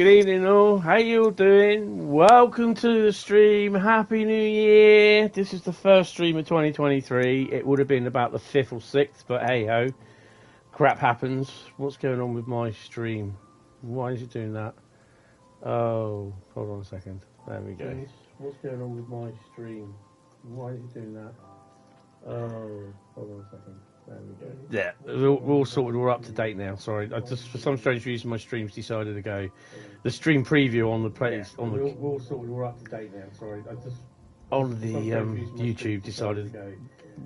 Good evening all, how you all doing? Welcome to the stream, Happy New Year! This is the first stream of 2023. It would have been about the 5th or 6th, but hey ho, crap happens. What's going on with my stream? Why is it doing that? Oh, hold on a second. There we go. What's going on with my stream? Why is it doing that? Oh, hold on a second. There we go. Yeah, we're all sorted, we're up to date now. Sorry, I just for some strange reason my streams decided to go. The stream preview on the place on the. We're all sorted, we're up to date now. Sorry, I just on the YouTube decided to go.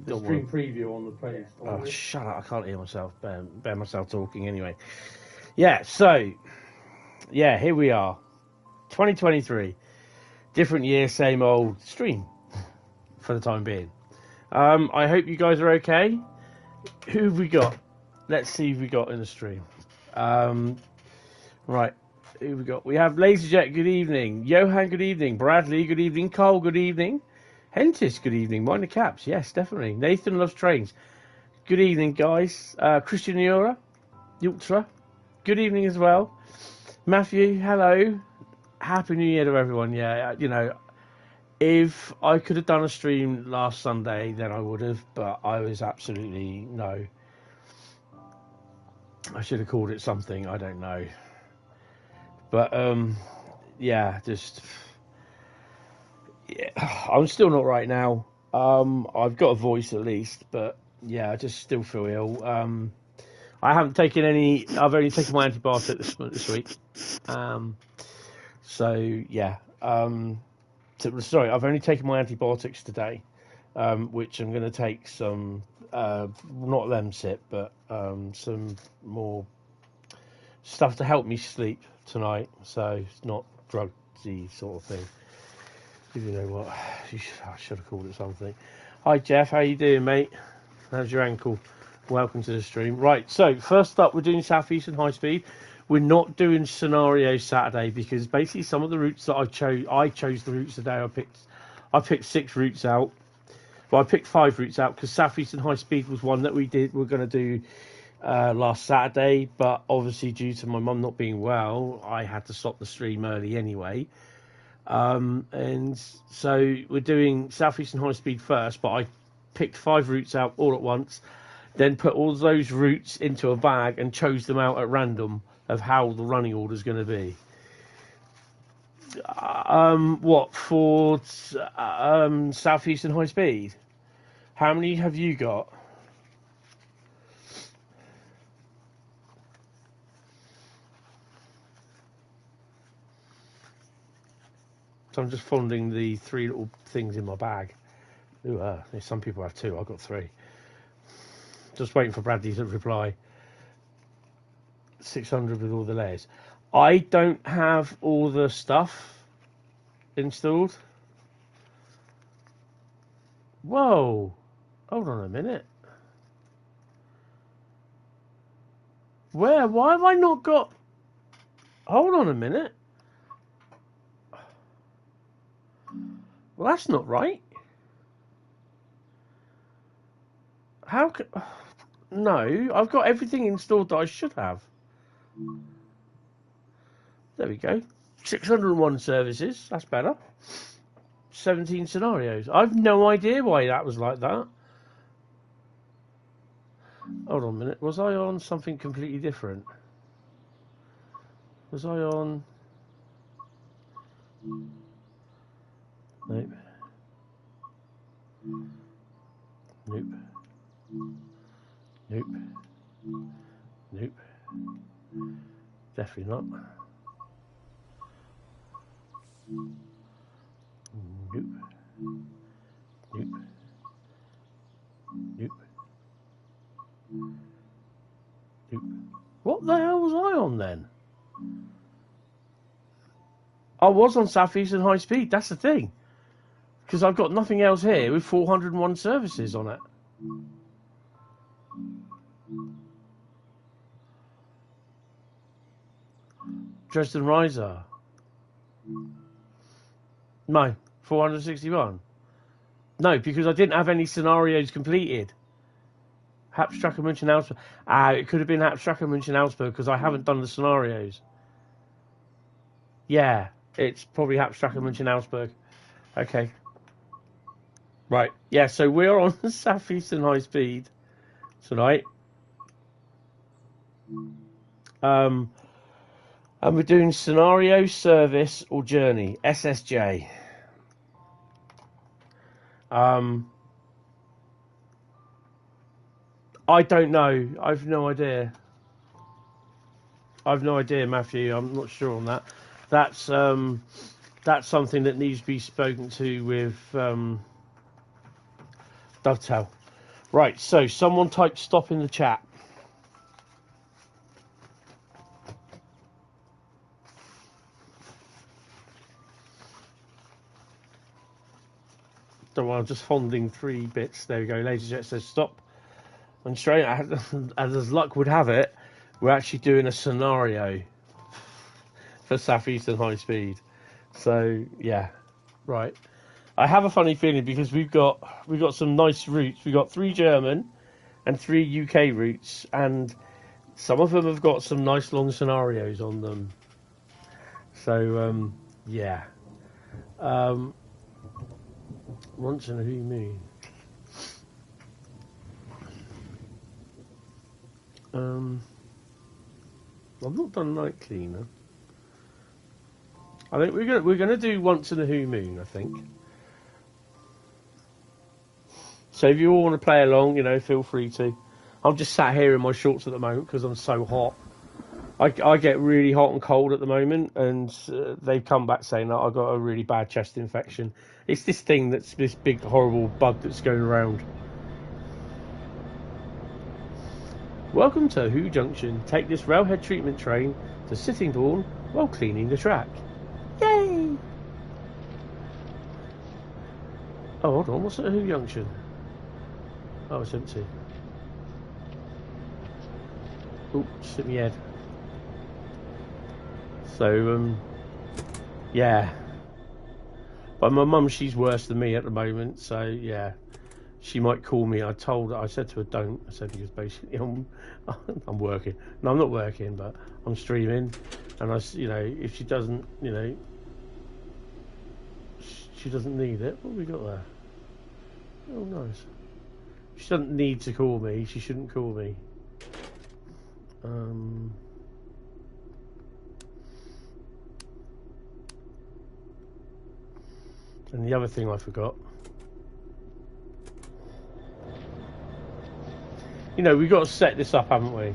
The stream preview on the place. Oh, shut up! I can't hear myself. Bear myself talking anyway. Yeah, so yeah, here we are, 2023, different year, same old stream for the time being. I hope you guys are okay. Who have we got? Let's see who we got in the stream. Right, who have we got? We have LaserJet, good evening. Johan, good evening. Bradley, good evening. Cole, good evening. Hentis, good evening. Mind the caps, yes, definitely. Nathan loves trains. Good evening, guys. Christian Yura, Ultra, good evening as well. Matthew, hello. Happy New Year to everyone. Yeah, you know, if I could have done a stream last Sunday, then I would have, but I was absolutely no. I should have called it something, I don't know. But, yeah, just... Yeah, I'm still not right now. I've got a voice at least, but, yeah, I just still feel ill. I haven't taken any... I've only taken my antibiotic this week. So, yeah. Sorry, I've only taken my antibiotics today, which I'm going to take some, not Lemsip, but some more stuff to help me sleep tonight. So it's not drugsy sort of thing. If you know what, I should have called it something. Hi Jeff, how you doing, mate? How's your ankle? Welcome to the stream. Right, so first up, we're doing Southeastern Highspeed. We're not doing scenario Saturday because basically some of the routes that I chose the routes today. I picked 6 routes out. Well, I picked 5 routes out because Southeastern Highspeed was one that we're going to do last Saturday, but obviously due to my mum not being well, I had to stop the stream early anyway. And so we're doing Southeastern Highspeed first, but I picked 5 routes out all at once, then put all those routes into a bag and chose them out at random of how the running order is going to be. What for Southeastern Highspeed? How many have you got? So I'm just fondling the 3 little things in my bag. Ooh, some people have 2. I've got 3. Just waiting for Bradley to reply. 600 with all the layers. I don't have all the stuff installed. Whoa, hold on a minute. Why have I not got... Hold on a minute. Well, that's not right. How can... No, I've got everything installed that I should have. There we go. 601 services. That's better. 17 scenarios. I've no idea why that was like that. Hold on a minute. Was I on something completely different? Was I on... Nope. Nope. Nope. Nope. Definitely not. Nope. Nope. Nope. Nope. What the hell was I on then? I was on Southeastern Highspeed, that's the thing. Because I've got nothing else here with 401 services on it. Dresden Riesa. No, 461. No, because I didn't have any scenarios completed. Hauptstrecke München Augsburg. It could have been Hauptstrecke München Augsburg because I haven't done the scenarios. Yeah, it's probably Hauptstrecke München-Augsburg. Okay. Right. Yeah, so we're on the Southeastern Highspeed tonight. And we're doing scenario, service, or journey. SSJ. I don't know. I've no idea. Matthew. I'm not sure on that. That's something that needs to be spoken to with Dovetail. Right, so someone type stop in the chat. Don't worry, I'm just fondling 3 bits. There we go. LaserJet says stop. And straight, as luck would have it, we're actually doing a scenario for Southeastern Highspeed. So yeah, right. I have a funny feeling because we've got some nice routes. We've got 3 German and 3 UK routes, and some of them have got some nice long scenarios on them. So yeah. Once in a blue moon. I've not done night cleaner. I think we're gonna do once in a blue moon. I think. So if you all want to play along, feel free to. I'm just sat here in my shorts at the moment because I'm so hot. I get really hot and cold at the moment, and they've come back saying that I've got a really bad chest infection. It's this thing that's this big horrible bug that's going around. Welcome to Who Junction. Take this railhead treatment train to Sittingbourne while cleaning the track. Yay! Oh, hold on. What's at Who Junction? Oh, it's empty. Oh, just hit my head. So, yeah. But my mum, she's worse than me at the moment, so yeah. She might call me. I said to her, don't. I said, because basically I'm working. No, I'm not working, but I'm streaming. And if she doesn't, she doesn't need it. What have we got there? Oh, nice. She doesn't need to call me. She shouldn't call me. And the other thing I forgot. We've got to set this up, haven't we?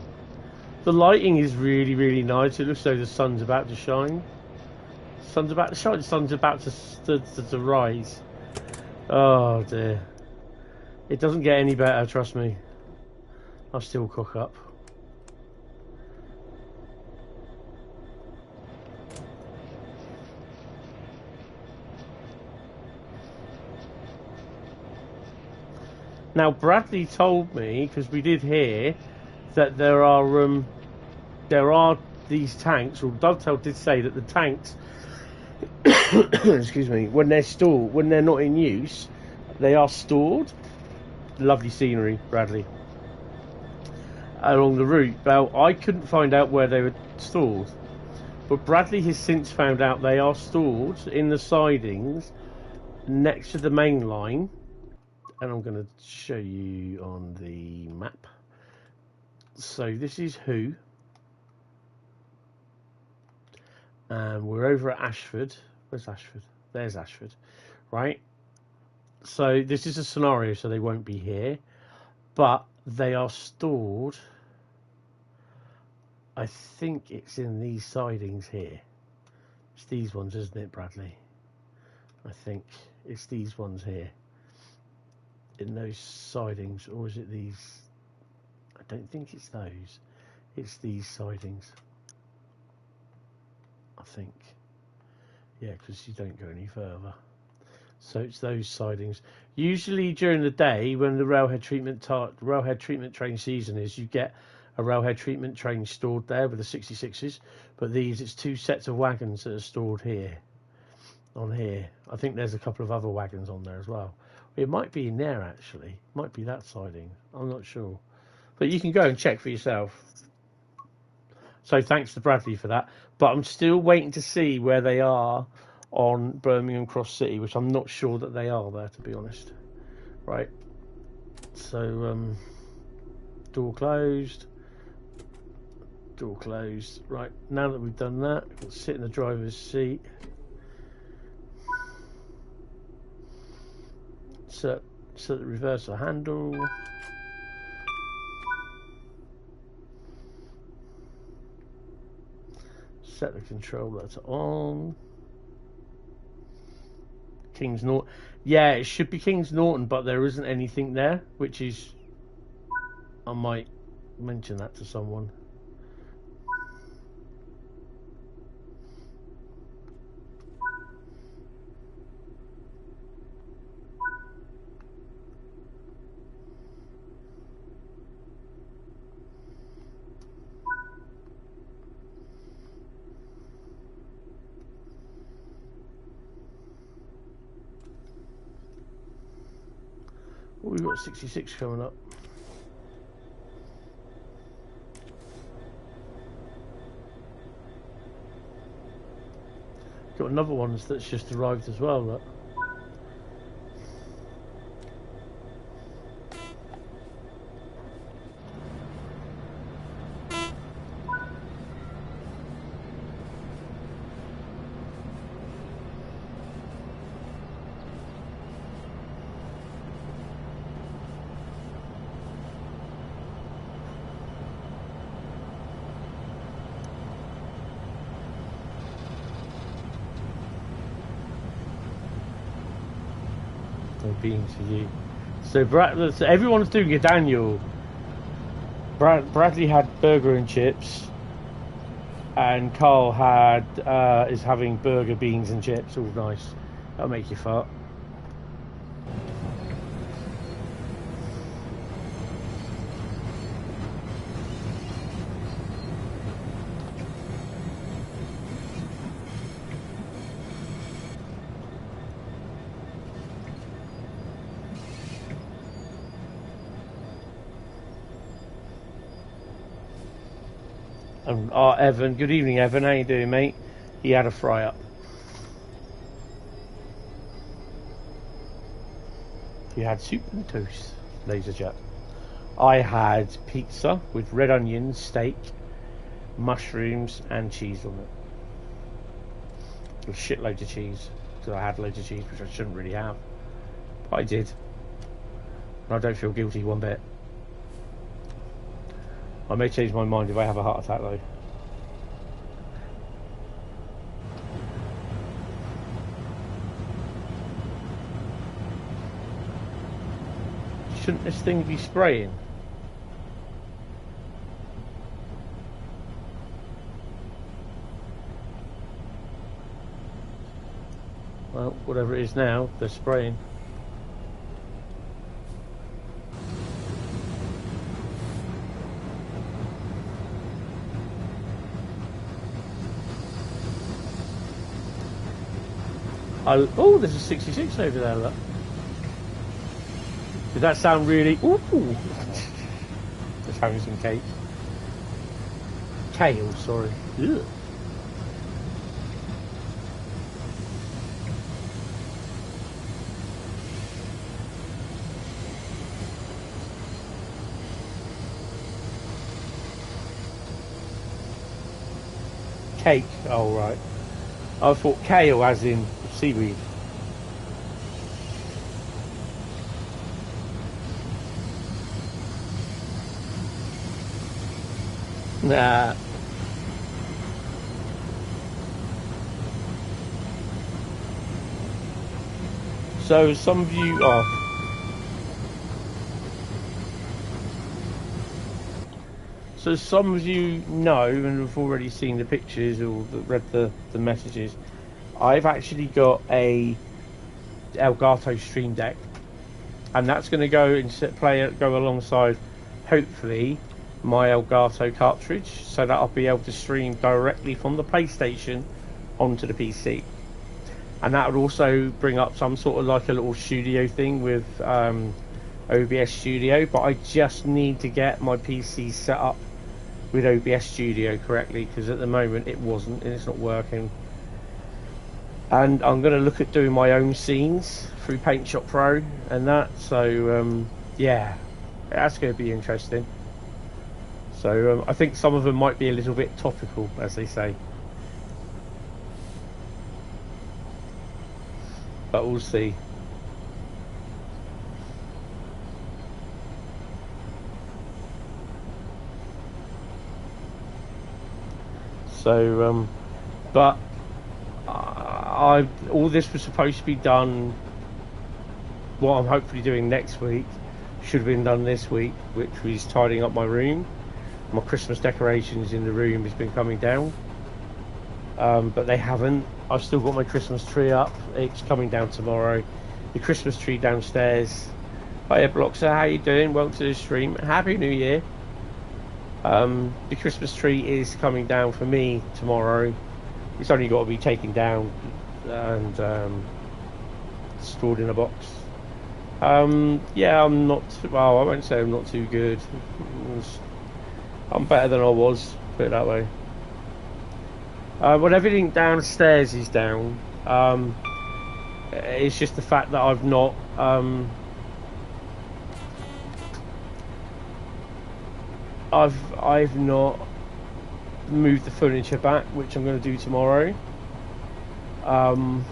The lighting is really, really nice. It looks as though the sun's about to shine. The sun's about to shine. The sun's about to rise. Oh, dear. It doesn't get any better, trust me. I'll still cook up. Now, Bradley told me, because we did hear, that there are these tanks, or Dovetail did say that the tanks, excuse me, when they're not in use, they are stored. Lovely scenery, Bradley, along the route. Now, I couldn't find out where they were stored, but Bradley has since found out they are stored in the sidings next to the main line. And I'm going to show you on the map. So this is Who. And we're over at Ashford. Where's Ashford? There's Ashford. Right? So this is a scenario, so they won't be here. But they are stored. I think it's in these sidings here. It's these ones, isn't it, Bradley? I think it's these ones here. In those sidings, or is it these? I don't think it's those. It's these sidings. I think. Yeah, because you don't go any further. So it's those sidings. Usually during the day, when the railhead treatment train season is, you get a railhead treatment train stored there with the 66s. But it's 2 sets of wagons that are stored here. On here, I think there's a couple of other wagons on there as well. It might be in there, actually. It might be that siding. I'm not sure. But you can go and check for yourself. So thanks to Bradley for that. But I'm still waiting to see where they are on Birmingham Cross City, which I'm not sure that they are there, to be honest. Right. So, door closed. Door closed. Right, now that we've done that, we'll sit in the driver's seat. Set the reverser handle. Set the controller to on. Kings Norton. Yeah, it should be Kings Norton, but there isn't anything there, which is... I might mention that to someone. Oh, we've got 66 coming up. Got another one that's just arrived as well, look. Being to you. So everyone's doing a Daniel. Bradley had burger and chips, and Carl had is having burger, beans and chips. All nice. That'll make you fart. Evan, good evening, Evan. How you doing, mate? He had a fry up. You had soup and toast, laser jet. I had pizza with red onions, steak, mushrooms, and cheese on it. With shitloads of cheese, because I had loads of cheese, which I shouldn't really have, but I did. And I don't feel guilty one bit. I may change my mind if I have a heart attack, though. Shouldn't this thing be spraying? Well, whatever it is now, they're spraying. Oh, there's a 66 over there, look. Did that sound really... Ooh! Just having some cake. Kale, sorry. Ugh. Cake, oh right. I thought kale as in seaweed. Nah. So some of you are... So some of you know and have already seen the pictures or read the messages. I've actually got a Elgato Stream Deck, and that's going to go and go alongside, hopefully, my Elgato cartridge, so that I'll be able to stream directly from the PlayStation onto the PC. And that would also bring up some sort of like a little studio thing with OBS Studio, but I just need to get my PC set up with OBS Studio correctly, because at the moment it wasn't, and it's not working. And I'm going to look at doing my own scenes through Paint Shop Pro and that, so yeah, that's going to be interesting. So I think some of them might be a little bit topical, as they say, but we'll see. So but all this was supposed to be done, what I'm hopefully doing next week should have been done this week, which was tidying up my room. My Christmas decorations in the room has been coming down, but they haven't. I've still got my Christmas tree up. It's coming down tomorrow. The Christmas tree downstairs. Hiya Bloxer, how you doing? Welcome to the stream. Happy New Year. The Christmas tree is coming down for me tomorrow. It's only got to be taken down and stored in a box. Yeah, I'm not, well, I won't say I'm not too good. I'm better than I was, put it that way. When everything downstairs is down, it's just the fact that I've not I've not moved the furniture back, which I'm going to do tomorrow. Don't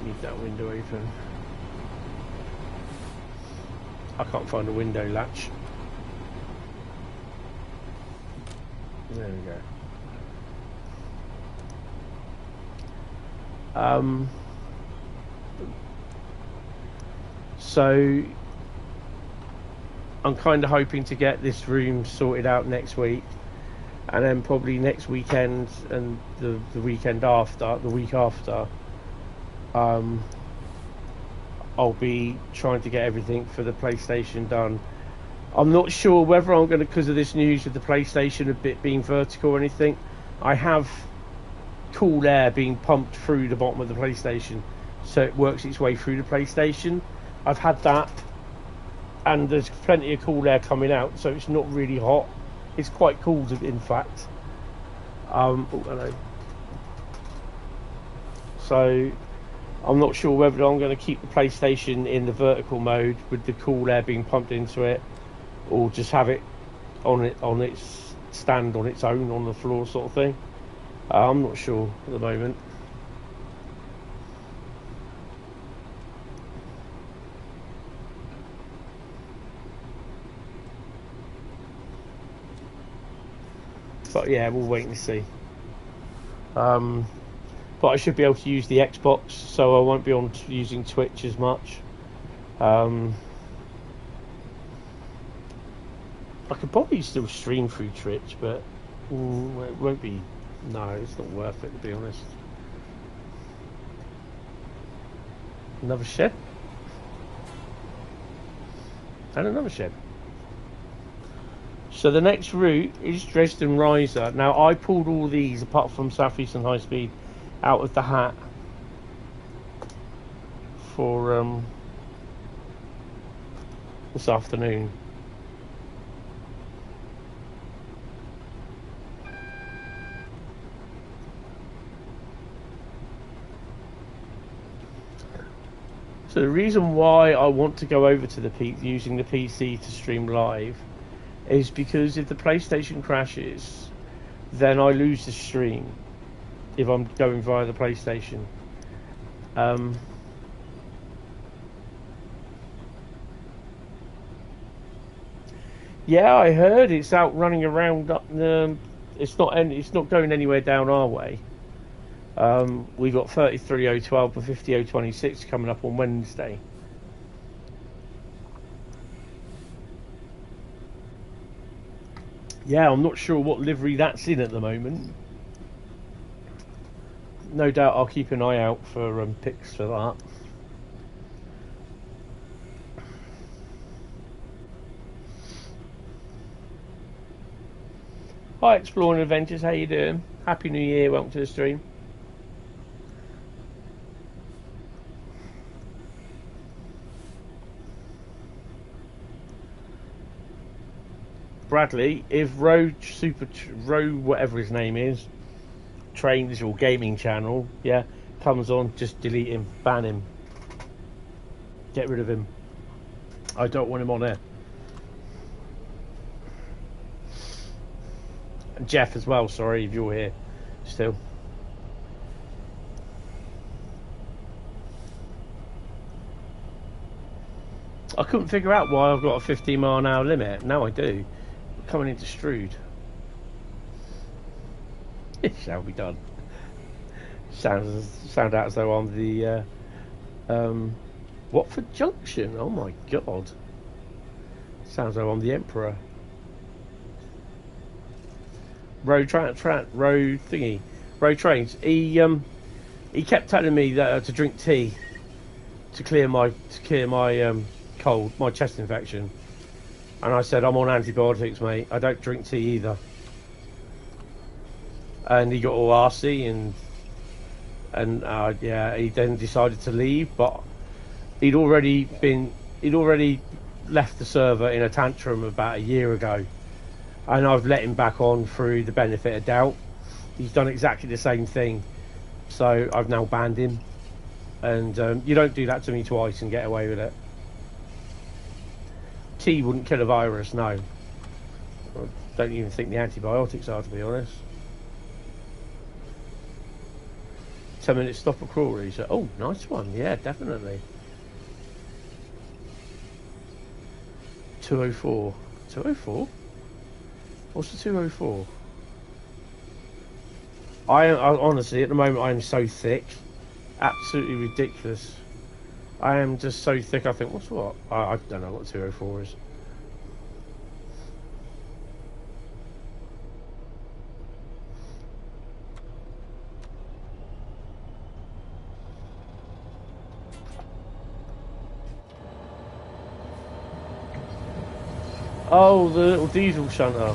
need that window open. I can't find a window latch. There we go. So I'm kind of hoping to get this room sorted out next week, and then probably next weekend and the weekend after, the week after, I'll be trying to get everything for the PlayStation done. I'm not sure whether I'm going to, because of this news with the PlayStation a bit being vertical or anything, I have cool air being pumped through the bottom of the PlayStation, so it works its way through the PlayStation. I've had that, and there's plenty of cool air coming out, so it's not really hot. It's quite cool, in fact. Oh, hello. So I'm not sure whether I'm going to keep the PlayStation in the vertical mode with the cool air being pumped into it, or just have it on its stand on its own on the floor, sort of thing. I'm not sure at the moment. But yeah, we'll wait and see. But I should be able to use the Xbox, so I won't be on using Twitch as much. I could probably still stream through Twitch, but it won't be. No, it's not worth it, to be honest. Another shed, and another shed. So the next route is Dresden Riesa. Now I pulled all these, apart from Southeastern Highspeed, out of the hat for this afternoon. So the reason why I want to go over to the using the PC to stream live is because if the PlayStation crashes, then I lose the stream if I'm going via the PlayStation. Yeah, I heard it's out running around. It's not going anywhere down our way. We got 33012 and 50026 coming up on Wednesday. Yeah, I'm not sure what livery that's in at the moment. No doubt I'll keep an eye out for pics for that. Hi Exploring Adventures, how you doing? Happy New Year, welcome to the stream. Bradley, if Row whatever his name is, Trains your gaming channel, yeah, comes on, just delete him, ban him, get rid of him. I don't want him on there. And Jeff as well, sorry if you're here still. I couldn't figure out why I've got a 15-mile-an-hour limit. Now I do. Coming into Strood. It shall be done. Sound out as though I'm the Watford Junction. Oh my god. Sounds as though I'm the Emperor. Road Trains. He kept telling me that to drink tea to clear my cold, my chest infection, and I said I'm on antibiotics, mate. I don't drink tea either. And he got all arsey and yeah, he then decided to leave, but he'd already left the server in a tantrum about a year ago, and I've let him back on through the benefit of doubt. He's done exactly the same thing, so I've now banned him. And you don't do that to me twice and get away with it. Tea wouldn't kill a virus, no. I don't even think the antibiotics are, to be honest. 10-minute stop at Crewe. So, oh, nice one. Yeah, definitely. 204. 204? What's the 204? I honestly, at the moment, I am so thick. Absolutely ridiculous. I am just so thick, I think, what's what? I don't know what 204 is. Oh, the little diesel shunter.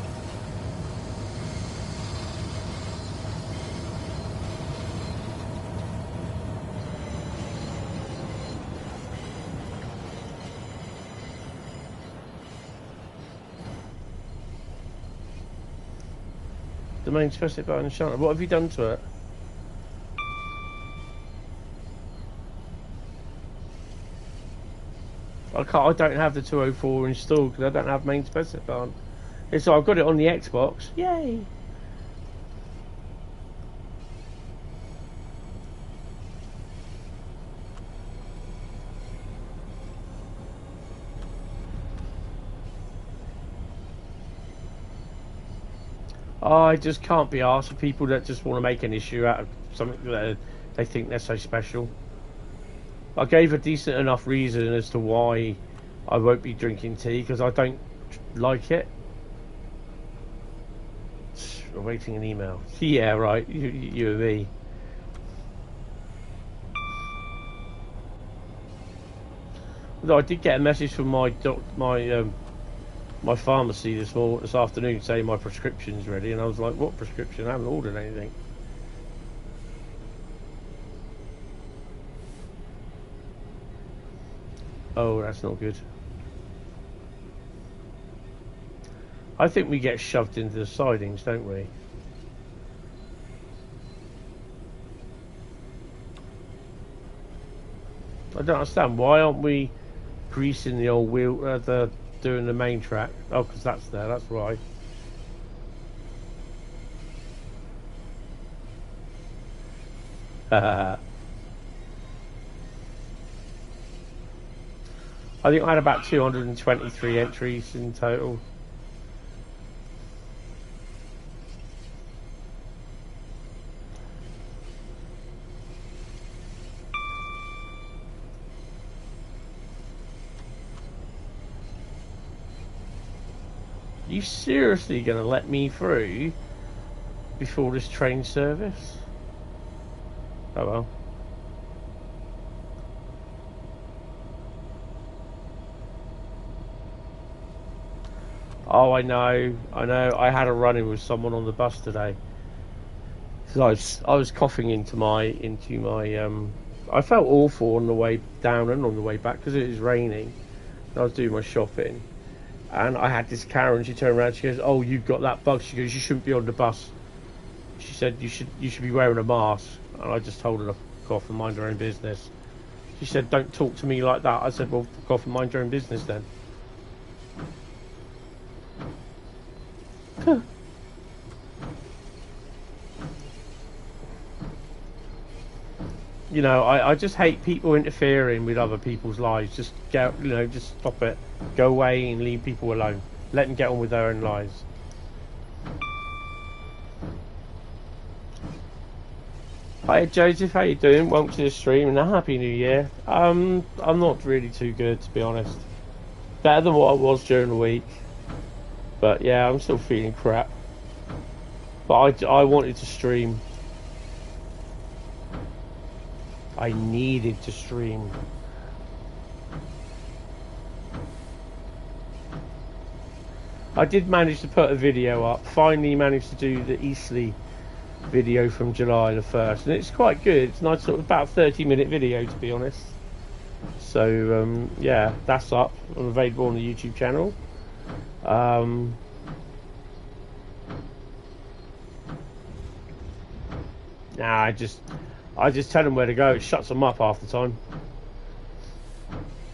The main specific button shunter. What have you done to it? I don't have the 204 installed because I don't have main specific button. So I've got it on the Xbox. Yay! I just can't be asked for people that just want to make an issue out of something that they think they're so special. I gave a decent enough reason as to why I won't be drinking tea, because I don't like it. Awaiting an email. Yeah, right. You and me. Although I did get a message from my pharmacy this afternoon saying my prescription's ready, and I was like, what prescription? I haven't ordered anything. Oh, that's not good. I think we get shoved into the sidings, don't we? I don't understand, why aren't we greasing the old wheel, doing the main track? Oh, because that's there, that's right. I think I had about 223 entries in total. Are you seriously going to let me through before this train service? Oh well. Oh, I know. I had a run-in with someone on the bus today. Because I was coughing into my I felt awful on the way down and on the way back because it was raining. I was doing my shopping, And I had this Karen, she turned around, she goes, "Oh, you've got that bug." She goes, "You shouldn't be on the bus." She said, you should be wearing a mask." And I just told her to fuck off and mind her own business. She said, "Don't talk to me like that." I said, "Well, fuck off and mind your own business then." You know, I just hate people interfering with other people's lives. Just get, you know, just stop it. Go away and leave people alone. Let them get on with their own lives. Hi Joseph, how you doing? Welcome to the stream and a happy new year. I'm not really too good, to be honest. Better than what I was during the week. But yeah, I'm still feeling crap. But I wanted to stream. I needed to stream. I did manage to put a video up. Finally managed to do the Eastleigh video from July the 1st. And it's quite good. It's a nice sort of about 30-minute video, to be honest. So, yeah, that's up. I'm available on the YouTube channel. Nah, I just tell them where to go. It shuts them up half the time.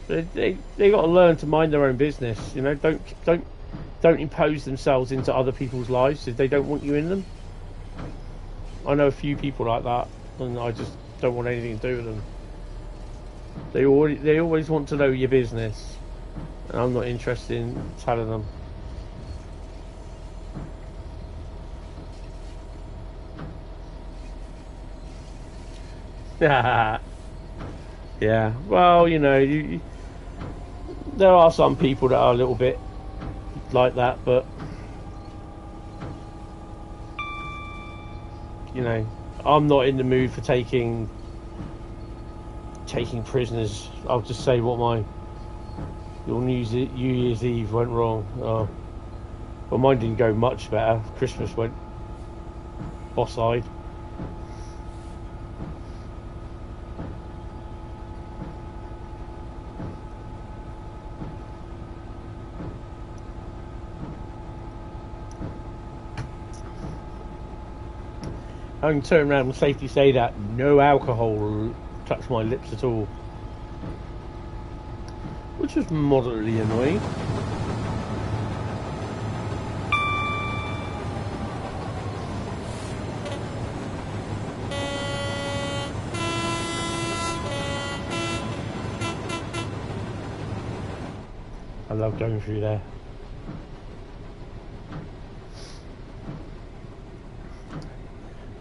They got to learn to mind their own business. You know, don't impose themselves into other people's lives if they don't want you in them. I know a few people like that, and I just don't want anything to do with them. They always want to know your business, and I'm not interested in telling them. Yeah, well, you know, there are some people that are a little bit like that, but you know, I'm not in the mood for taking prisoners. I'll just say what your New Year's Eve went wrong. Well, mine didn't go much better. Christmas went boss-eyed. I can turn around and safely say that no alcohol touched my lips at all, which was moderately annoying. I love going through there.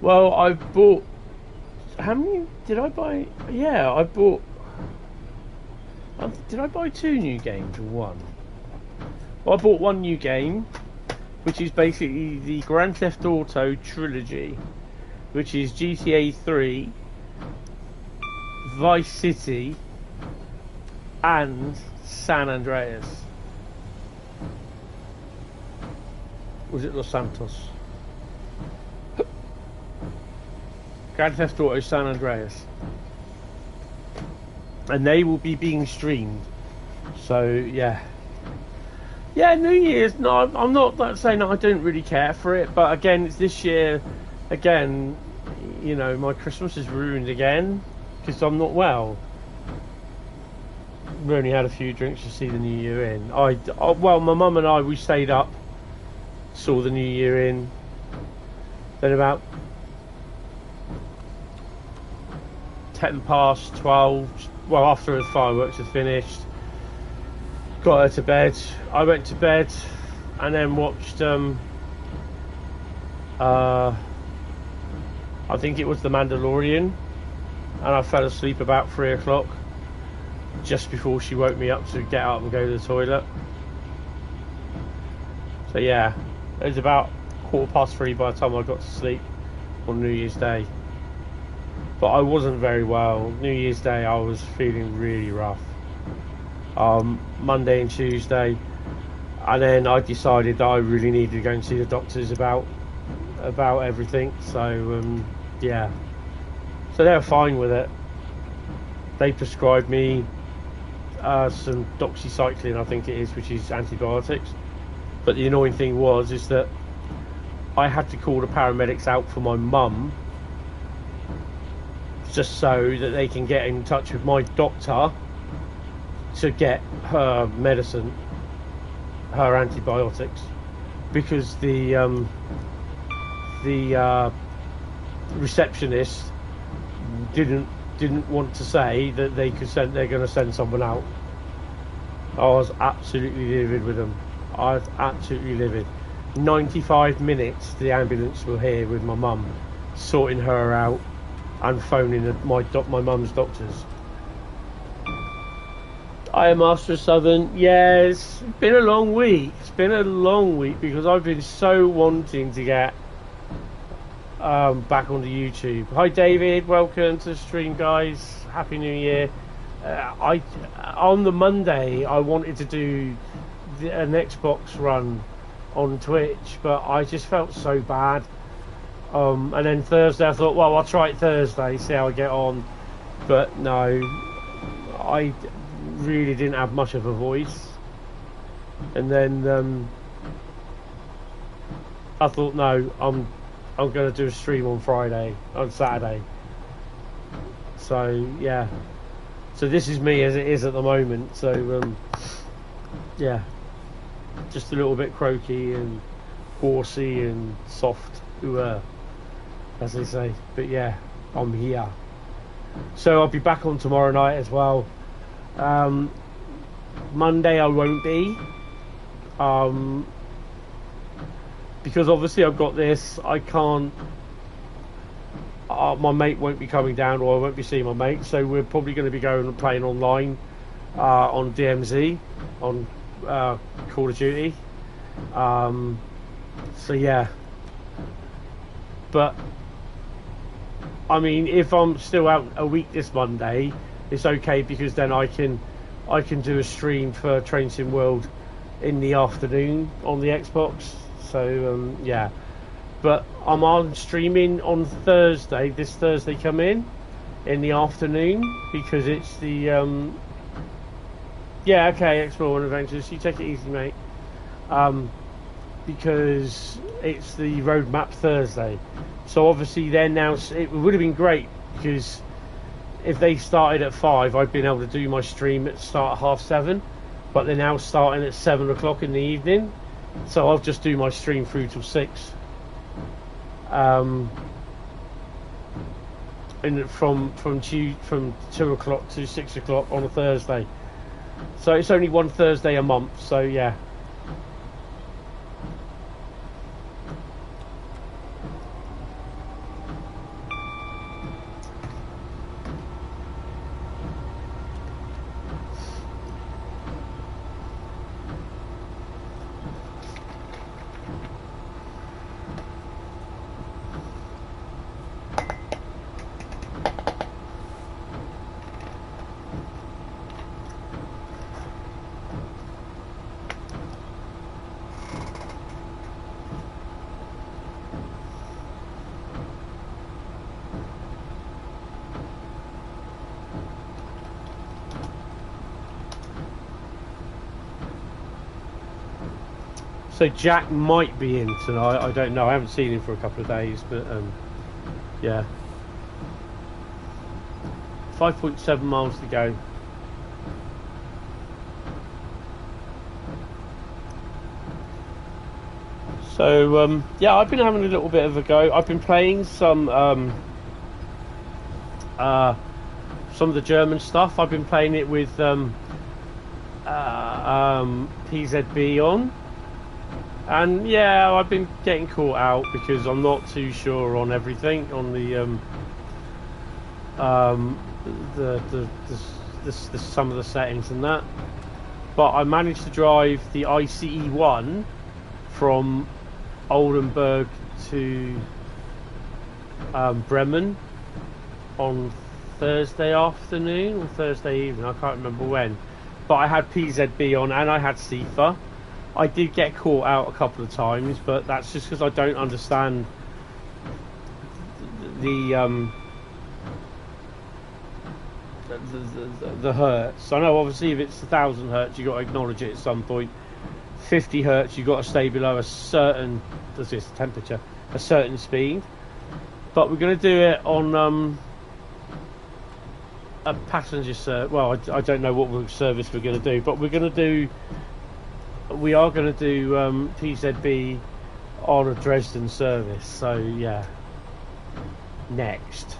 Well, I bought... How many did I buy? Yeah, I bought... Did I buy 2 new games or 1? Well, I bought 1 new game, which is basically the Grand Theft Auto trilogy, which is GTA 3, Vice City, and San Andreas. Was it Los Santos? Grand Theft Auto San Andreas, and they will be being streamed. So yeah, New Year's. No, I'm not saying that I don't really care for it, but again, it's this year. Again, you know, my Christmas is ruined again because I'm not well. We only had a few drinks to see the New Year in. Well, my mum and I, we stayed up, saw the New Year in. Then about 12, well, after the fireworks had finished, got her to bed. I went to bed and then watched I think it was The Mandalorian, and I fell asleep about 3 o'clock, just before she woke me up to get up and go to the toilet. So yeah, it was about 3:15 by the time I got to sleep on New Year's Day. But I wasn't very well. New Year's Day I was feeling really rough. Monday and Tuesday, and then I decided that I really needed to go and see the doctors about everything. So yeah, so they were fine with it. They prescribed me some doxycycline, I think it is, which is antibiotics. But the annoying thing is that I had to call the paramedics out for my mum, just so that they can get in touch with my doctor to get her medicine, her antibiotics, because the receptionist didn't want to say that they're going to send someone out. I was absolutely livid with them. I was absolutely livid. 95 minutes the ambulance were here with my mum, sorting her out and phoning my mum's doctors. I am Master Southern. Yeah, it's been a long week. It's been a long week because I've been so wanting to get back onto YouTube. Hi David, welcome to the stream, guys. Happy New Year. On the Monday I wanted to do an Xbox run on Twitch, but I just felt so bad. And then Thursday I thought, well, I'll try it Thursday, see how I get on. But no, I really didn't have much of a voice. And then I thought, no, I'm going to do a stream on Saturday. So yeah, so this is me as it is at the moment. So yeah, just a little bit croaky and horsey and soft, as they say. But yeah, I'm here. So I'll be back on tomorrow night as well. Monday I won't be, because obviously I've got this. I can't. My mate won't be coming down, or I won't be seeing my mate. So we're probably going to be going and playing online on DMZ, on Call of Duty. So yeah. But I mean, if I'm still out a week this Monday, it's okay, because then I can do a stream for Train Sim World in the afternoon on the Xbox. So yeah, but I'm on streaming on Thursday. This Thursday come in the afternoon, because it's the yeah, okay, Explore and Adventures. You take it easy, mate. Because it's the roadmap Thursday. So obviously then now it would have been great, because if they started at 5, I'd been able to do my stream at start at 7:30, but they're now starting at 7 o'clock in the evening, so I'll just do my stream through till 6. And from 2 o'clock to 6 o'clock on a Thursday. So it's only one Thursday a month. So yeah. So Jack might be in tonight. I don't know. I haven't seen him for a couple of days, but yeah. 5.7 miles to go. So yeah, I've been having a little bit of a go. I've been playing some of the German stuff. I've been playing it with PZB on. And yeah, I've been getting caught out because I'm not too sure on everything, on the some of the settings and that. But I managed to drive the ICE1 from Oldenburg to Bremen on Thursday afternoon or Thursday evening, I can't remember when. But I had PZB on and I had CIFA. I did get caught out a couple of times, but that's just because I don't understand the hertz. I know obviously if it's 1,000 hertz, you've got to acknowledge it at some point. 50 hertz, you've got to stay below a certain temperature, a certain speed. But we're going to do it on a passenger service. Well, I don't know what service we're going to do, but we are going to do PZB on a Dresden service. So yeah, next.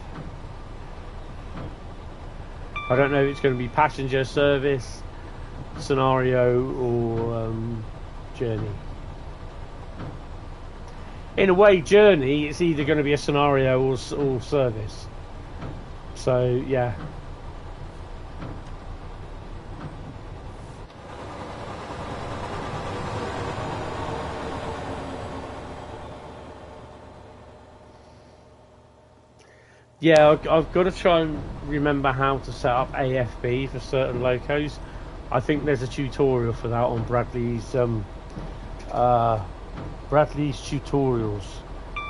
I don't know if it's going to be passenger service, scenario, or journey. In a way, journey, it's either going to be a scenario or service. So yeah. Yeah, I've got to try and remember how to set up AFB for certain locos. I think there's a tutorial for that on Bradley's tutorials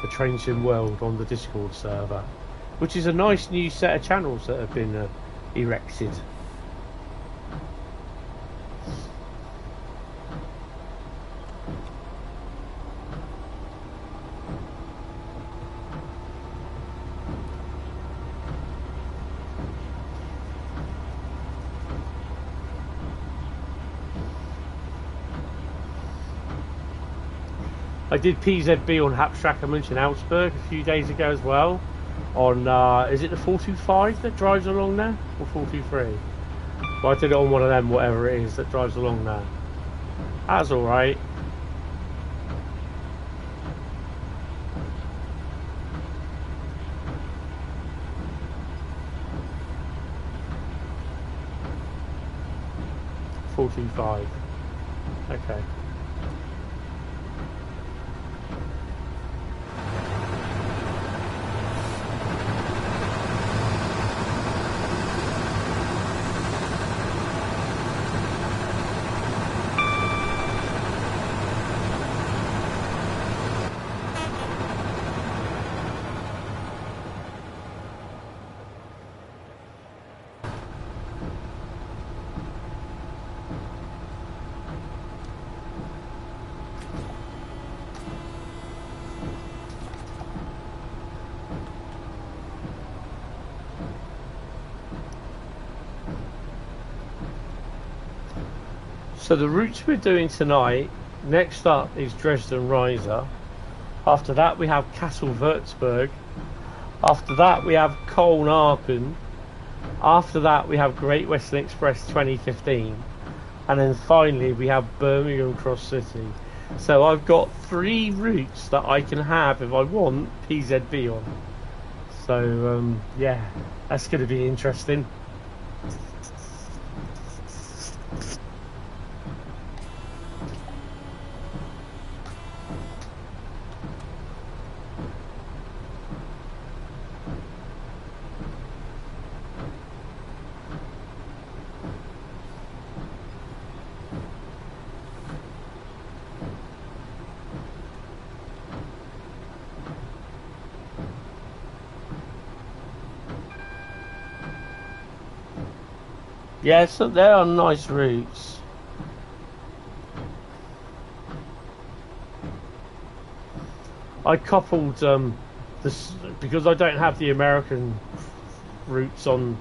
for Train Sim World on the Discord server, which is a nice new set of channels that have been erected. I did PZB on Hauptstrecke Augsburg a few days ago as well. On is it the 425 that drives along there, or 423? Well, I did it on one of them, whatever it is that drives along there. That's all right. $425. Okay. So the routes we're doing tonight, next up is Dresden Riesa. After that we have Kassel-WÜRZBURG. After that we have Koln Aachen. After that we have Great Western Express 2015. And then finally we have Birmingham Cross City. So I've got 3 routes that I can have if I want PZB on. So yeah, that's going to be interesting. Yeah, so there are nice routes. I coupled this because I don't have the American routes on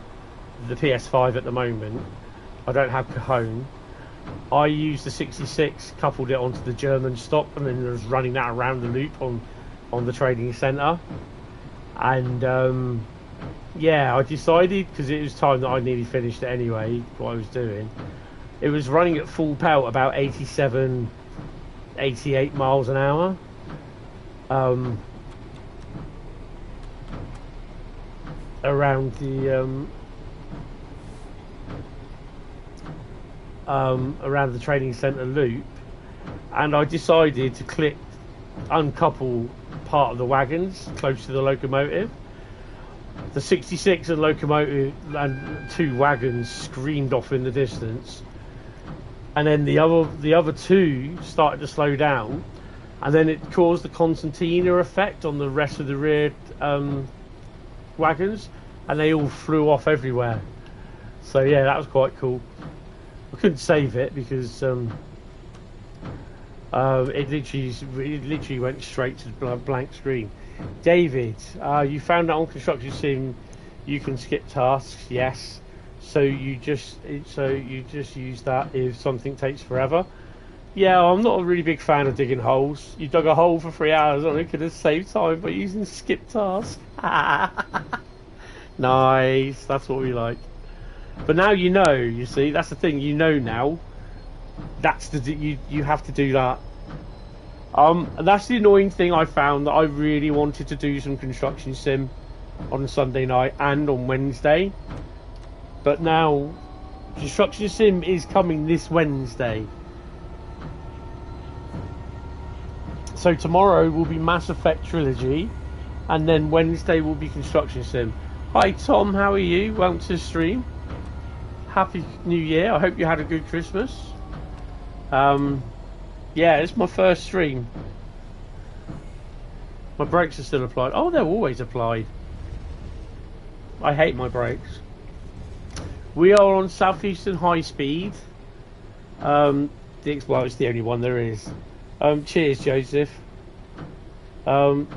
the PS5 at the moment. I don't have Cajon. I used the 66, coupled it onto the German stop, and then was running that around the loop on the training centre. And yeah, I decided, because it was time that I nearly finished it anyway, what I was doing. It was running at full pelt, about 87, 88 miles an hour. Around the training centre loop, and I decided to uncouple part of the wagons close to the locomotive. The 66 and locomotive and 2 wagons screamed off in the distance, and then the other 2 started to slow down, and then it caused the concertina effect on the rest of the rear wagons, and they all flew off everywhere. So yeah, that was quite cool. I couldn't save it because it literally went straight to the blank screen. David, you found out on Construction Sim you can skip tasks. Yes. So you just use that if something takes forever. Yeah, I'm not a really big fan of digging holes. You dug a hole for 3 hours and it could have saved time by using skip task. Nice, that's what we like. But now you know, you see, that's the thing, you know now. That's you have to do that. That's the annoying thing I found, that I really wanted to do some Construction Sim on Sunday night and on Wednesday. But now Construction Sim is coming this Wednesday. So tomorrow will be Mass Effect Trilogy, and then Wednesday will be Construction Sim. Hi Tom, how are you? Welcome to the stream. Happy New Year. I hope you had a good Christmas. Yeah, it's my first stream. My brakes are still applied. Oh, they're always applied. I hate my brakes. We are on Southeastern Highspeed. Well, it's the only one there is. Cheers, Joseph. I'm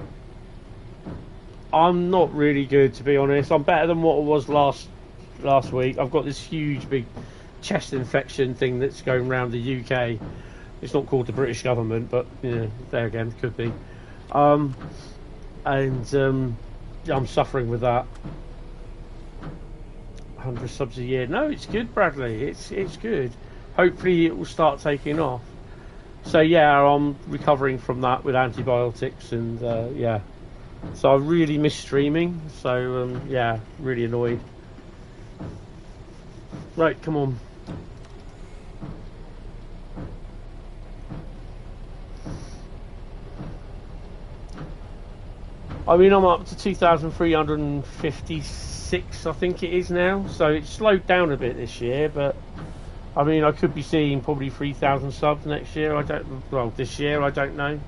not really good, to be honest. I'm better than what I was last week. I've got this huge big chest infection thing that's going around the UK. It's not called the British government, but you know, there again, could be. I'm suffering with that. 100 subs a year. No, it's good, Bradley. It's good. Hopefully it will start taking off. So yeah, I'm recovering from that with antibiotics, and yeah. So I really miss streaming. So yeah, really annoyed. Right, come on. I mean, I'm up to 2,356, I think it is now. So it's slowed down a bit this year, but I mean, I could be seeing probably 3,000 subs next year. Well, this year, I don't know.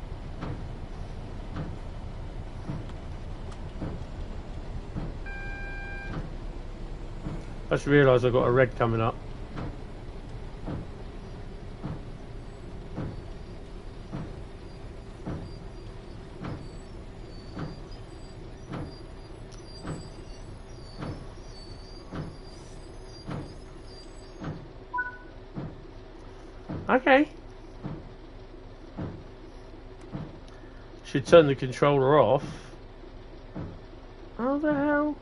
I just realised I've got a red coming up. Okay. Should turn the controller off. How the hell?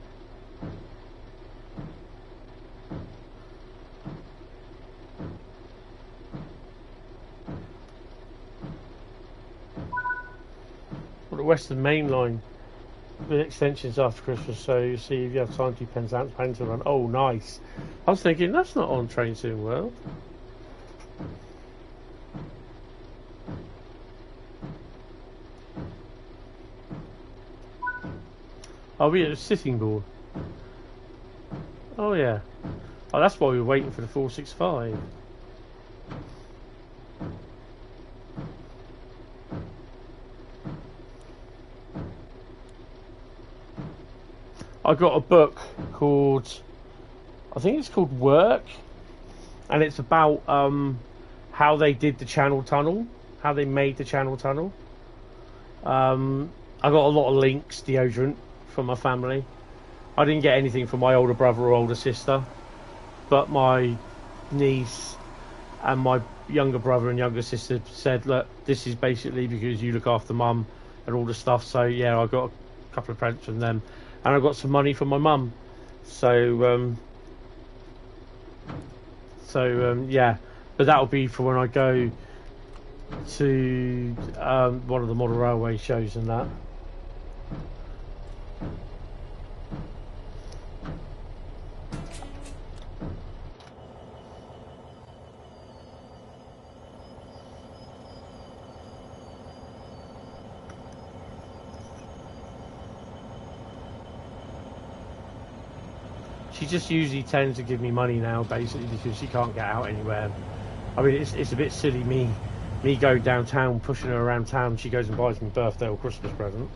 Well, the Western Main Line with extensions after Christmas, so you see if you have time to plan to run. Oh, nice. I was thinking that's not on Train Sim World. Are we at a sitting board? Oh yeah. Oh, that's why we were waiting for the 465. I got a book called, I think it's called Work, and it's about how they did the Channel Tunnel, how they made the Channel Tunnel. I got a lot of links, deodorant from my family. I didn't get anything from my older brother or older sister, but my niece and my younger brother and younger sister said, look, this is basically because you look after mum and all the stuff. So yeah, I got a couple of presents from them, and I got some money from my mum. So yeah, but that'll be for when I go to one of the model railway shows and that. She just usually tends to give me money now, basically, because she can't get out anywhere. I mean, it's a bit silly me going downtown, pushing her around town. She goes and buys me birthday or Christmas present.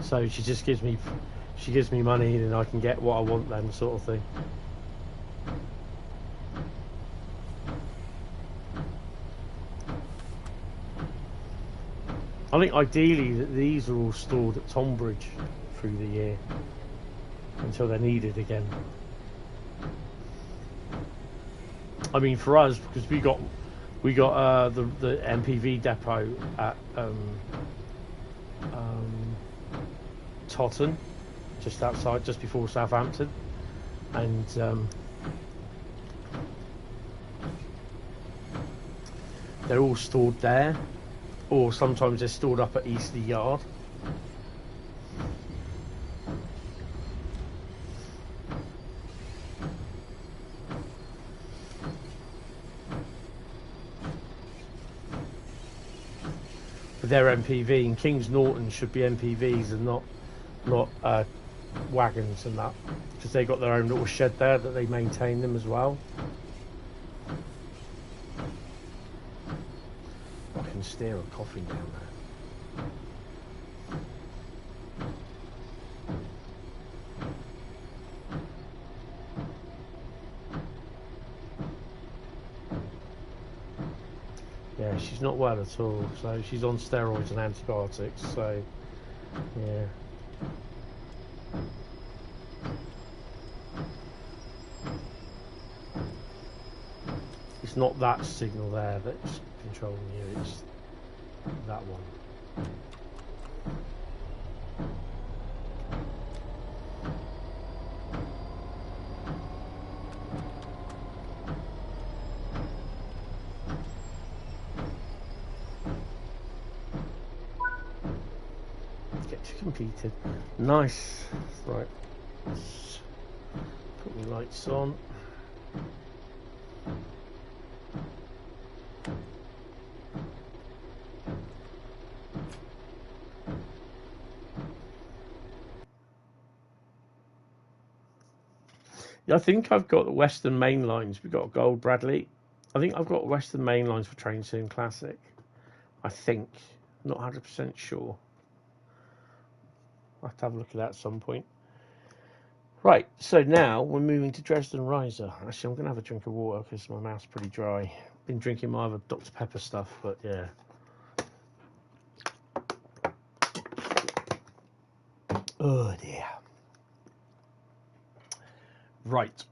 So she just gives me money, and I can get what I want then, sort of thing. I think ideally that these are all stored at Tonbridge through the year until they're needed again. I mean, for us, because we got the MPV depot at Totton, just outside, just before Southampton, and they're all stored there, or sometimes they're stored up at Eastleigh Yard. But they're MPV, and Kings Norton should be MPVs and not wagons and that, because they got their own little shed there that they maintain them as well. I can steer a coffin down there. Yeah, she's not well at all, so she's on steroids and antibiotics, so yeah. It's not that signal there that's controlling you, it's that one. Completed. Nice. Right. Let's put my lights on. Yeah, I think I've got the Western Main Lines. We've got Gold Bradley. I think I've got Western Main Lines for Train Sim Classic. I think. Not 100% sure. I'll have to have a look at that at some point. Right, so now we're moving to Dresden Riesa. Actually, I'm going to have a drink of water because my mouth's pretty dry. Been drinking my other Dr. Pepper stuff, but yeah. Oh dear. Right.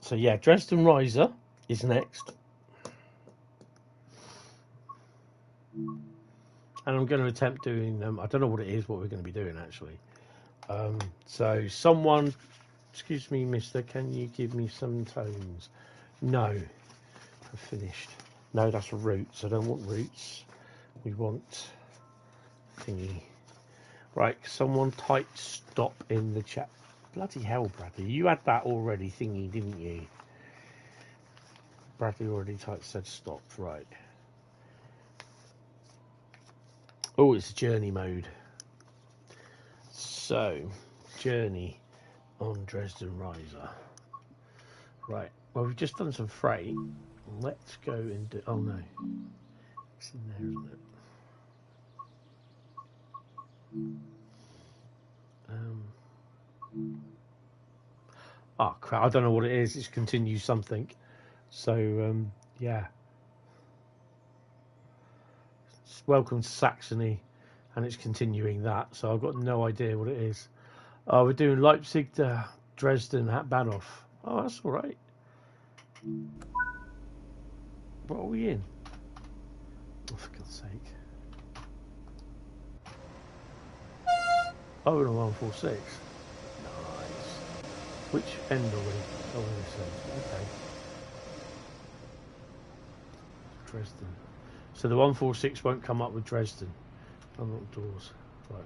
So yeah, Dresden Riesa is next. And I'm going to attempt doing them. I don't know what it is, what we're going to be doing actually. So someone, excuse me, mister, can you give me some tones? No, I've finished. No, that's roots. I don't want roots. We want thingy. Right, someone type stop in the chat. Bloody hell, Bradley. You had that already thingy, didn't you? Bradley already said stop, right. Oh, it's journey mode. So, journey on Dresden Riesa. Right, well, we've just done some freight. Let's go and do... Oh, no. It's in there, isn't it? Oh, crap. I don't know what it is. It's continue something. So, yeah. Welcome to Saxony, and it's continuing that. So I've got no idea what it is. We're doing Leipzig to Dresden at Bahnhof. Oh, that's all right. What are we in? Oh, for God's sake. Oh, we're on 146. Nice. Which end are we? Oh, this end. Okay. Dresden. So the 146 won't come up with Dresden. Unlock doors. Right.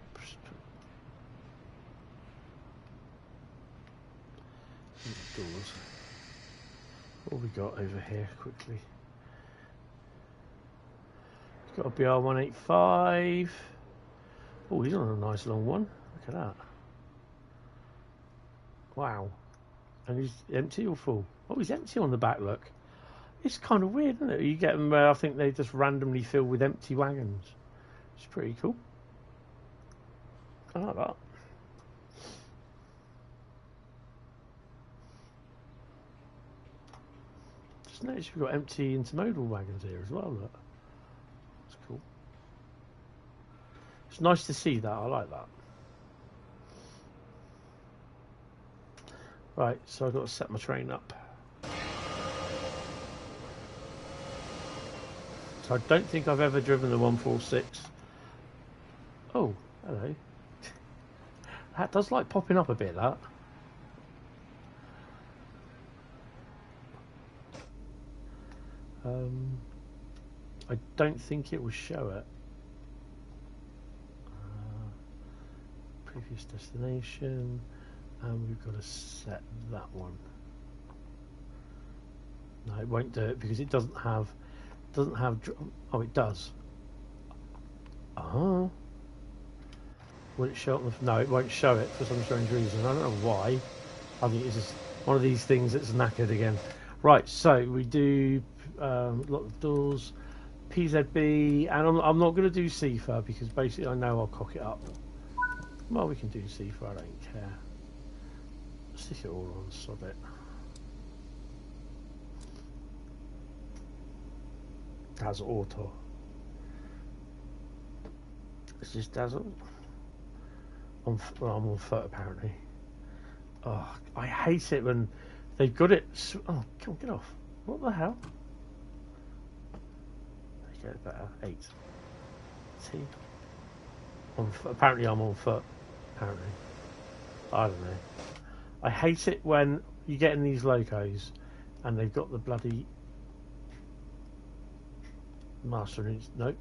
Doors. What have we got over here quickly? It's got a BR185. Oh, he's on a nice long one. Look at that. Wow. And he's empty or full? Oh, he's empty on the back, look. It's kind of weird, isn't it? You get them where I think they just randomly fill with empty wagons. It's pretty cool. I like that. Just notice we've got empty intermodal wagons here as well. Look, that's cool. It's nice to see that. I like that. Right, so I've got to set my train up. So I don't think I've ever driven the 146. Oh, hello. That does like popping up a bit, that. I don't think it will show it. Previous destination, and we've got to set that one. No, it won't do it because it doesn't have. Oh, it does. Will it show up? No, it won't show it for some strange reason. I don't know why. I think it's just one of these things that's knackered again. Right, so we do lock the doors, PZB, and I'm not going to do CIFA because basically I know I'll cock it up. Well, we can do CIFA, I don't care. Stick it all on, sod it. Dazzle auto. Is this dazzle? I'm on foot apparently. Oh, I hate it when they've got it. Oh, come on, get off. What the hell? There you go, better. 8. See? Apparently I'm on foot. Apparently. I don't know. I hate it when you get in these locos and they've got the bloody master and nope.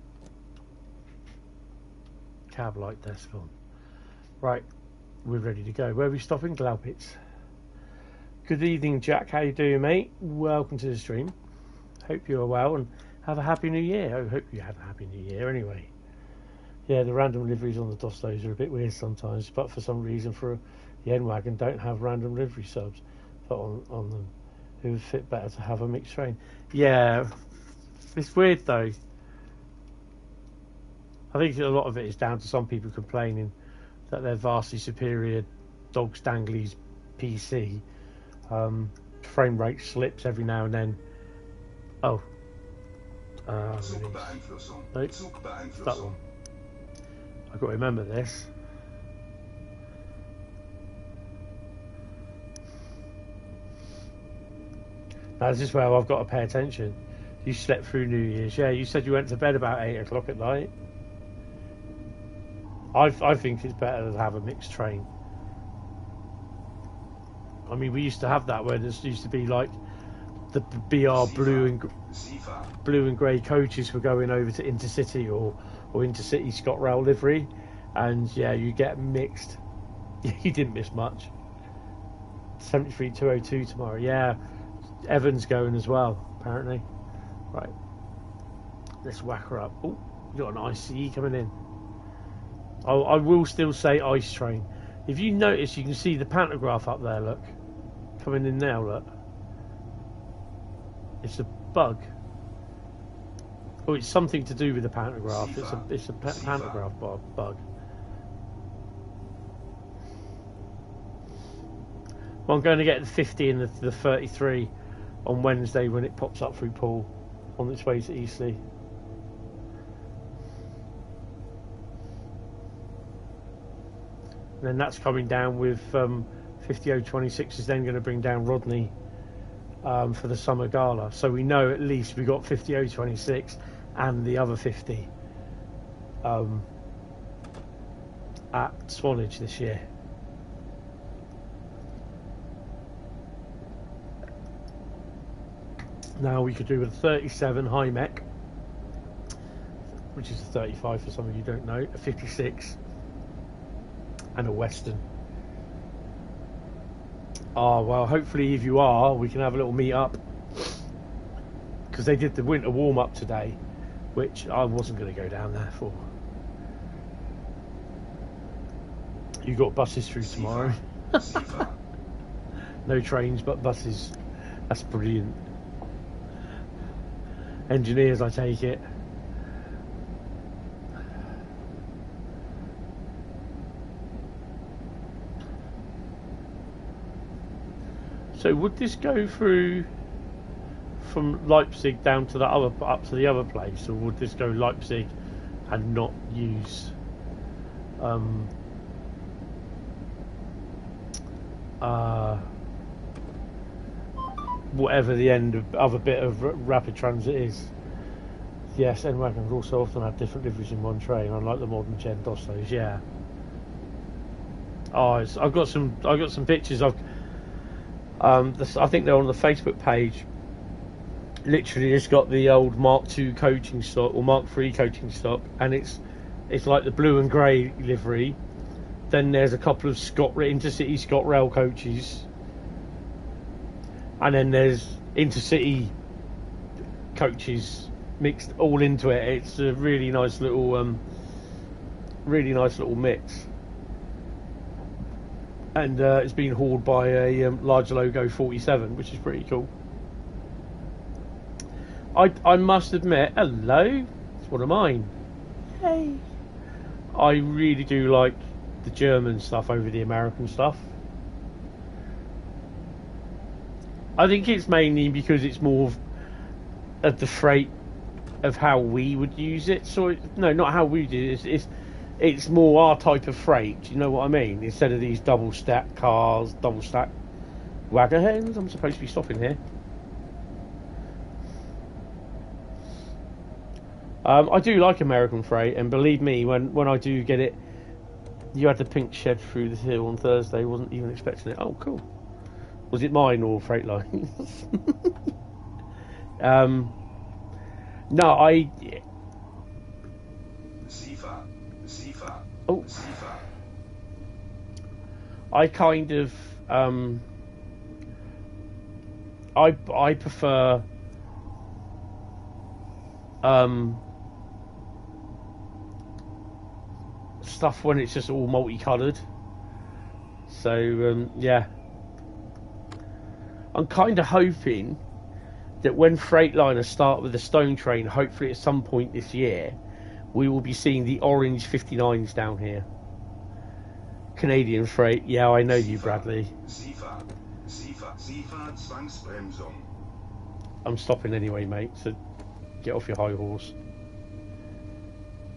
Cab light desk on. Right, we're ready to go. Where are we stopping? Glaupitz. Good evening, Jack. How you doing, mate? Welcome to the stream. Hope you're well and have a happy new year. I hope you had a happy new year anyway. Yeah, the random liveries on the Dostos are a bit weird sometimes, but for some reason for the N-Wagon don't have random livery subs put on them. It would fit better to have a mixed train. Yeah, it's weird though. I think a lot of it is down to some people complaining that they're vastly superior Dogs Dangley's PC. Frame rate slips every now and then. Oh. Nope, that one. I've got to remember this. Now, this is where I've got to pay attention. You slept through New Year's. Yeah, you said you went to bed about 8 o'clock at night. I think it's better to have a mixed train. I mean, we used to have that where there used to be like the BR blue and grey coaches were going over to Intercity or Intercity ScotRail livery, and yeah, you get mixed. You didn't miss much. 73202 tomorrow. Yeah, Evan's going as well apparently. Right, let's whack her up. Oh, you got an ICE coming in. I will still say ice train. If you notice, you can see the pantograph up there. Look, coming in now. Look, it's a bug. Oh, it's something to do with the pantograph. It's a pantograph bug. Well, I'm going to get the 50 and the 33 on Wednesday when it pops up through Poole on its way to Eastleigh. And then that's coming down with 50026 is then going to bring down Rodney for the summer gala. So we know at least we got 50026 and the other 50 at Swanage this year. Now we could do with a 37 high mech, which is a 35 for some of you who don't know, a 56 and a Western. Oh, well, hopefully if you are, we can have a little meet up, because they did the winter warm up today, which I wasn't going to go down there for. You got buses through tomorrow. No trains but buses. That's brilliant. Engineers, I take it. So would this go through from Leipzig down to the other, up to the other place, or would this go Leipzig and not use whatever the end of other bit of rapid transit is? Yes, and wagons also often have different liveries in one train, unlike the modern Gen Dostos. Yeah. Oh, I've got some pictures of. I think they're on the Facebook page. Literally, it's got the old Mark II coaching stock or Mark III coaching stock, and it's like the blue and grey livery. Then there's a couple of intercity ScotRail coaches, and then there's intercity coaches mixed all into it. It's a really nice little mix, and it's been hauled by a large logo 47, which is pretty cool. I must admit, hello, it's one of mine. Hey, I really do like the German stuff over the American stuff. I think it's mainly because it's more of the freight of how we would use it. So no, not how we do it. It's more our type of freight. Do you know what I mean? Instead of these double stack cars, double stack wagons. I'm supposed to be stopping here. I do like American freight, and believe me, when I do get it, you had the pink shed through the hill on Thursday. Wasn't even expecting it. Oh, cool. Was it mine or Freightlines? No, Oh. I kind of I prefer stuff when it's just all multicoloured. So yeah, I'm kind of hoping that when Freightliner start with the Stone Train, hopefully at some point this year, we will be seeing the orange 59s down here. Canadian freight. Yeah, I know you, Bradley. I'm stopping anyway, mate, so get off your high horse.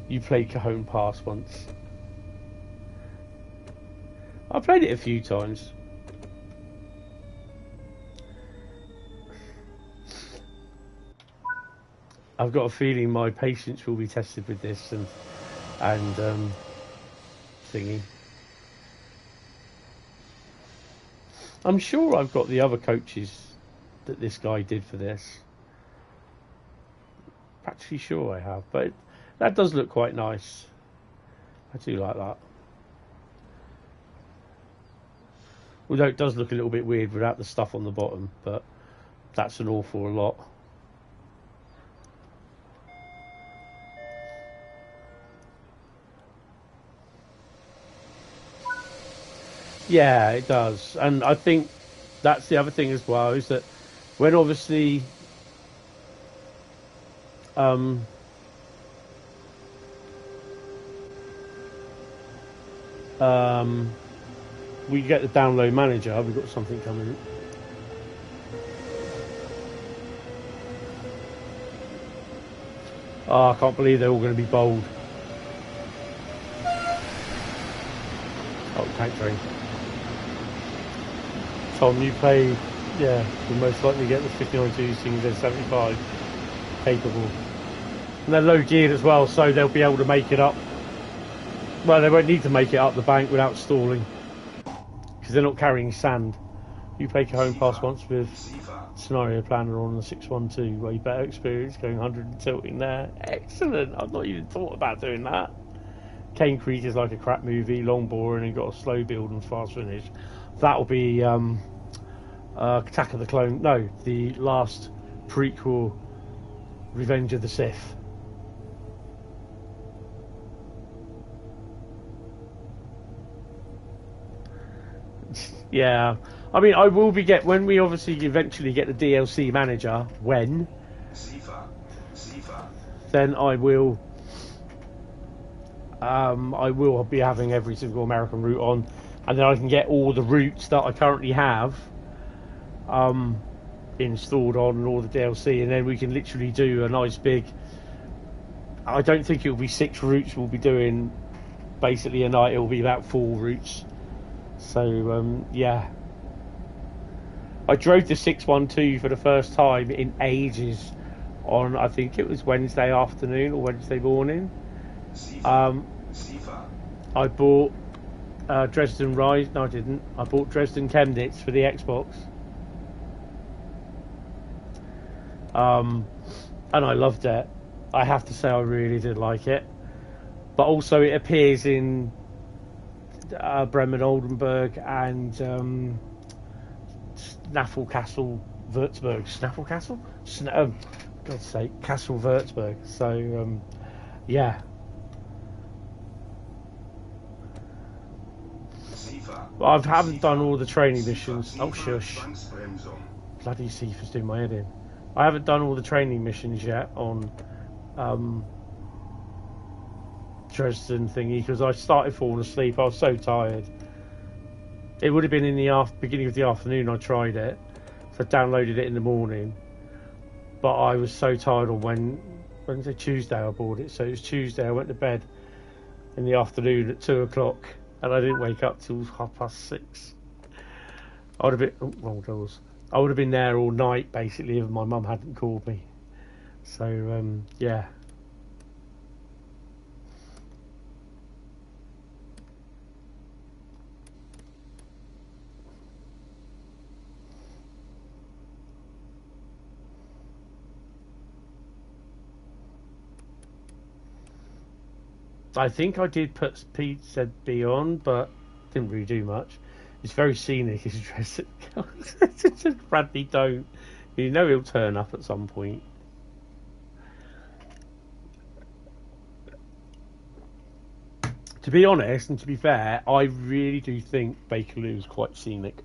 You played Cajon Pass once. I played it a few times. I've got a feeling my patience will be tested with this and thingy. I'm sure I've got the other coaches that this guy did for this. Practically sure I have, but that does look quite nice. I do like that. Although it does look a little bit weird without the stuff on the bottom, but that's an awful lot. Yeah, it does. And I think that's the other thing as well, is that when obviously we get the download manager, we've got something coming. Oh, I can't believe they're all going to be bold. Oh, tank train. Tom, you play, yeah, you'll most likely get the 59.2 things 75 capable. And they're low geared as well, so they'll be able to make it up. Well, they won't need to make it up the bank without stalling, because they're not carrying sand. You play Cajon Pass once with Scenario Planner on the 612, where you better experience going 100 and tilting there. Excellent! I've not even thought about doing that. Cane Creek is like a crap movie, long boring, and got a slow build and fast finish. That'll be Attack of the Clone. No, the last prequel, Revenge of the Sith. Yeah, I mean, I will be when we obviously eventually get the DLC manager. Then I will be having every single American route on, and then I can get all the routes that I currently have installed on all the DLC, and then we can literally do a nice big. I don't think it'll be 6 routes we'll be doing basically a night. It'll be about 4 routes. So yeah, I drove the 612 for the first time in ages on, I think it was Wednesday afternoon or Wednesday morning. I bought Dresden Riesa. No, I didn't. I bought Dresden Chemnitz for the Xbox. And I loved it. I have to say I really did like it. But also it appears in Bremen, Oldenburg and Kassel-WÜRZBURG. Snaffle-Kassel? God's sake, KASSEL-WÜRZBURG. So, yeah. I haven't done all the training missions. Oh, shush. Bloody Sifa's doing my head in. I haven't done all the training missions yet on Dresden thingy because I started falling asleep. I was so tired. It would have been in the beginning of the afternoon I tried it. So I downloaded it in the morning. But I was so tired on Wednesday, Tuesday I bought it. So it was Tuesday. I went to bed in the afternoon at 2 o'clock. And I didn't wake up till 6:30. I would have been wrong doors. I would have been there all night basically if my mum hadn't called me. So yeah. I think I did put Pete said B on, but didn't really do much. It's very scenic. His dress. Bradley, don't. You know he'll turn up at some point. To be honest, and to be fair, I really do think Bakerloo is quite scenic.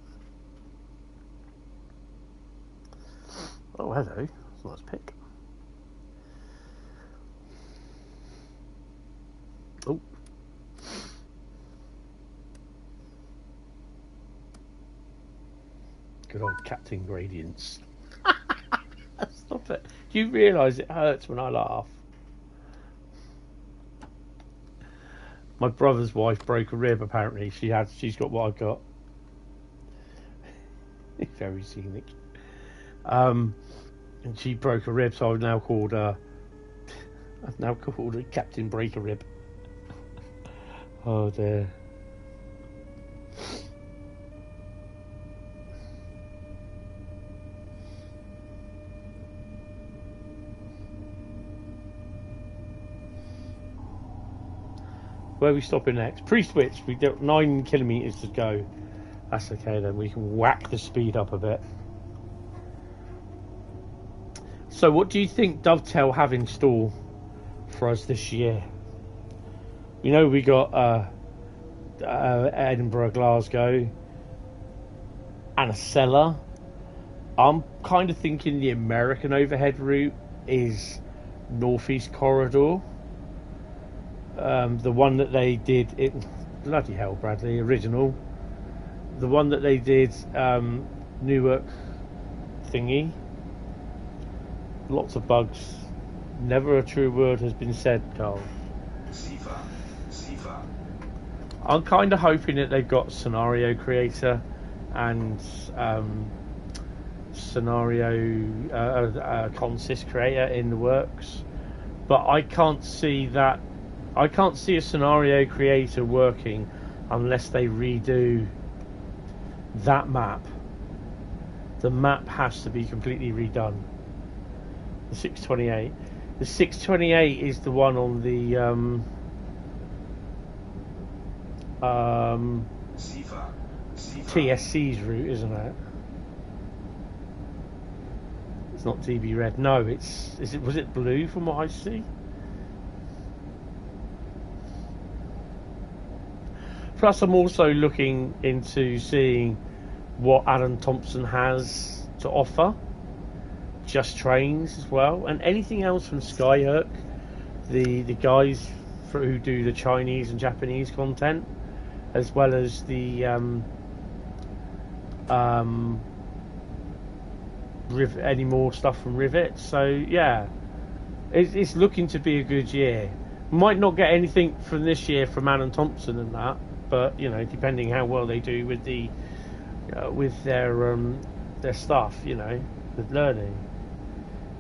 Oh, hello. That's a nice pic. Oh. Good old Captain Gradients. Stop it. Do you realise it hurts when I laugh? My brother's wife broke a rib apparently. She's got what I've got. Very scenic. And she broke a rib, so I've now called her Captain Break a Rib. Oh dear. Where are we stopping next? Pre-switch. We got 9 kilometres to go. That's okay then. We can whack the speed up a bit. So what do you think Dovetail have in store for us this year? You know we got Edinburgh, Glasgow, and a cellar. I'm kind of thinking the American overhead route is Northeast Corridor. The one that they did, bloody hell, Bradley, original. The one that they did, Newark thingy. Lots of bugs. Never a true word has been said, Carl. I'm kind of hoping that they've got scenario creator and scenario consist creator in the works, but I can't see that. I can't see a scenario creator working unless they redo that map. The map has to be completely redone. The 628. The 628 is the one on the TSC's route, isn't it? It's not DB Red. No, was it blue from what I see? Plus, I'm also looking into seeing what Alan Thompson has to offer. Just Trains as well, and anything else from Skyhook, the guys who do the Chinese and Japanese content, as well as the any more stuff from Rivet. So yeah, it's looking to be a good year. Might not get anything from this year from Allen Thompson and that, but you know, depending how well they do with the with their stuff, you know, with learning.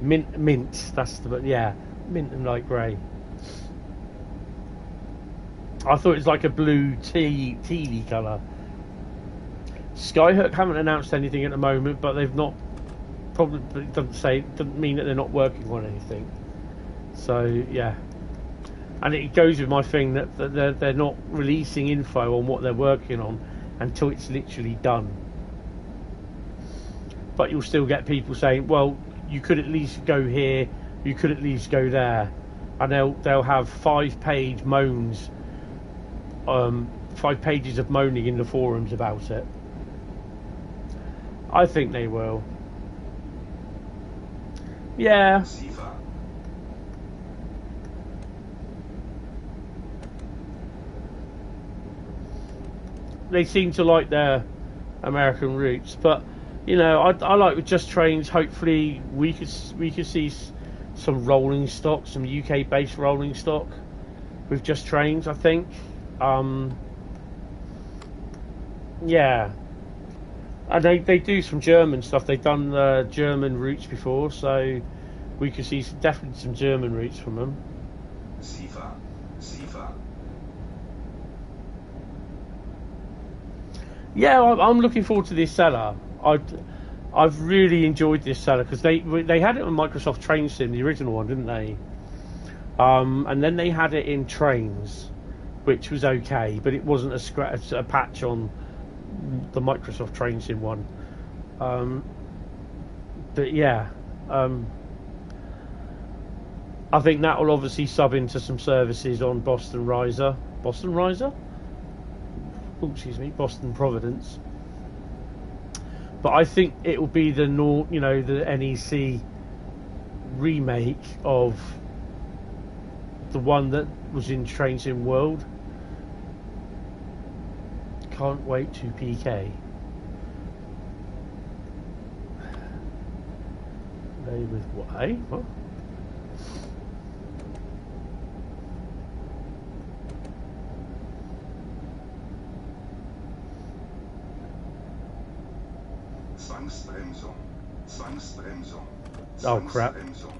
Mint. That's the mint and light grey. I thought it was like a blue tealy colour. Skyhook haven't announced anything at the moment, but they've not. Probably doesn't mean that they're not working on anything. So yeah, and it goes with my thing that they're not releasing info on what they're working on until it's literally done. But you'll still get people saying, "Well, you could at least go here, you could at least go there," and they'll have 5-page moans, 5 pages of moaning in the forums about it. I think they will. Yeah. They seem to like their American roots, but you know, I like with Just Trains. Hopefully, we could see some rolling stock, some UK based rolling stock with Just Trains. I think, yeah, and they do some German stuff. They've done the German routes before, so we could see definitely some German routes from them. Sifa. Yeah, I'm looking forward to this seller. I've really enjoyed this seller because they had it on Microsoft Train Sim, the original one, didn't they? And then they had it in Trains, which was okay, but it wasn't a patch on the Microsoft Train Sim one. But yeah, I think that will obviously sub into some services on Boston Riesa. Oh, excuse me, Boston Providence. But I think it will be the NEC remake of the one that was in Train Sim World. Can't wait to PK. They with what? Eh? What? Oh crap. Zugbeeinflussung.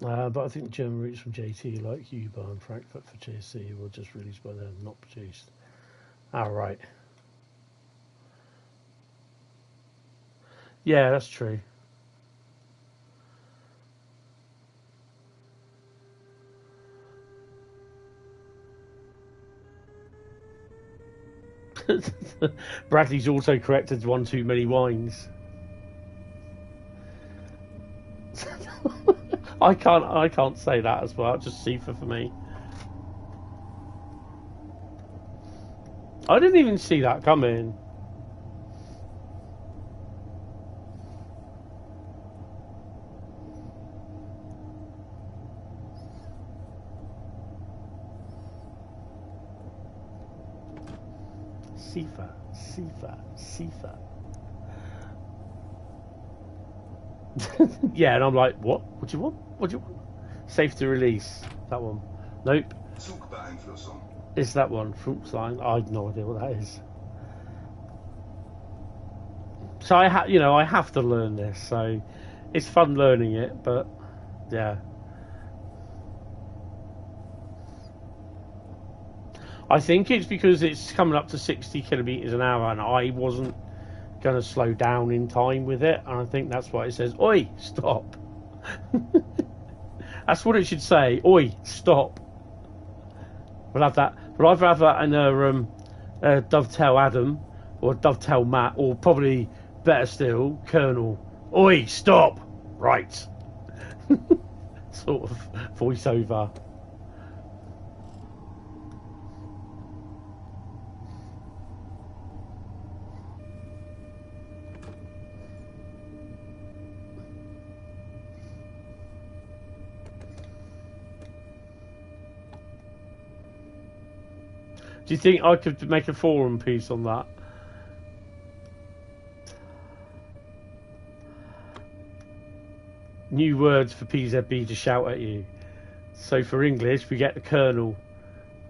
But I think German routes from JT, like U-Bar and Frankfurt for JSC, were just released by them, not produced. Right. Yeah, that's true. Bradley's also corrected one too many wines. I can't say that as well. Just Sifa for me. I didn't even see that coming. Sifa. Yeah, and I'm like, what? What do you want? Safe to release. That one. Nope. Zugbeeinflussung. It's that one. Fruitline. I have no idea what that is. So I have to learn this. So it's fun learning it, but yeah. I think it's because it's coming up to 60 kilometers an hour, and I wasn't going to slow down in time with it, and I think that's why it says "Oi, stop." That's what it should say. "Oi, stop." We'll have that. But I'd rather that in a Dovetail Adam or Dovetail Matt, or probably better still, Colonel. "Oi, stop!" Right. sort of voiceover. Do you think I could make a forum piece on that? New words for PZB to shout at you. So for English, we get the Colonel.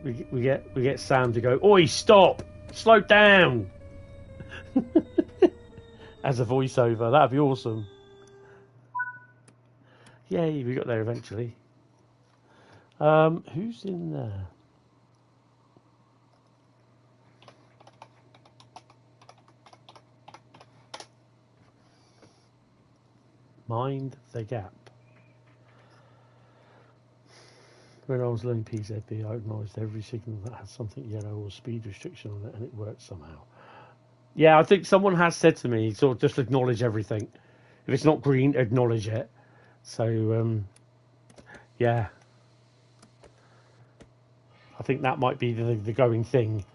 We get Sam to go, "Oi, stop! Slow down!" As a voiceover, that'd be awesome. Yay, we got there eventually. Who's in there? Mind the gap. When I was learning PZB, I acknowledged every signal that had something yellow or speed restriction on it, and it worked somehow. Yeah, I think someone has said to me, sort of just acknowledge everything. If it's not green, acknowledge it. So, yeah. I think that might be the going thing.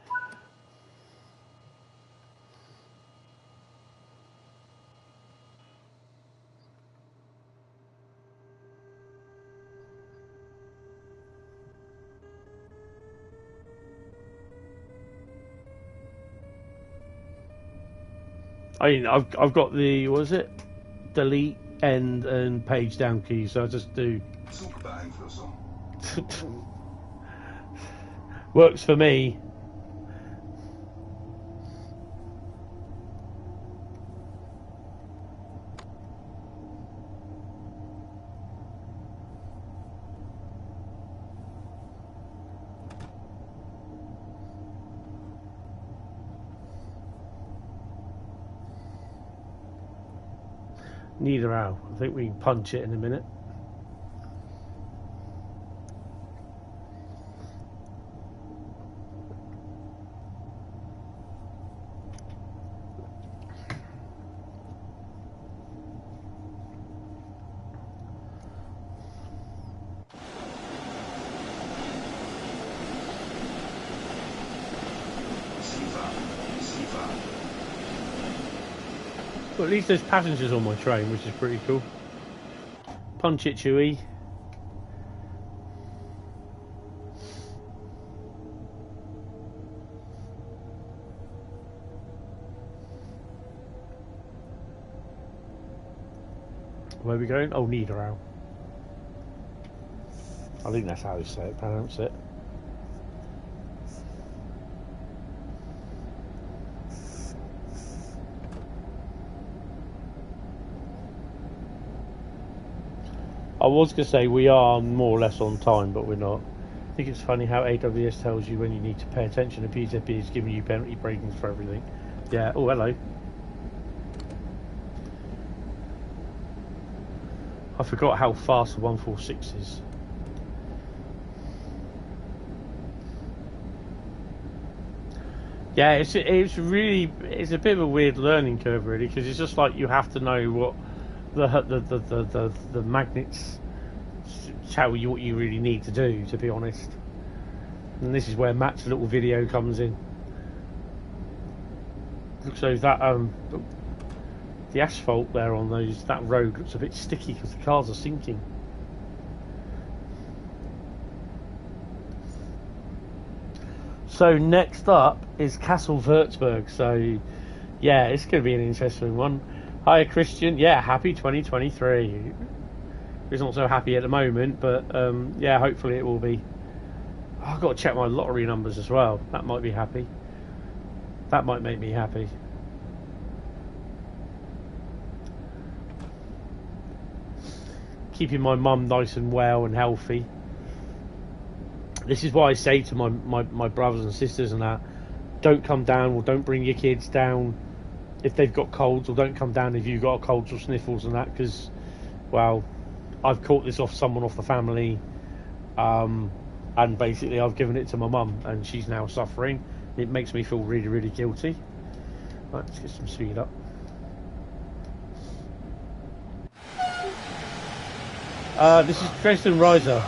I mean, I've got the, what is it? Delete, end, and page down keys, so I just do. Zugbeeinflussung. Works for me. Neither how. I think we can punch it in a minute. Well, at least there's passengers on my train, which is pretty cool. Punch it, Chewie. Where are we going? Oh, Niederau. I think that's how you say it, pronounce it. I was going to say we are more or less on time, but we're not. I think it's funny how AWS tells you when you need to pay attention and PZB is giving you penalty breakings for everything. Yeah, oh hello. I forgot how fast the 146 is. Yeah, it's really, it's a bit of a weird learning curve really, because it's just like you have to know what the magnets tell you what you really need to do, to be honest. And this is where Matt's little video comes in. Looks like that the asphalt there on that road looks a bit sticky because the cars are sinking. So next up is KASSEL-WÜRZBURG. So yeah, it's going to be an interesting one. Hi Christian, yeah, happy 2023. He's not so happy at the moment, but yeah, hopefully it will be. Oh, I've got to check my lottery numbers as well. That might be happy. That might make me happy. Keeping my mum nice and well and healthy. This is why I say to my brothers and sisters and that, don't come down or don't bring your kids down if they've got colds, or don't come down if you've got colds or sniffles and that, because, well, I've caught this off someone off the family, and basically I've given it to my mum and she's now suffering. It makes me feel really, really guilty. Right, let's get some speed up. This is Dresden Riesa.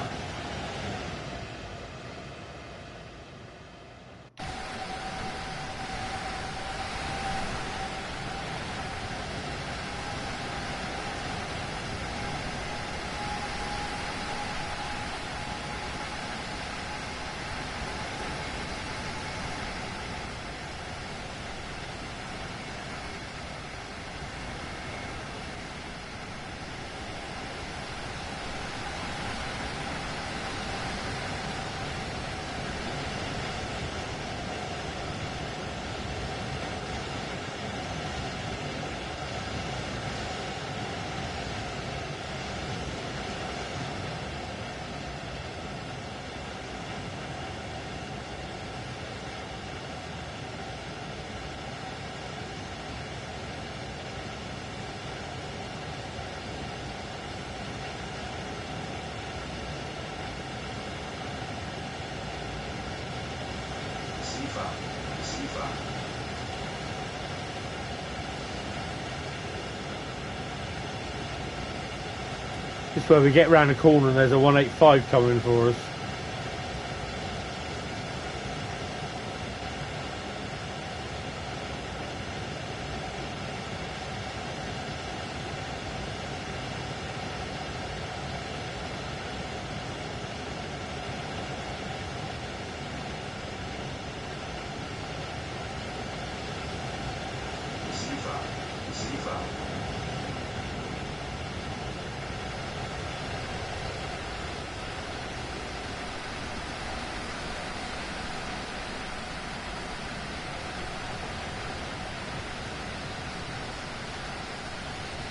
This is where we get round the corner and there's a 185 coming for us.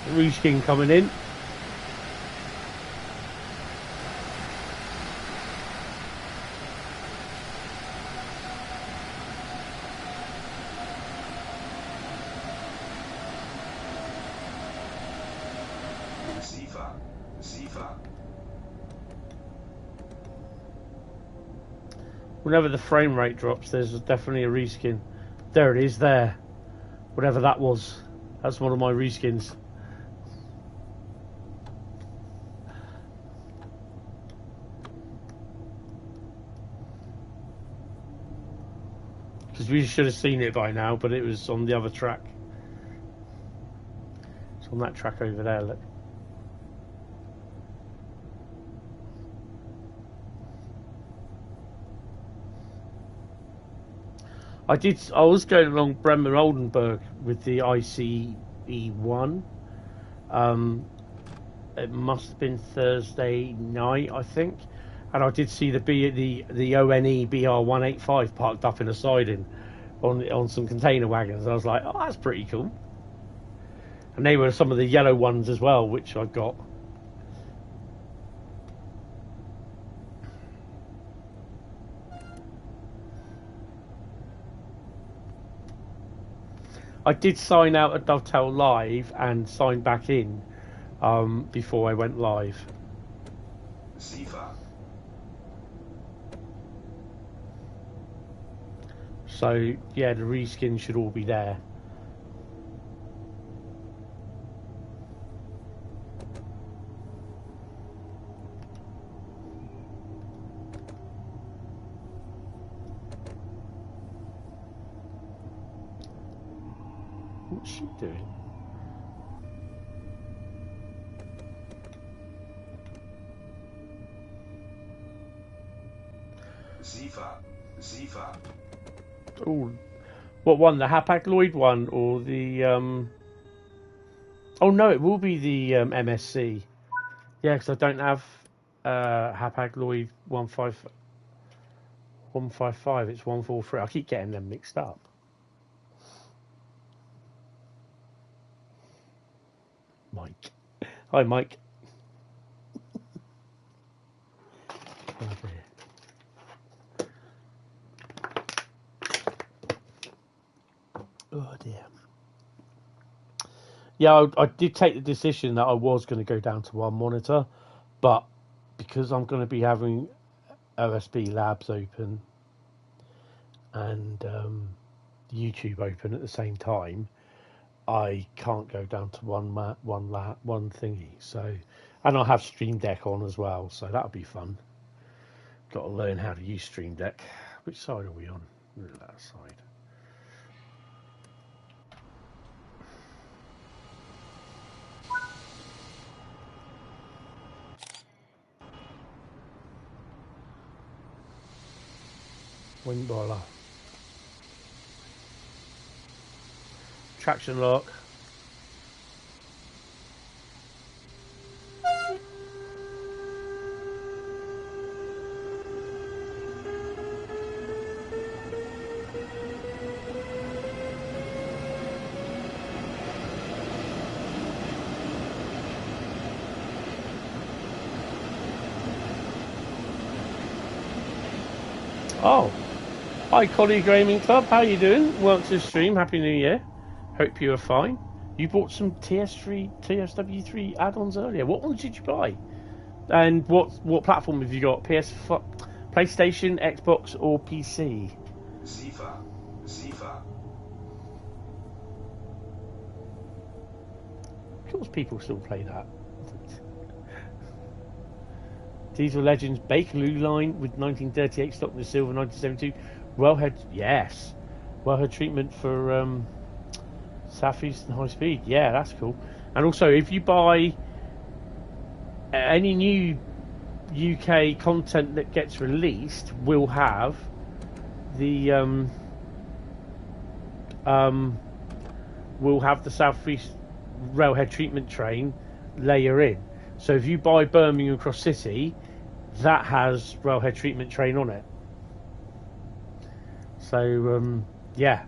Reskin coming in. Whenever the frame rate drops, there's definitely a reskin. There it is, there. Whatever that was. That's one of my reskins. Because we should have seen it by now, but it was on the other track. It's on that track over there, look. I was going along Bremen Oldenburg with the ICE1. It must have been Thursday night, I think. And I did see the ONE BR185 parked up in a siding on some container wagons. I was like, oh, that's pretty cool. And they were some of the yellow ones as well, which I got. I did sign out at Dovetail Live and sign back in before I went live. So yeah, the reskins should all be there. What's she doing? Sifa. Oh, what one? The Hapag-Lloyd one or the Oh no, it will be the MSC. Yeah, because I don't have Hapag-Lloyd 155. It's 143. I keep getting them mixed up. Mike. Hi, Mike. Oh dear. Oh dear. Yeah, I did take the decision that I was going to go down to one monitor, but because I'm going to be having OSB Labs open and YouTube open at the same time, I can't go down to one thingy. So And I'll have Stream Deck on as well, so that'll be fun. Got to learn how to use Stream Deck. Which side are we on? We're that side. Windballer. Traction lock. Oh, hi Collie Gaming Club, how you doing? Welcome to the stream, Happy New Year. Hope you are fine. You bought some TSW3 add-ons earlier. What ones did you buy? And what platform have you got? PS5, PlayStation, Xbox or PC? Sifa. Of course people still play that. Diesel Legends Bakerloo line with 1938 stock in the silver, 1972. Wellhead, yes. Wellhead treatment for Southeastern Highspeed. Yeah, that's cool. And also, if you buy any new UK content that gets released, will have the Southeast Railhead treatment train layer in. So if you buy Birmingham Cross City, that has railhead treatment train on it. So yeah,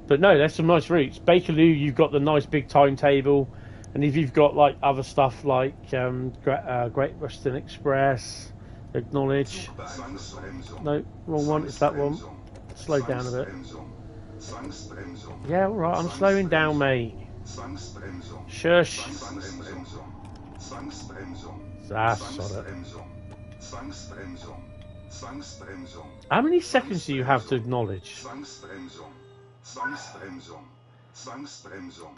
but no, there's some nice routes. Bakerloo, you've got the nice big timetable, and if you've got like other stuff like Great Western Express, acknowledge. No, wrong one. It's that one. Slow down a bit. Yeah, all right. I'm slowing down, mate. Shush. That's it. How many seconds do you have to acknowledge?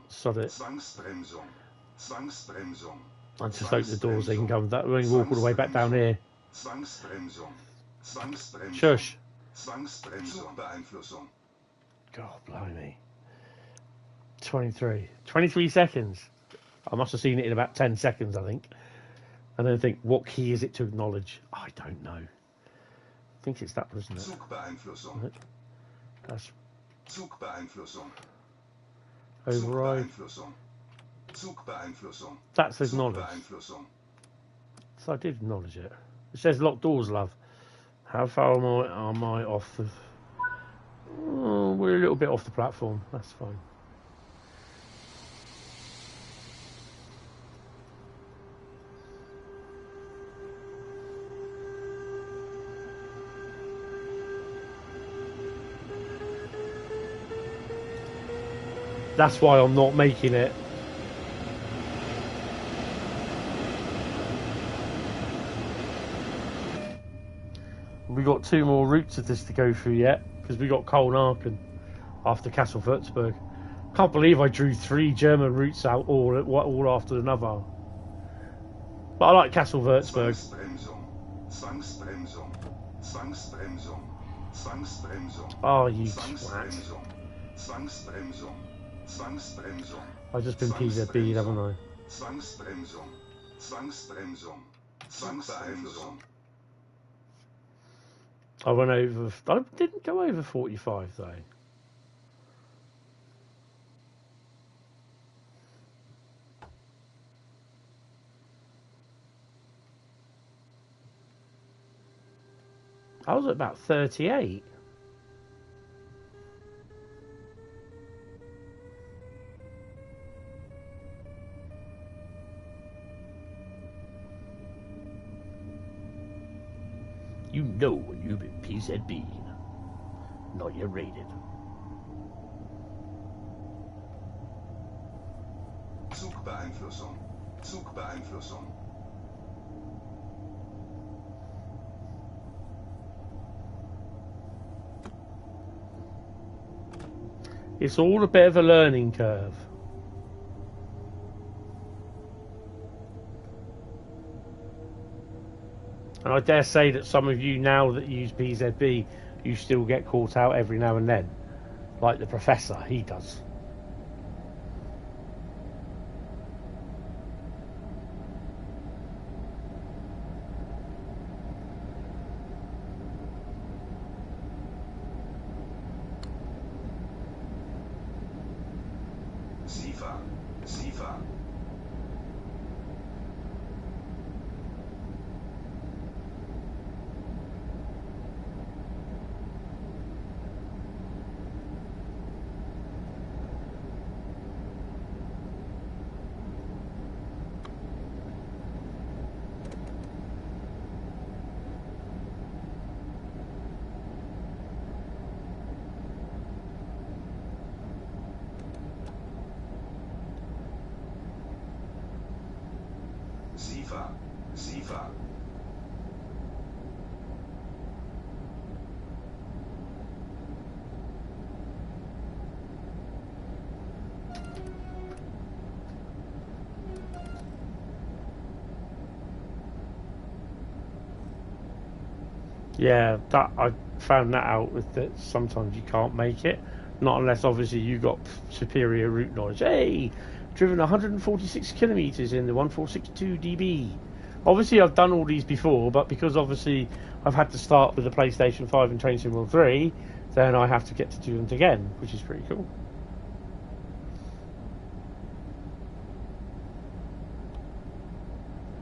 Sod it. I just open the doors, they can come. That way, walk all the way back down here. Shush. God blimey. 23 seconds. I must have seen it in about 10 seconds, I think. And then think, what key is it to acknowledge? I don't know. I think it's that one, isn't it? That's override. That's acknowledged. So I did acknowledge it. It says locked doors, love. How far am I off the... Oh, we're a little bit off the platform. That's fine. That's why I'm not making it. We got 2 more routes of this to go through yet, because we got Koln Aachen after Kassel Wurzburg. Can't believe I drew 3 German routes out all after another. But I like Kassel Wurzburg. Oh, you twat. I've just been PZB'd, haven't I? I went over... I didn't go over 45 though. I was at about 38. You know when you've been PZB. Not yet rated. Zugbeeinflussung. It's all a bit of a learning curve. And I dare say that some of you now that use PZB, you still get caught out every now and then. Like the professor, he does. Sifa. Sifa. Yeah, that I found that out with that sometimes you can't make it. Not unless obviously you got superior route knowledge. Hey, driven 146 kilometers in the 1462 dB. Obviously I've done all these before, but because obviously I've had to start with the PlayStation 5 and Train Sim 3, then I have to get to do them again, which is pretty cool.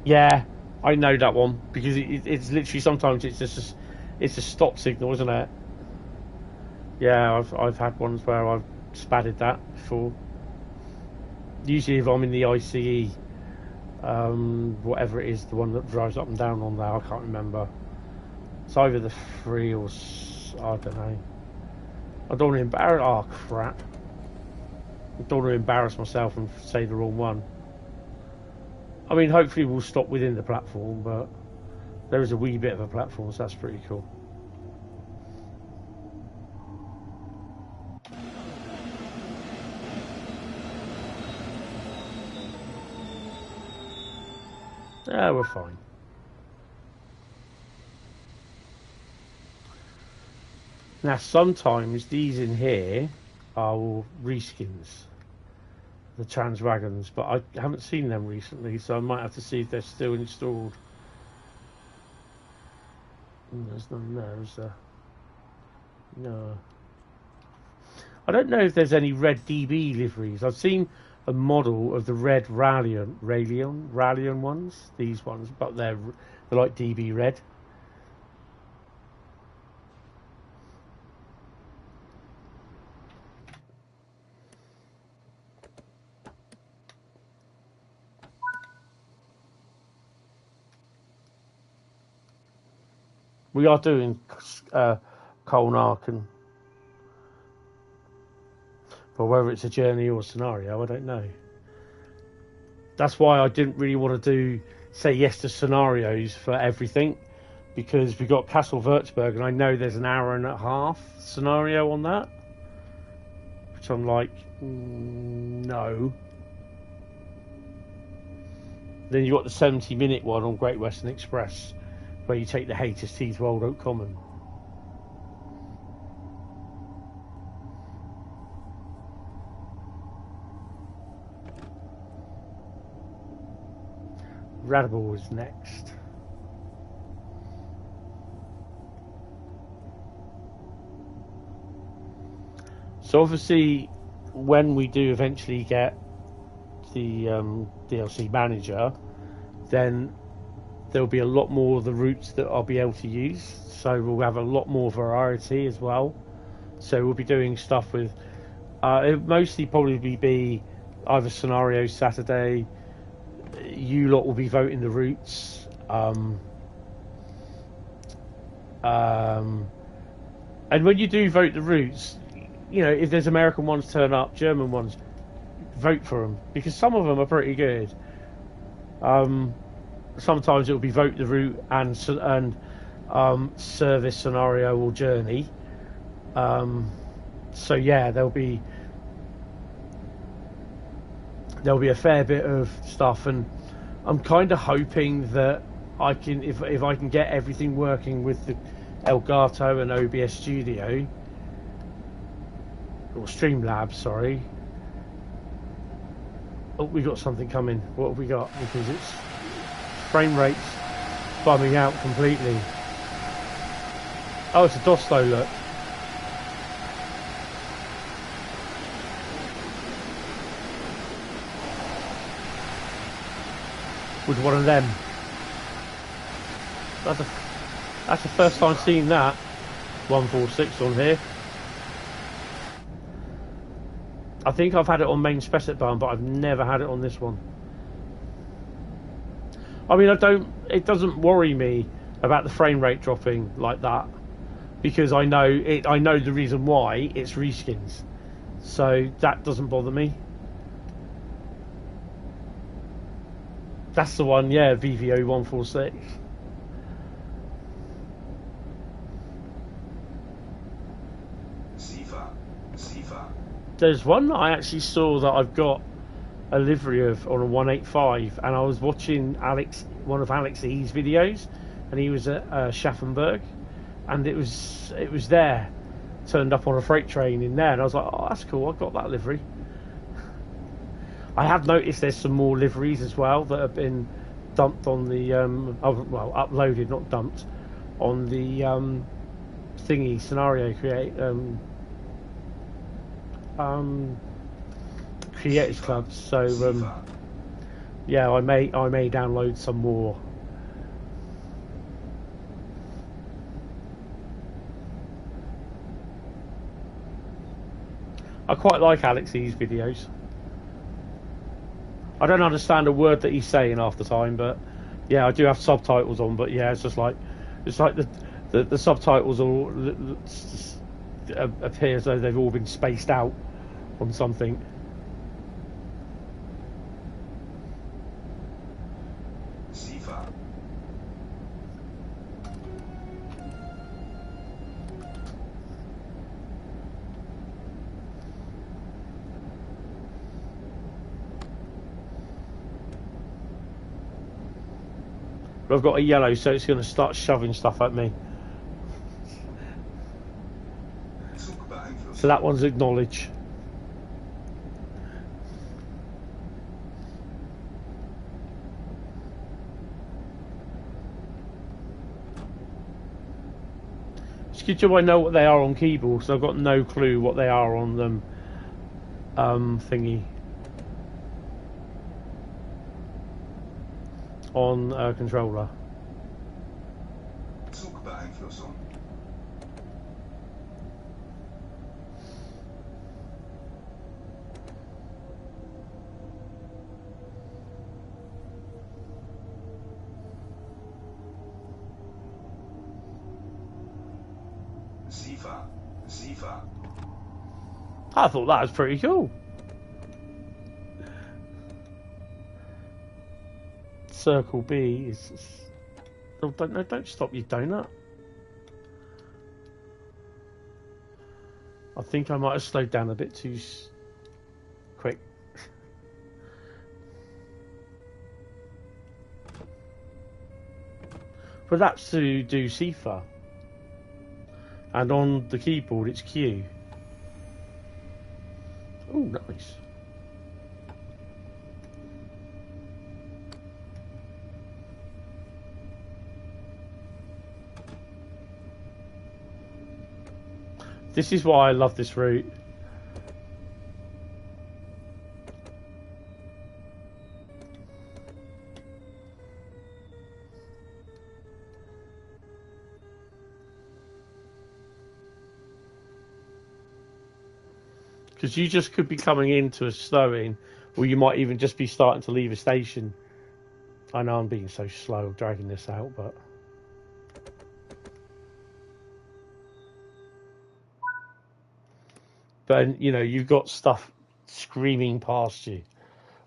Yeah, I know that one because it's literally sometimes it's just it's a stop signal, isn't it? Yeah, I've had ones where I've spadded that before. Usually if I'm in the ICE, whatever it is, the one that drives up and down on there, I can't remember. It's either the 3 or I don't know. I don't want to embarrass. Oh crap! I don't want to embarrass myself and say the wrong one. I mean, hopefully we'll stop within the platform, but there is a wee bit of a platform, so that's pretty cool. Yeah, we're fine. Now, sometimes these in here are all reskins, the Trans Wagons, but I haven't seen them recently, so I might have to see if they're still installed. There's none there, is there? No. I don't know if there's any red DB liveries. I've seen a model of the red Railcam ones, these ones, but they're like DB red. We are doing Koln Aachen, but whether it's a journey or a scenario, I don't know. That's why I didn't really want to say yes to scenarios for everything, because we got KASSEL-WÜRZBURG, and I know there's an hour and a half scenario on that, which I'm like, no. Then you got the 70-minute one on Great Western Express, where you take the HST to Old Oak Common. Radable is next. So obviously, when we do eventually get the DLC manager, then there'll be a lot more of the routes that I'll be able to use. So we'll have a lot more variety as well. So we'll be doing stuff with, it'll mostly probably be either scenario Saturday. You lot will be voting the routes. And when you do vote the routes, you know, if there's American ones turn up, German ones, vote for them, because some of them are pretty good. Sometimes it will be vote the route and service, scenario, or journey. So yeah, there'll be a fair bit of stuff, and I'm kind of hoping that I can, if I can get everything working with the Elgato and OBS Studio or Streamlabs, sorry. Oh, we got something coming. What have we got? Because it's frame rates bumming out completely. Oh, it's a Dosto, look. With one of them. That's the first time seeing that. 146 on here. I think I've had it on main specific button, but I've never had it on this one. I mean, it doesn't worry me about the frame rate dropping like that, because I know the reason why. It's reskins, so that doesn't bother me. That's the one, yeah, VVO 146. There's one that I actually saw that I've got a livery of on a 185, and I was watching one of Alex E's videos, and he was at Schaffenburg, and it was there, turned up on a freight train in there, and I was like, oh, that's cool, I've got that livery. I have noticed there's some more liveries as well that have been dumped on the well, uploaded, not dumped, on the thingy scenario creators clubs. So yeah, I may download some more. I quite like Alex's videos. I don't understand a word that he's saying half the time, but yeah, I do have subtitles on. But yeah, it's like the subtitles all appear as though they've all been spaced out on something. But I've got a yellow, so it's going to start shoving stuff at me. So that one's acknowledged. It's good to I know what they are on keyboard, so I've got no clue what they are on them thingy. On controller. Zugbeeinflussung. Sifa. I thought that was pretty cool. Circle B is. Oh, don't stop your donut. I think I might have slowed down a bit too quick. But that's to do Sifa. And on the keyboard it's Q. Oh, nice. This is why I love this route. Because you just could be coming into a slowing, or you might even just be starting to leave a station. I know I'm being so slow dragging this out, but... But, you know, you've got stuff screaming past you.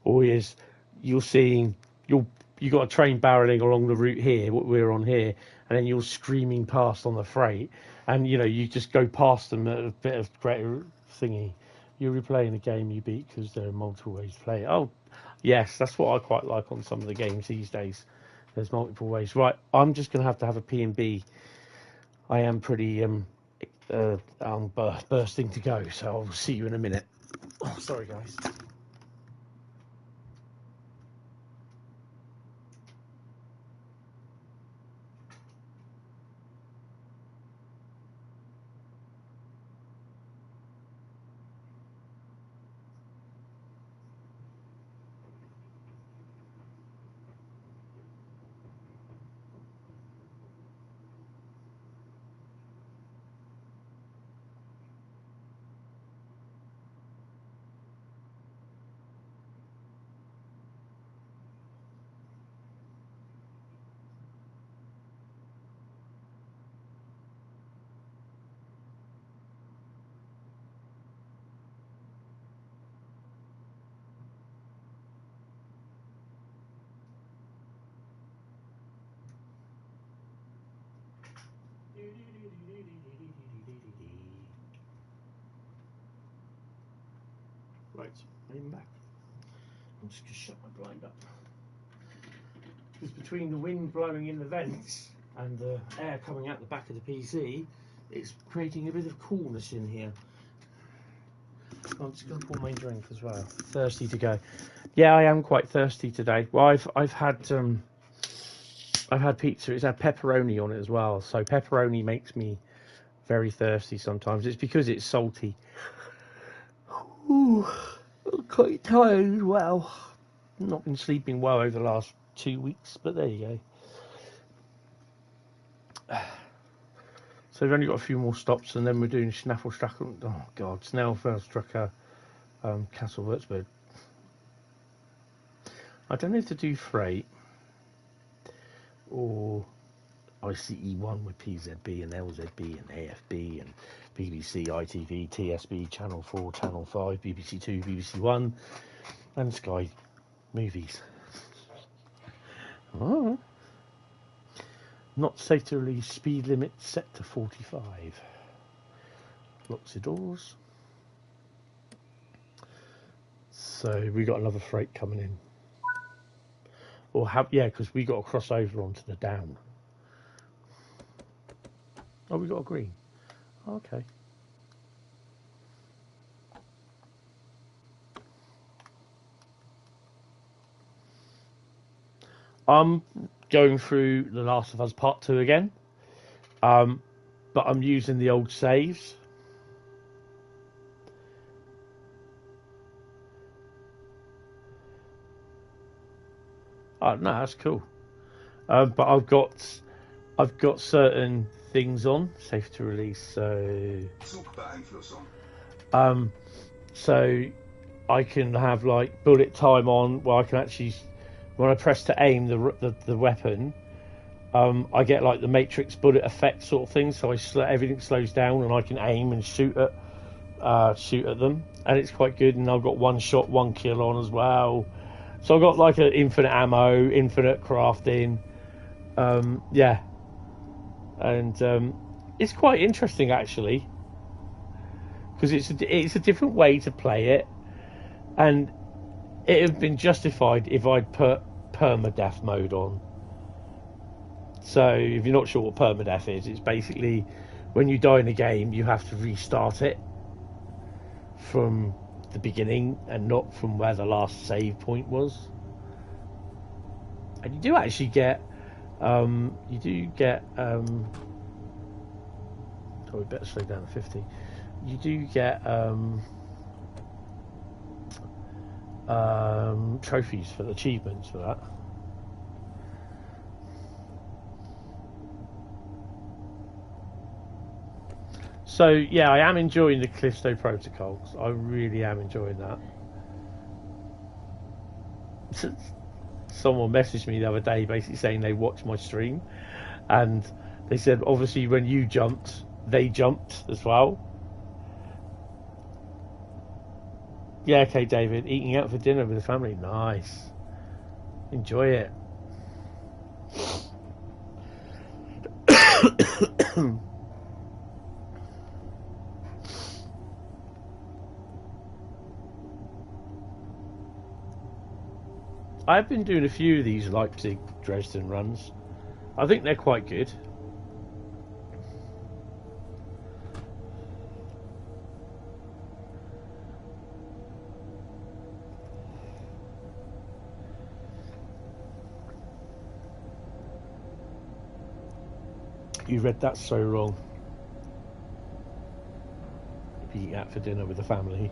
Or you're seeing, you got a train barreling along the route here, what we're on here, and then you're screaming past on the freight. And, you know, you just go past them at a bit of greater thingy. You're replaying a game you beat because there are multiple ways to play it. Oh, yes, that's what I quite like on some of the games these days. There's multiple ways. Right, I'm just going to have a P&B. I am pretty I'm bursting to go, so I'll see you in a minute. Oh, sorry, guys. Right, I'm back. I'm just going to shut my blind up. Because between the wind blowing in the vents and the air coming out the back of the PC, it's creating a bit of coolness in here. I'm just going to pour my drink as well. Thirsty to go. Yeah, I am quite thirsty today. Well, I've had pizza. It's had pepperoni on it as well. So pepperoni makes me very thirsty sometimes. It's because it's salty. Ooh, I'm quite tired as well. Not been sleeping well over the last 2 weeks, but there you go. So we've only got a few more stops, and then we're doing Snæfellsstrækken. Oh God, Snæfellsstrækken, KASSEL-WÜRZBURG. I don't know if to do freight or ICE1 with PZB and LZB and AFB and BBC, ITV, TSB, Channel 4, Channel 5, BBC 2, BBC 1 and Sky Movies. Oh. Not safe to release, speed limit set to 45. Locks the doors. So we got another freight coming in. Or yeah, because we got to cross over onto the down. Oh, we got a green. Okay. I'm going through The Last of Us Part 2 again. But I'm using the old saves. Oh no, that's cool. But I've got certain things on, safe to release, so so I can have like bullet time on where I can actually, when I press to aim the weapon, I get like the Matrix bullet effect sort of thing, so everything slows down and I can aim and shoot at them, and it's quite good. And I've got one shot, one kill on as well, so I've got like an infinite ammo, infinite crafting, yeah, and it's quite interesting actually, because it's a different way to play it, and it would have been justified if I'd put permadeath mode on. So if you're not sure what permadeath is, it's basically when you die in a game, you have to restart it from the beginning and not from where the last save point was. And you do actually get sorry, better slow down to 50. You do get trophies for the achievements for that. So yeah, I am enjoying the Callisto Protocols. I really am enjoying that. Someone messaged me the other day basically saying they watched my stream, and they said obviously when you jumped, they jumped as well. Yeah, okay, David, eating out for dinner with the family. Nice. Enjoy it. I've been doing a few of these Leipzig Dresden runs. I think they're quite good. You read that so wrong. Eating out for dinner with the family.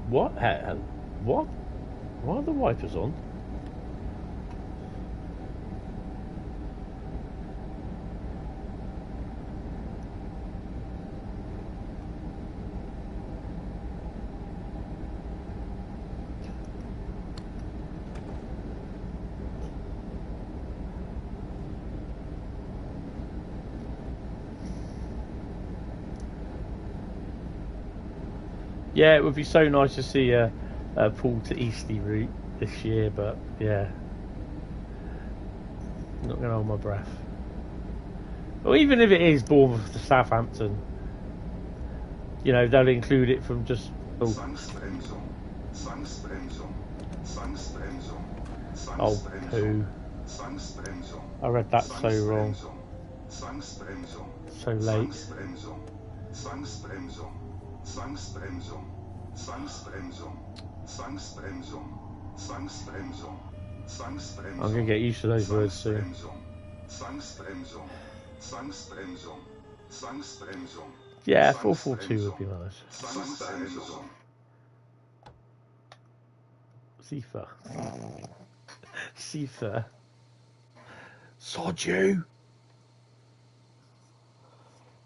What? What? Why are the wipers on? Yeah, it would be so nice to see a Poole to Eastleigh route this year, but yeah, I'm not going to hold my breath. Or even if it is Bournemouth to Southampton, you know, they'll include it from just. Oh, poo. I read that so wrong. So late. Zwangsbremsung, Zwangsbremsung, Zwangsbremsung, Zwangsbremsung, Zwangsbremsung. I'm going to get used to those words soon. Zwangsbremsung, Zwangsbremsung, Zwangsbremsung. Yeah, 442 would be nice. Zwangsbremsung. Sifa. Sifa. Sod you!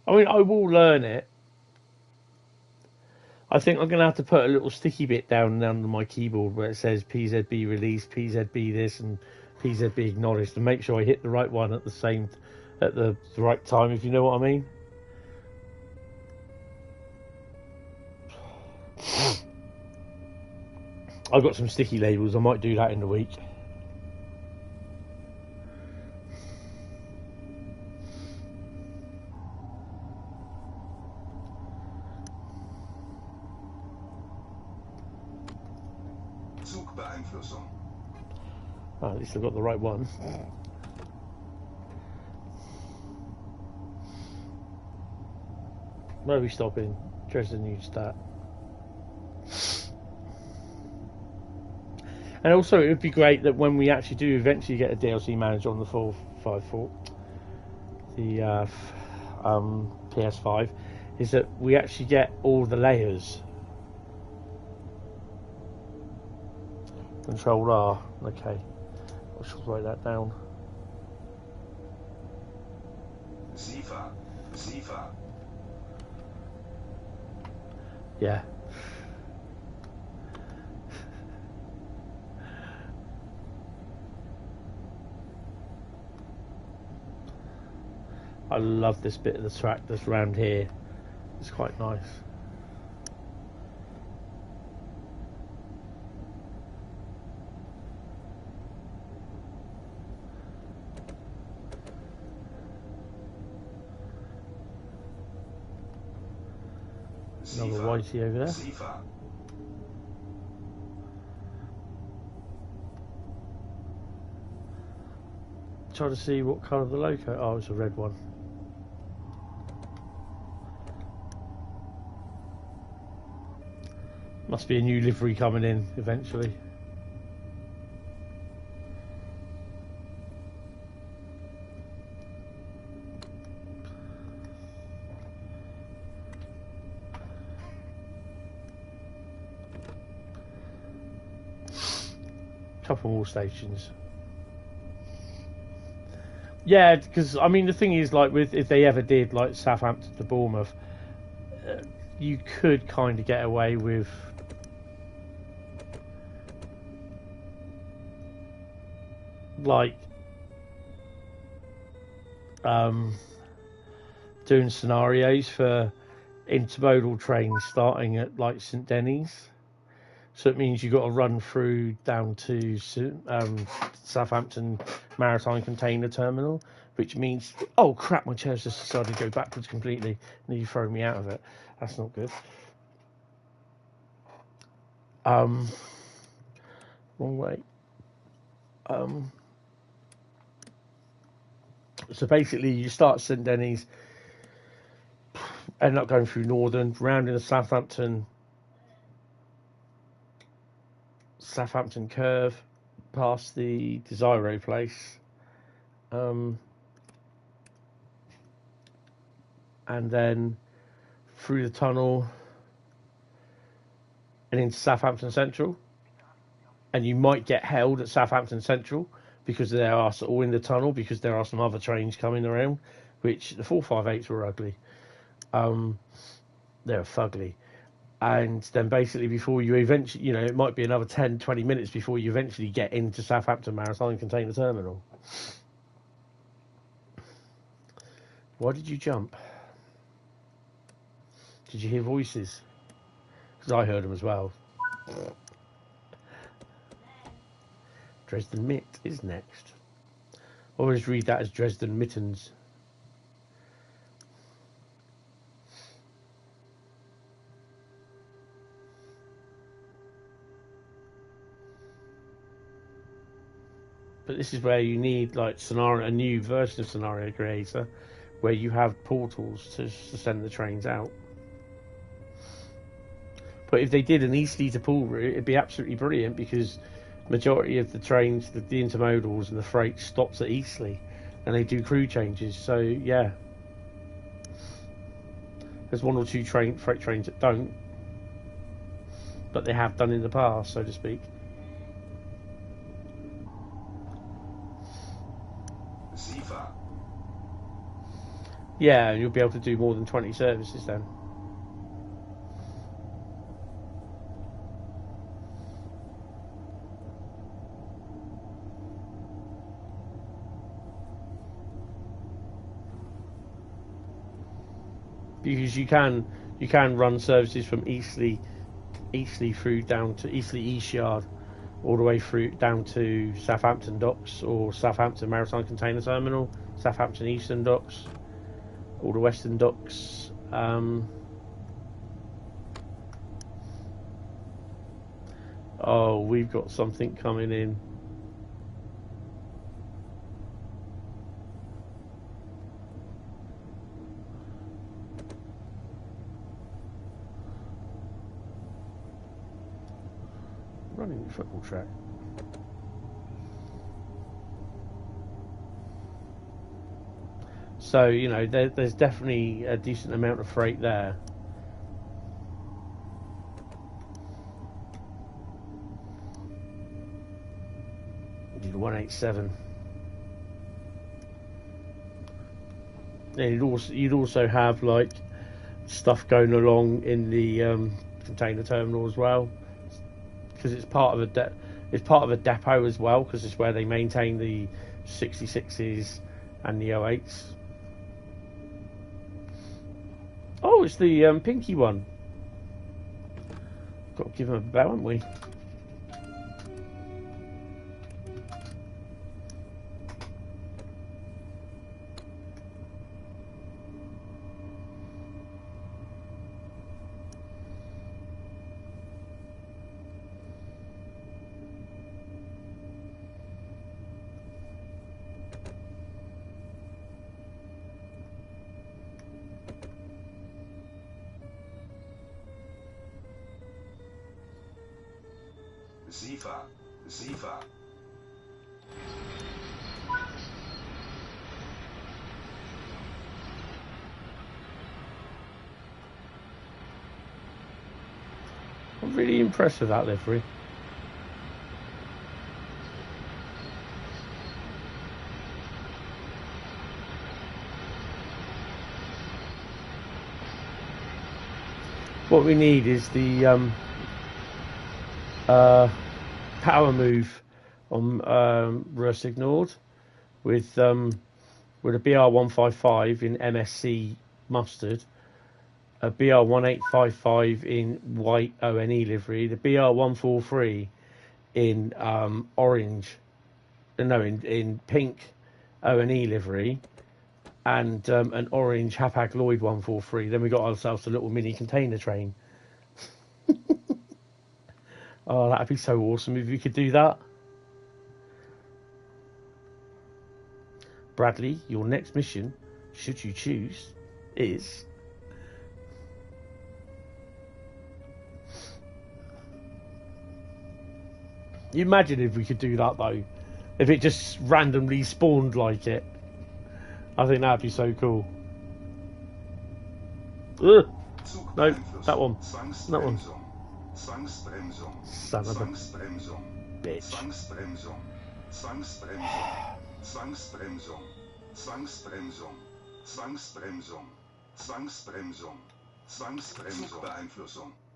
I mean, I will learn it. I think I'm going to have to put a little sticky bit down under my keyboard where it says PZB released, PZB this, and PZB acknowledged, and make sure I hit the right one at the right time, if you know what I mean. I've got some sticky labels. I might do that in the week. Oh, at least I've got the right one. Where are we stopping? Dresden Riesa. And also, it would be great that when we actually do eventually get a DLC manager on the 454, the PS5, is that we actually get all the layers. Control R. Okay. I should write that down. Sifa. Yeah. I love this bit of the track that's round here. It's quite nice. Another whitey over there. Try to see what colour the logo. Oh, it's a red one. Must be a new livery coming in eventually. Couple more stations. Yeah, because I mean the thing is, like, with if they ever did like Southampton to Bournemouth, you could kind of get away with like doing scenarios for intermodal trains starting at like St Denis. So it means you've got to run through down to Southampton Maritime Container Terminal, which means, oh crap, my chair's just decided to go backwards completely. And you throw me out of it. That's not good. Wrong way. So basically, you start at St Denis, end up going through Northern, round in the Southampton curve, past the Desiro place, and then through the tunnel and into Southampton Central. And you might get held at Southampton Central because there are, or in the tunnel, because there are some other trains coming around, which the 458s were ugly. They're fugly. And then basically before you eventually, you know, it might be another 10, 20 minutes before you eventually get into Southampton Maritime Container Terminal. Why did you jump? Did you hear voices? Because I heard them as well. Dresden Mitt is next. I always read that as Dresden Mittens. But this is where you need like a new version of Scenario Creator, where you have portals to send the trains out. But if they did an Eastleigh to Poole route, it'd be absolutely brilliant, because majority of the trains, the intermodals and the freight stops at Eastleigh, and they do crew changes. So yeah, there's one or two freight trains that don't, but they have done in the past, so to speak. Yeah, and you'll be able to do more than 20 services then. Because you can run services from Eastleigh through down to Eastleigh East Yard, all the way through down to Southampton Docks or Southampton Maritime Container Terminal, Southampton Eastern Docks, all the Western Docks. Oh, we've got something coming in. Running the football track. So, you know, there's definitely a decent amount of freight there. Did 187. And you'd also have like stuff going along in the container terminal as well, because it's part of a depot as well, because it's where they maintain the 66s and the 08s. Oh, it's the pinky one. Got to give him a bell, haven't we? Sifa. I'm really impressed with that livery. What we need is the power move on Ruhr Nord with a BR155 in MSC mustard, a BR1855 in white ONE livery, the BR143 in orange, no, in pink ONE livery, and an orange Hapag Lloyd 143. Then we got ourselves a little mini container train. Oh, that'd be so awesome if you could do that. Bradley, your next mission, should you choose, is... You imagine if we could do that, though. If it just randomly spawned like it. I think that'd be so cool. Ugh. No, that one. That one. Son of a bitch.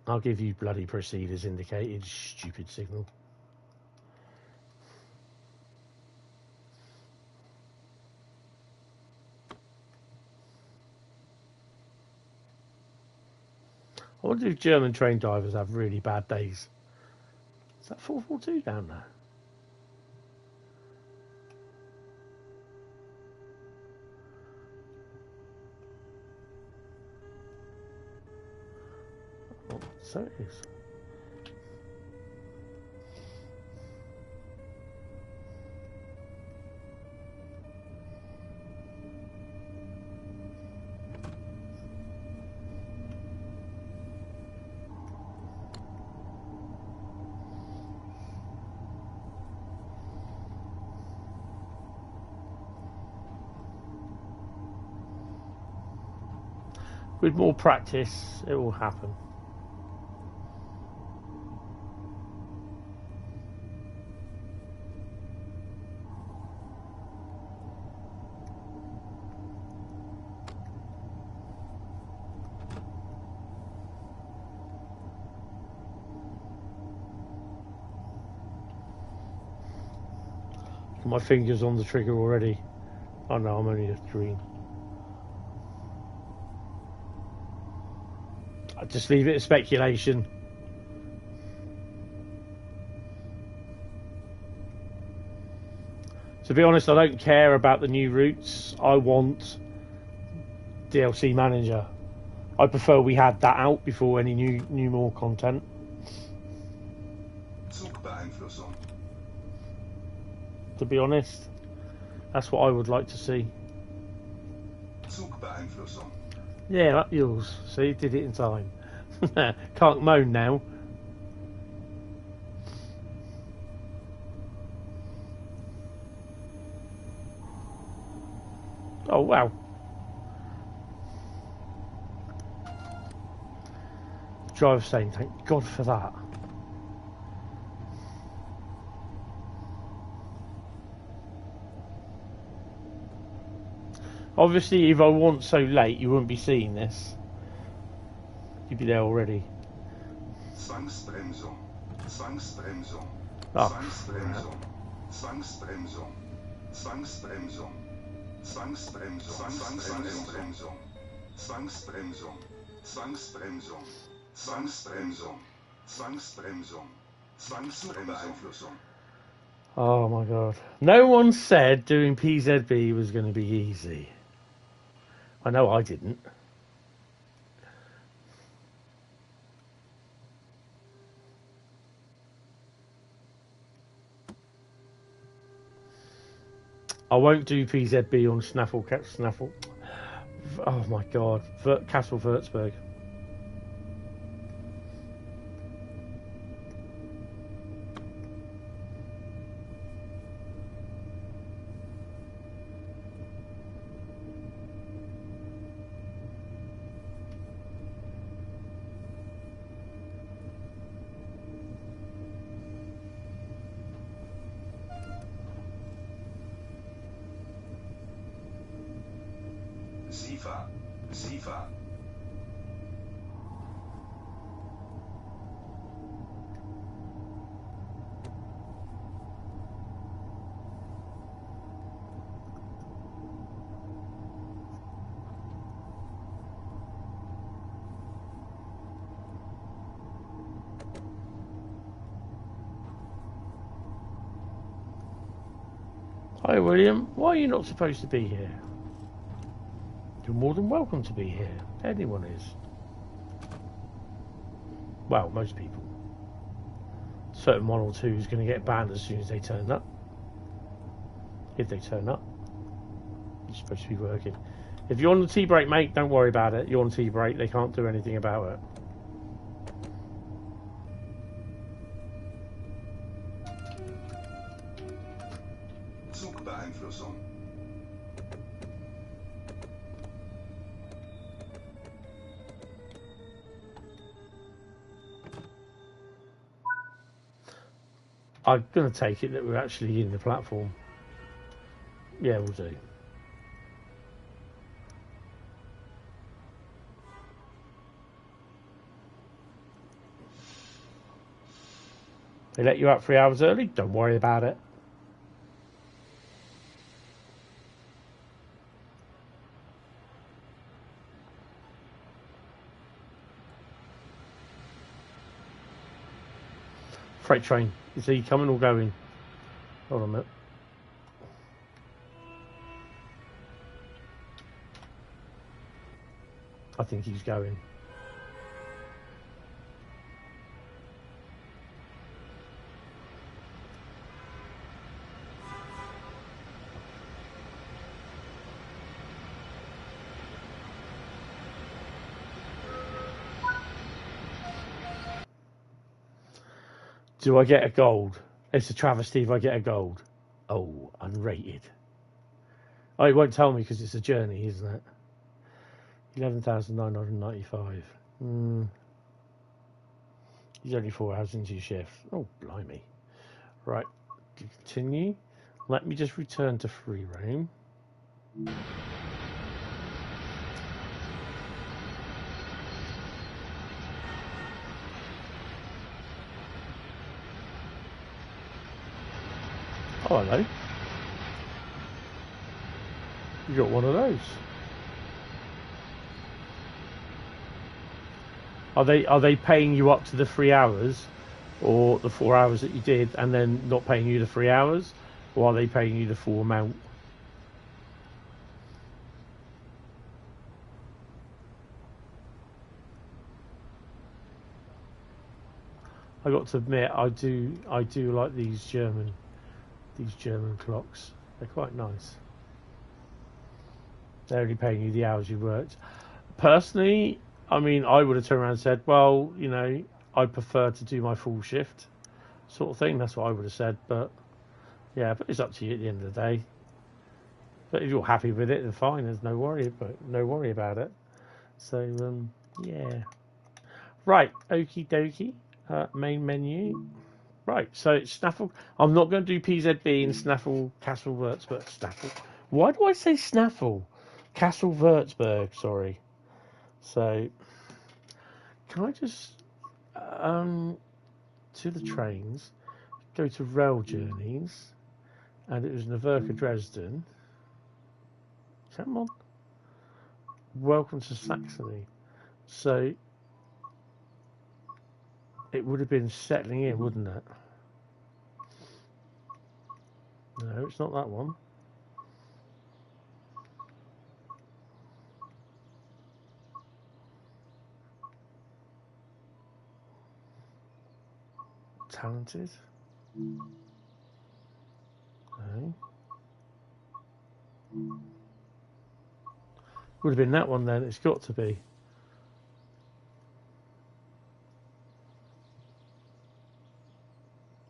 I'll give you bloody proceed as indicated, stupid signal. I wonder if German train drivers have really bad days. Is that 442 down there? Oh, so it is. With more practice, it will happen. My fingers on the trigger already. Oh no, I'm only at green. I just leave it as speculation. To be honest, I don't care about the new routes. I want DLC Manager. I prefer we had that out before any new more content. To be honest, that's what I would like to see. Yeah, up yours. See, did it in time. Can't moan now. Oh wow. Driver saying thank God for that. Obviously, if I weren't so late, you wouldn't be seeing this. You'd be there already. Zwangsbremsung. Zwangsbremsung. Oh, Zwangsbremsung. Zwangsbremsung. Zwangsbremsung. Zwangsbremsung. Zwangsbremsung. Zwangsbremsung. Zwangsbremsung. Zwangsbremsung. Zwangsbremsung. Zwangsbremsung. oh my God. No one said doing PZB was going to be easy. I know I didn't. I won't do PZB on Snaffle. Oh my God. Kassel Wurzburg. Sifa. Hi, William. Why are you not supposed to be here? You're more than welcome to be here. Anyone is. Well, most people. Certain one or two is going to get banned as soon as they turn up. If they turn up. You're supposed to be working. If you're on the tea break, mate, don't worry about it. You're on tea break. They can't do anything about it. Zugbeeinflussung. I'm going to take it that we're actually in the platform. Yeah, we'll do. They let you out 3 hours early? Don't worry about it. Freight train. Is he coming or going? Hold on a minute. I think he's going. Do I get a gold? It's a travesty if I get a gold. Oh, unrated. Oh, it won't tell me because it's a journey, isn't it? 11,995. He's only 4 hours into your shift. Oh, blimey. Right, continue. Let me just return to free roam. Oh, hello. You got one of those. Are they paying you up to the 3 hours, or the 4 hours that you did, and then not paying you the 3 hours, or are they paying you the full amount? I got to admit, I do like these German clocks. They're quite nice. They're only paying you the hours you worked. Personally, I mean, I would have turned around and said, well, you know, I prefer to do my full shift, sort of thing. That's what I would have said. But yeah, but it's up to you at the end of the day. But if you're happy with it, then fine. There's no worry about it. So yeah, right. Okie dokie. Main menu. Right. So it's Snaffle. I'm not going to do PZB and Snaffle Kassel Wurzburg. Snaffle. Why do I say Snaffle? Kassel Wurzburg. Sorry. So can I just to the trains, go to rail journeys, and it was Naverka Dresden. Come on. Welcome to Saxony. So it would have been settling in, wouldn't it? No, it's not that one. Talented. No. Would have been that one then. It's got to be.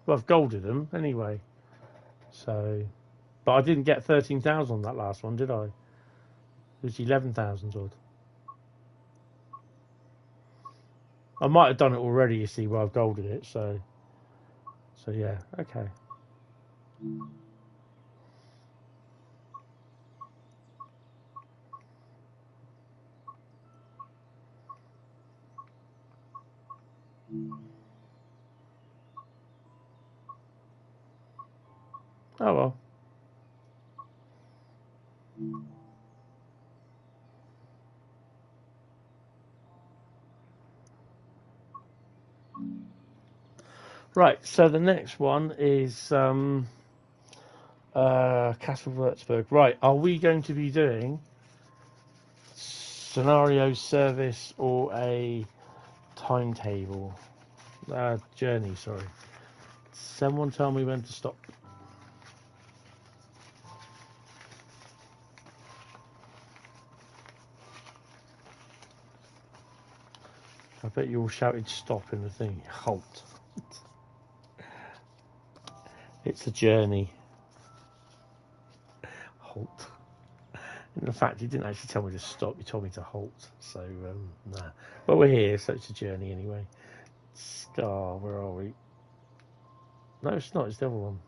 Well, I've golded them anyway. So, but I didn't get 13,000 on that last one, did I? It was 11,000 odd. I might have done it already, you see, where I've golded it. So yeah, okay. Oh well. Right, so the next one is KASSEL-WÜRZBURG. Right, are we going to be doing scenario service or a timetable? Journey, sorry. Someone tell me when to stop. I bet you all shouted stop in the thing. Halt. It's a journey. Halt. In fact, he didn't actually tell me to stop. He told me to halt. So, nah. But we're here, so it's a journey anyway. Star, where are we? No, it's not. It's the other one.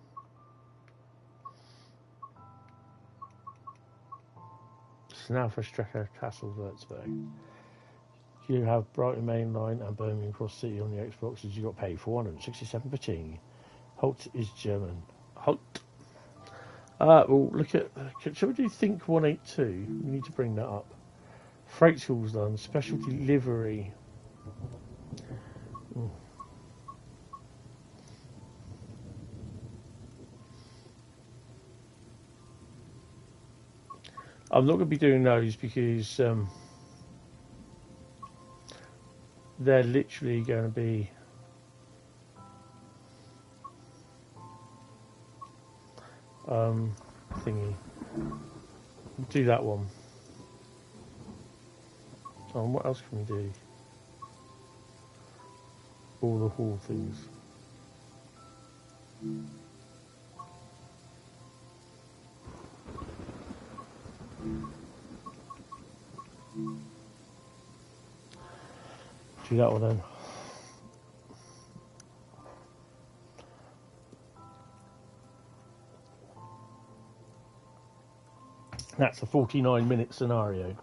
It's now for Hauptstrecke, Kassel-WÜRZBURG. You have Brighton Main Line and Birmingham Cross City on the Xboxes. You got paid for 167 Paching. Halt is German. Halt. Well, look at. Shall we do Think 182? We need to bring that up. Freight school's done. Specialty livery. Ooh. I'm not going to be doing those because they're literally going to be thingy. Do that one. And what else can we do? All the hall things. Do that one then. That's a 49-minute scenario.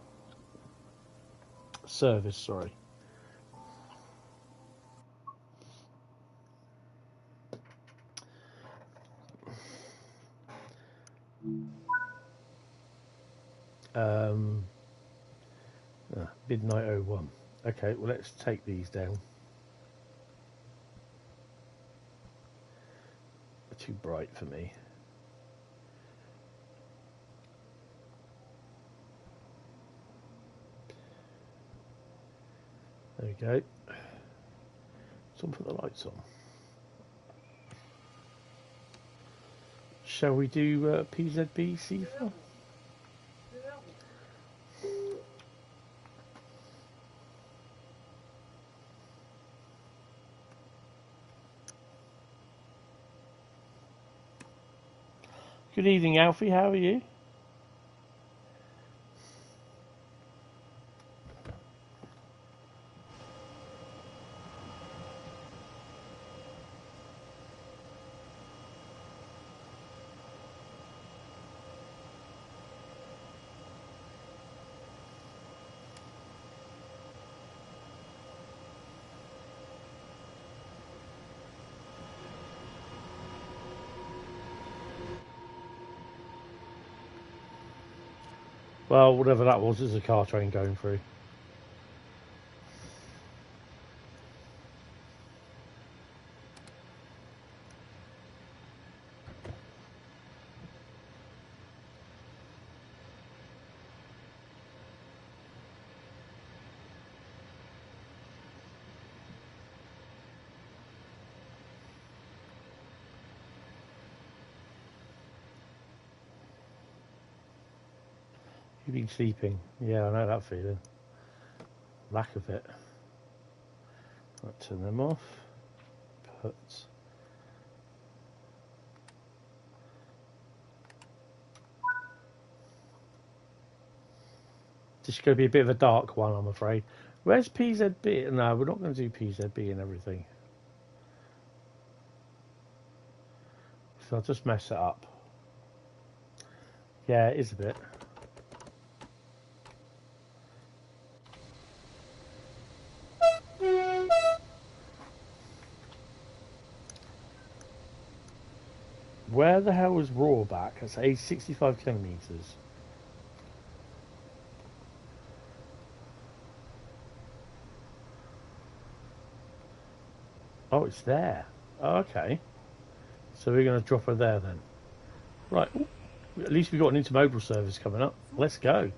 Service, sorry. Midnight 01. Okay, well, let's take these down. They're too bright for me. There we go. Someone put the lights on. Shall we do PZB CIFA? Good evening, Alfie. How are you? Well, whatever that was, there's a car train going through. You've been sleeping. Yeah, I know that feeling. Lack of it. Right, turn them off. Put. This is going to be a bit of a dark one, I'm afraid. Where's PZB? No, we're not going to do PZB and everything. So I'll just mess it up. Yeah, it is a bit. Where the hell is Ruhr back? That's 65 kilometres. Oh, it's there. Oh, okay. So we're going to drop her there then. Right, ooh, at least we've got an intermodal service coming up. Let's go.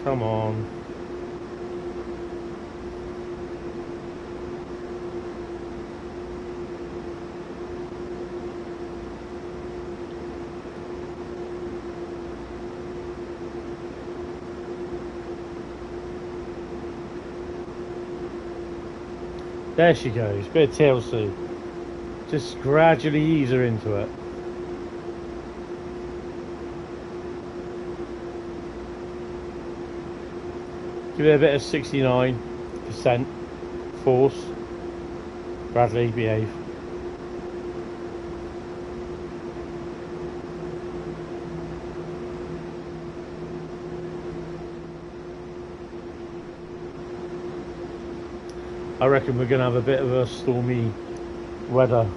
Come on. There she goes, bit of TLC. Just gradually ease her into it. Give it a bit of 69% force. Bradley, behave. I reckon we're going to have a bit of a stormy weather.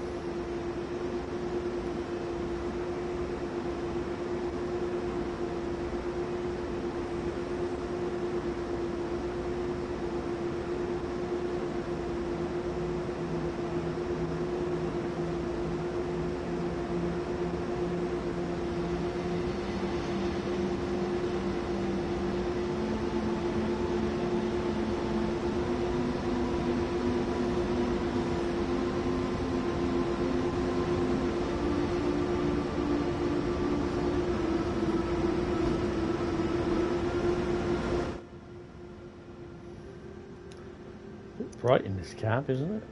Bright in this cab, isn't it?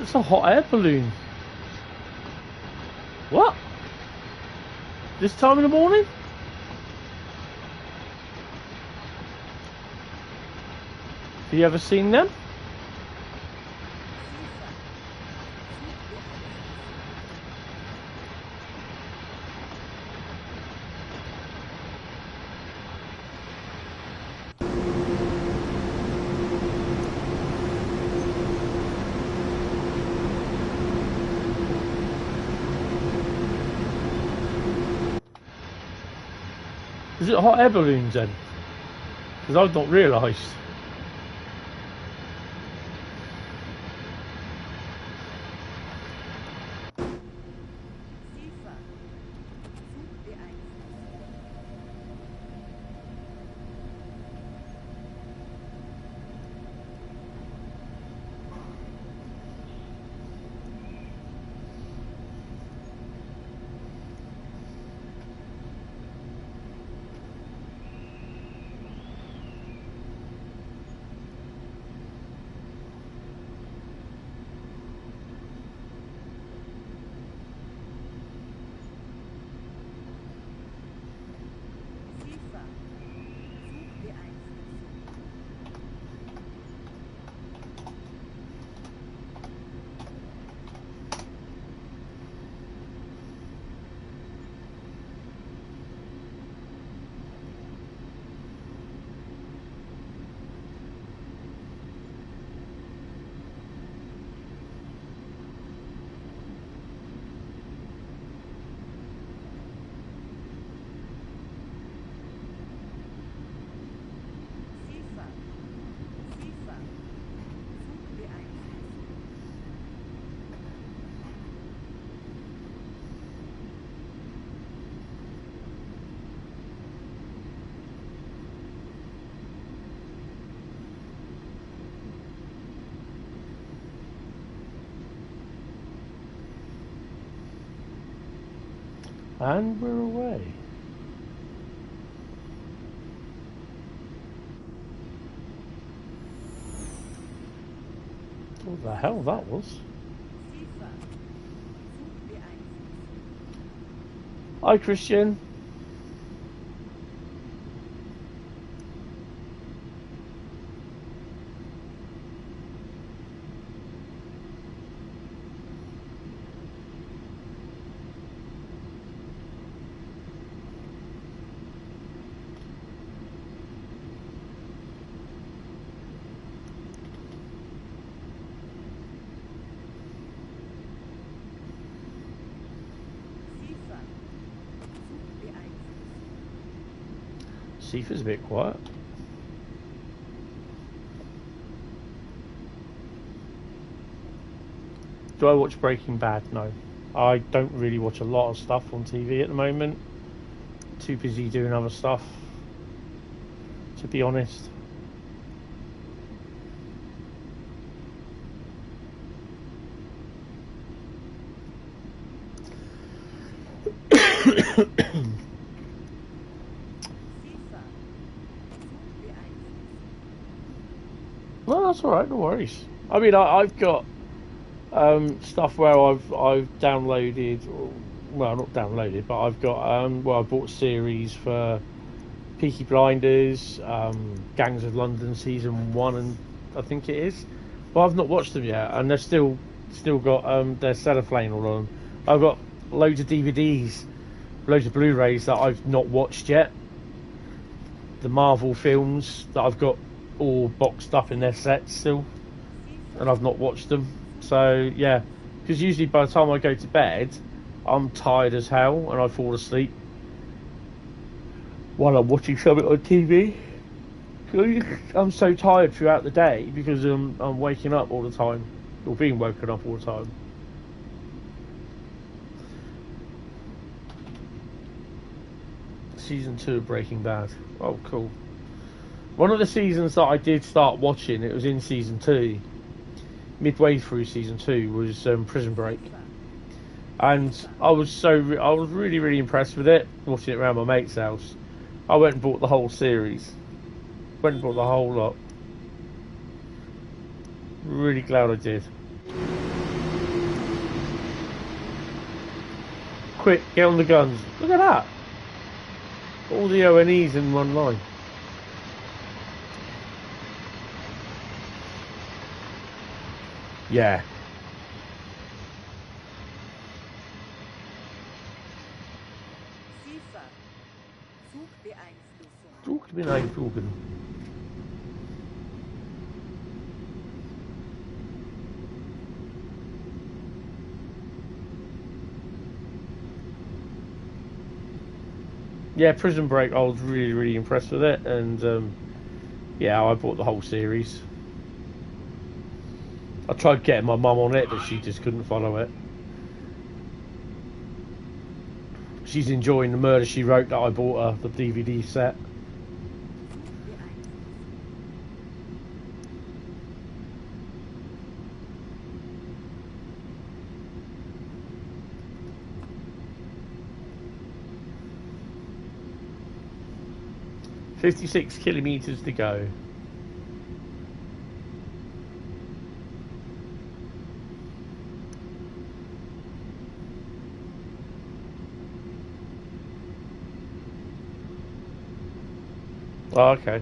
It's a hot air balloon. What? This time in the morning? Have you ever seen them? Is it hot air balloons then? Because I've not realised. And we're away. What the hell that was? Hi, Christian. Sifa's a bit quiet. Do I watch Breaking Bad? No. I don't really watch a lot of stuff on TV at the moment. Too busy doing other stuff, to be honest. No, that's alright, no worries. I mean, I've got stuff where I've downloaded, well, not downloaded, but I've got, well, I bought a series for Peaky Blinders, Gangs of London Season 1, and I think it is. But I've not watched them yet, and they've still got their cellophane all on. I've got loads of DVDs, loads of Blu-rays that I've not watched yet. The Marvel films that I've got all boxed up in their sets still, and I've not watched them. So yeah, because usually by the time I go to bed, I'm tired as hell and I fall asleep while I'm watching something on TV. I'm so tired throughout the day because I'm waking up all the time, or being woken up all the time. Season 2 of Breaking Bad. Oh, cool. One of the seasons that I did start watching, it was in Season 2, midway through Season 2, was Prison Break. And I was really, really impressed with it, watching it around my mate's house. I went and bought the whole series. Went and bought the whole lot. Really glad I did. Quick, get on the guns. Look at that. All the ONEs in one line. Yeah. Zugbeeinflussung. Yeah, Prison Break, I was really, really impressed with it, and yeah, I bought the whole series. I tried getting my mum on it, but she just couldn't follow it. She's enjoying the Murder, She Wrote that I bought her, the DVD set. "56 kilometers to go." Oh, okay.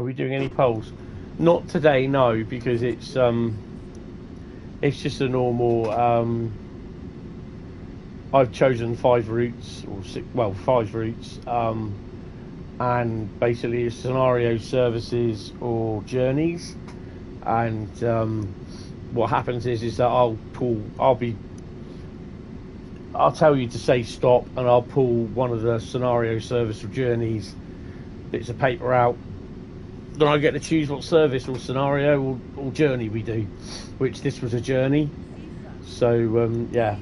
Are we doing any polls? Not today, no, because it's just a normal. I've chosen 5 routes or 6, well, 5 routes, and basically it's scenario services or journeys. And what happens is that I'll tell you to say stop, and I'll pull one of the scenario service or journeys bits of paper out. Then I get to choose what service or scenario or journey we do, which this was a journey. So yeah.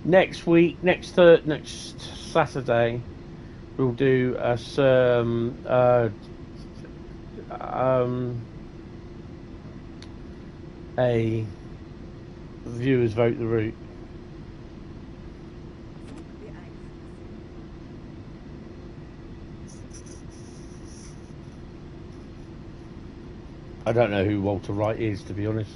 Next week, next Saturday, we'll do a viewers vote the route. I don't know who Walter Wright is, to be honest.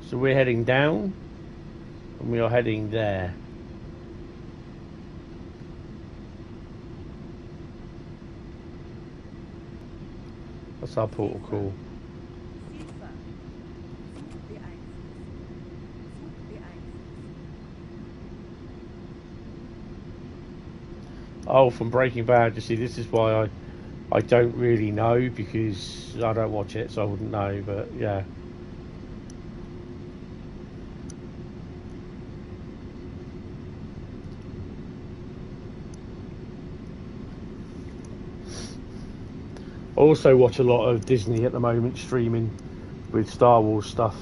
So we're heading down, and we are heading there. That's our portal call. Oh, from Breaking Bad. You see, this is why I don't really know, because I don't watch it, so I wouldn't know, but yeah. I also watch a lot of Disney at the moment, streaming with Star Wars stuff.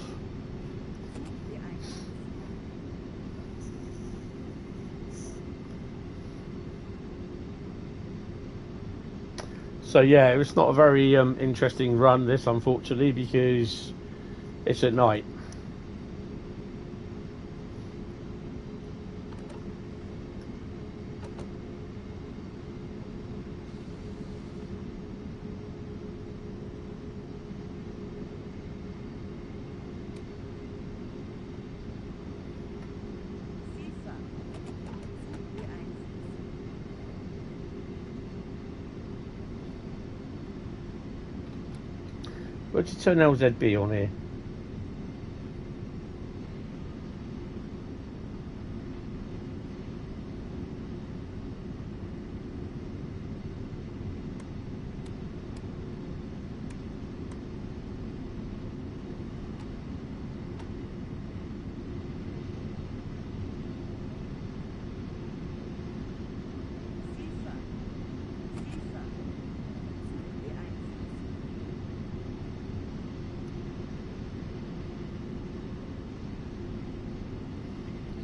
So yeah, it was not a very interesting run, this, unfortunately, because it's at night. What'd you turn LZB on here?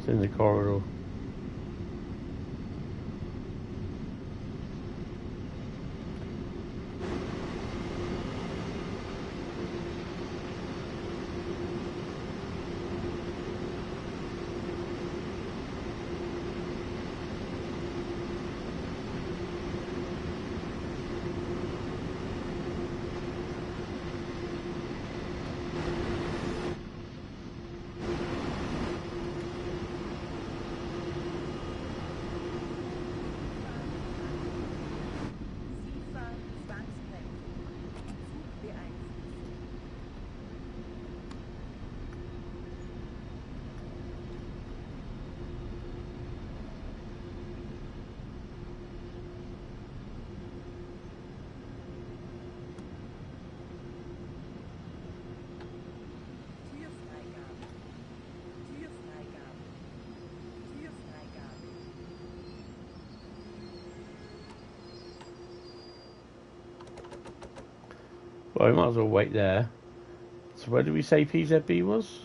In the corridor. Well, we might as well wait there. So where did we say PZB was?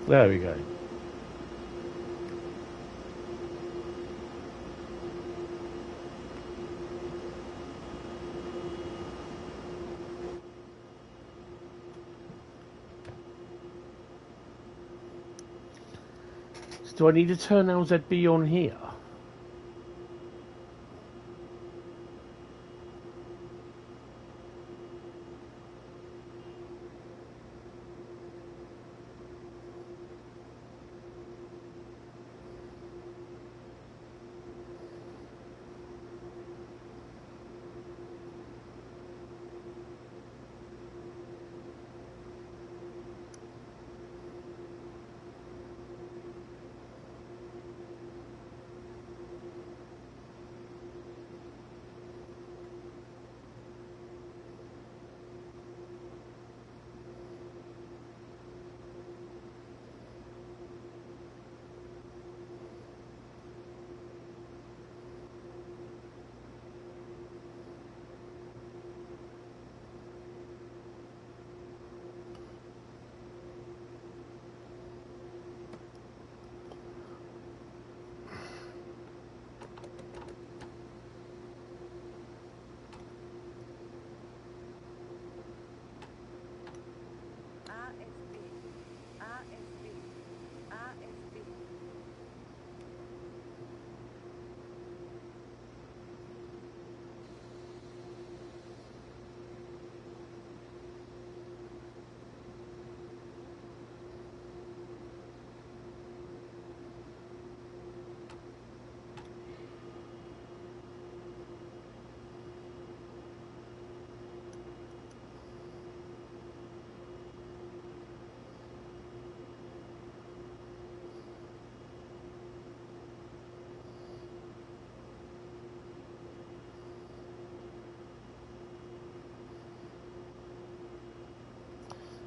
There we go. So do I need to turn LZB on here?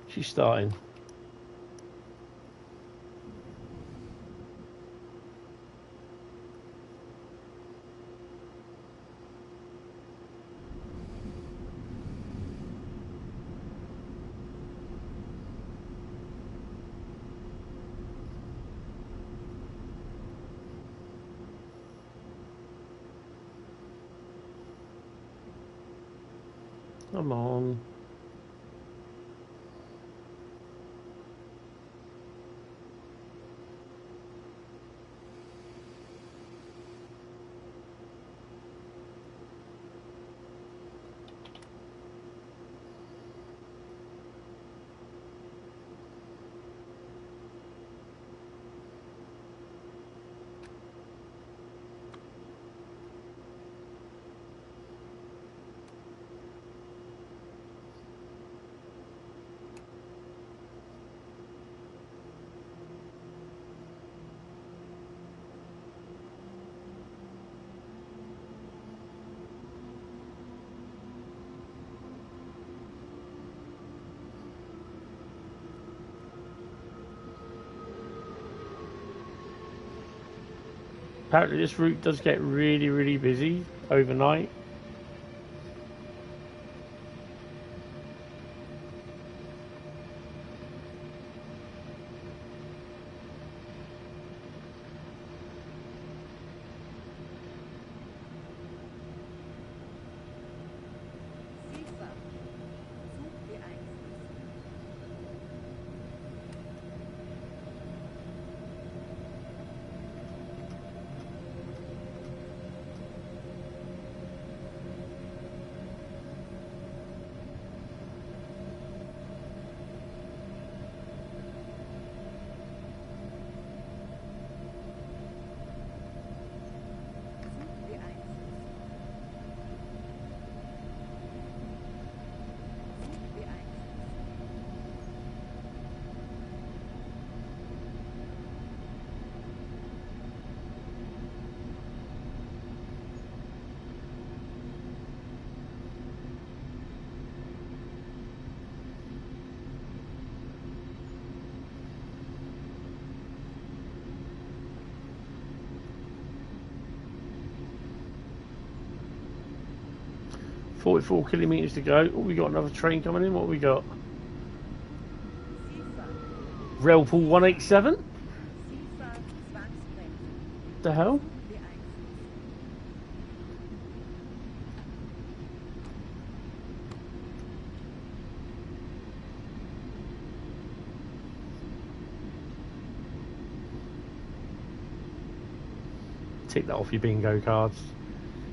She's starting. Come on. Apparently this route does get really, really busy overnight. .44 kilometres to go. Oh, we got another train coming in. What have we got? Railpool 187? The hell? Tick that off your bingo cards.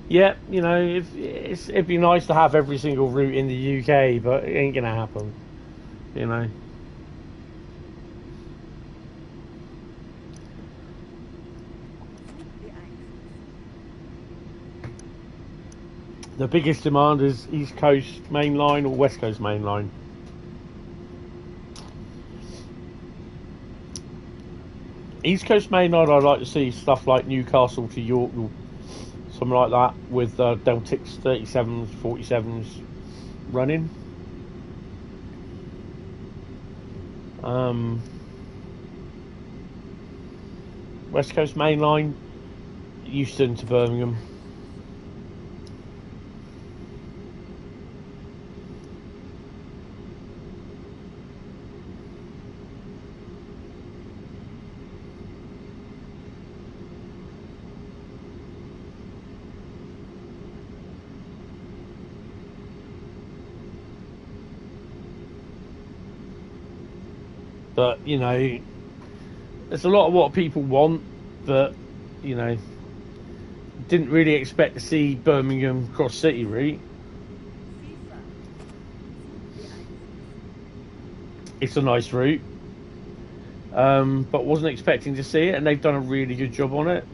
Yeah, you know, it'd be nice to have every single route in the UK, but it ain't gonna happen, you know. The biggest demand is East Coast Main Line or West Coast Main Line. East Coast Main Line, I'd like to see stuff like Newcastle to York, or something like that, with Deltix 37s, 47s running. West Coast Main Line, Euston to Birmingham. But, you know, there's a lot of what people want, but, you know, didn't really expect to see Birmingham Cross City route. It's a nice route, but wasn't expecting to see it, and they've done a really good job on it.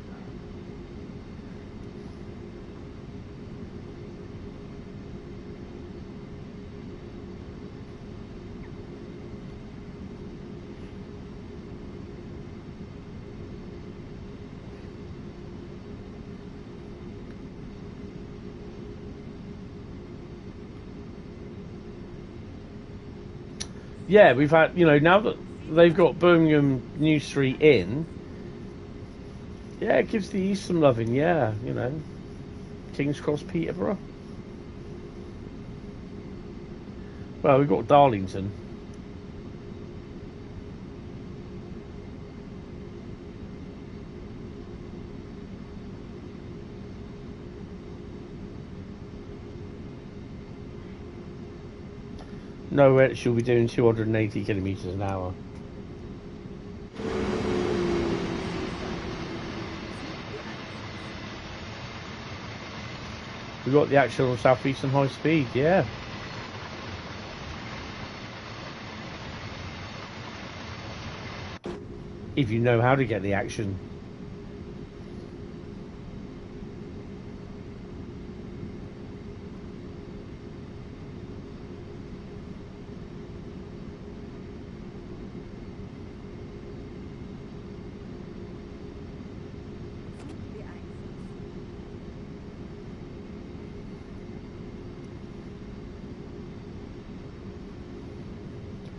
Yeah, we've had, you know, now that they've got Birmingham New Street in, yeah, it gives the East some loving, yeah, you know. King's Cross, Peterborough. Well, we've got Darlington. Nowhere she'll be doing 280 kilometres an hour. We got the action on Southeastern Highspeed, yeah. If you know how to get the action.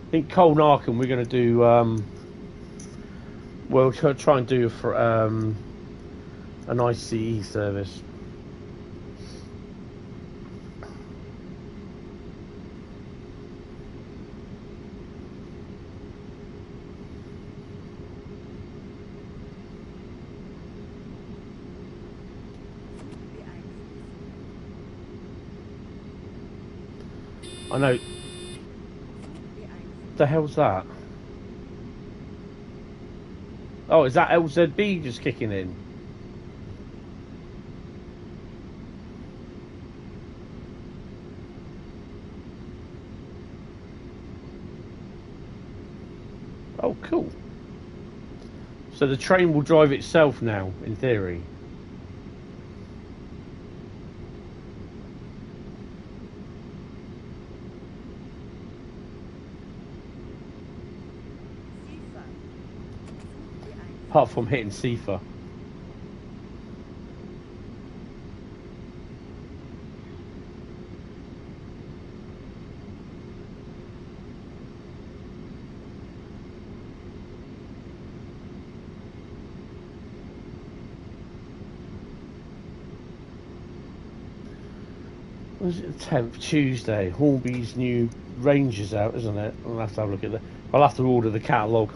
I think Koln Aachen we're going to do, we'll try and do for an ICE service. I know. The hell's that? Oh, is that LZB just kicking in? Oh, cool. So the train will drive itself now, in theory. Apart from hitting Sifa. Was it the 10th? Tuesday. Hornby's new Ranger's out, isn't it? I'll have to have a look at that. I'll have to order the catalogue.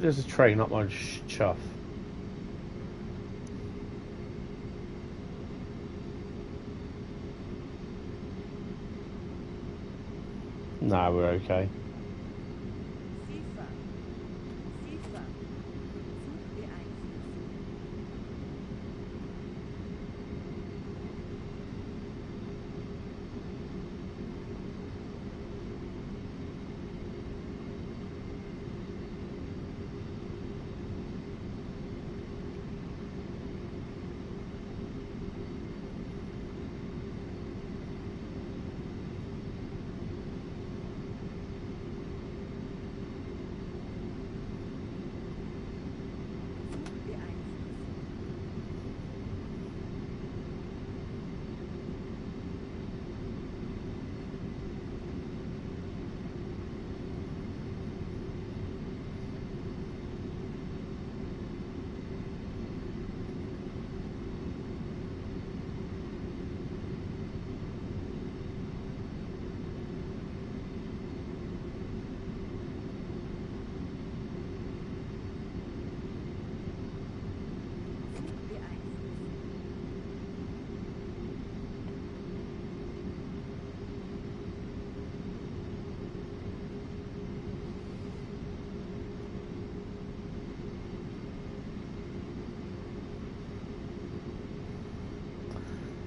there's a train up my chuff. Nah, we're okay.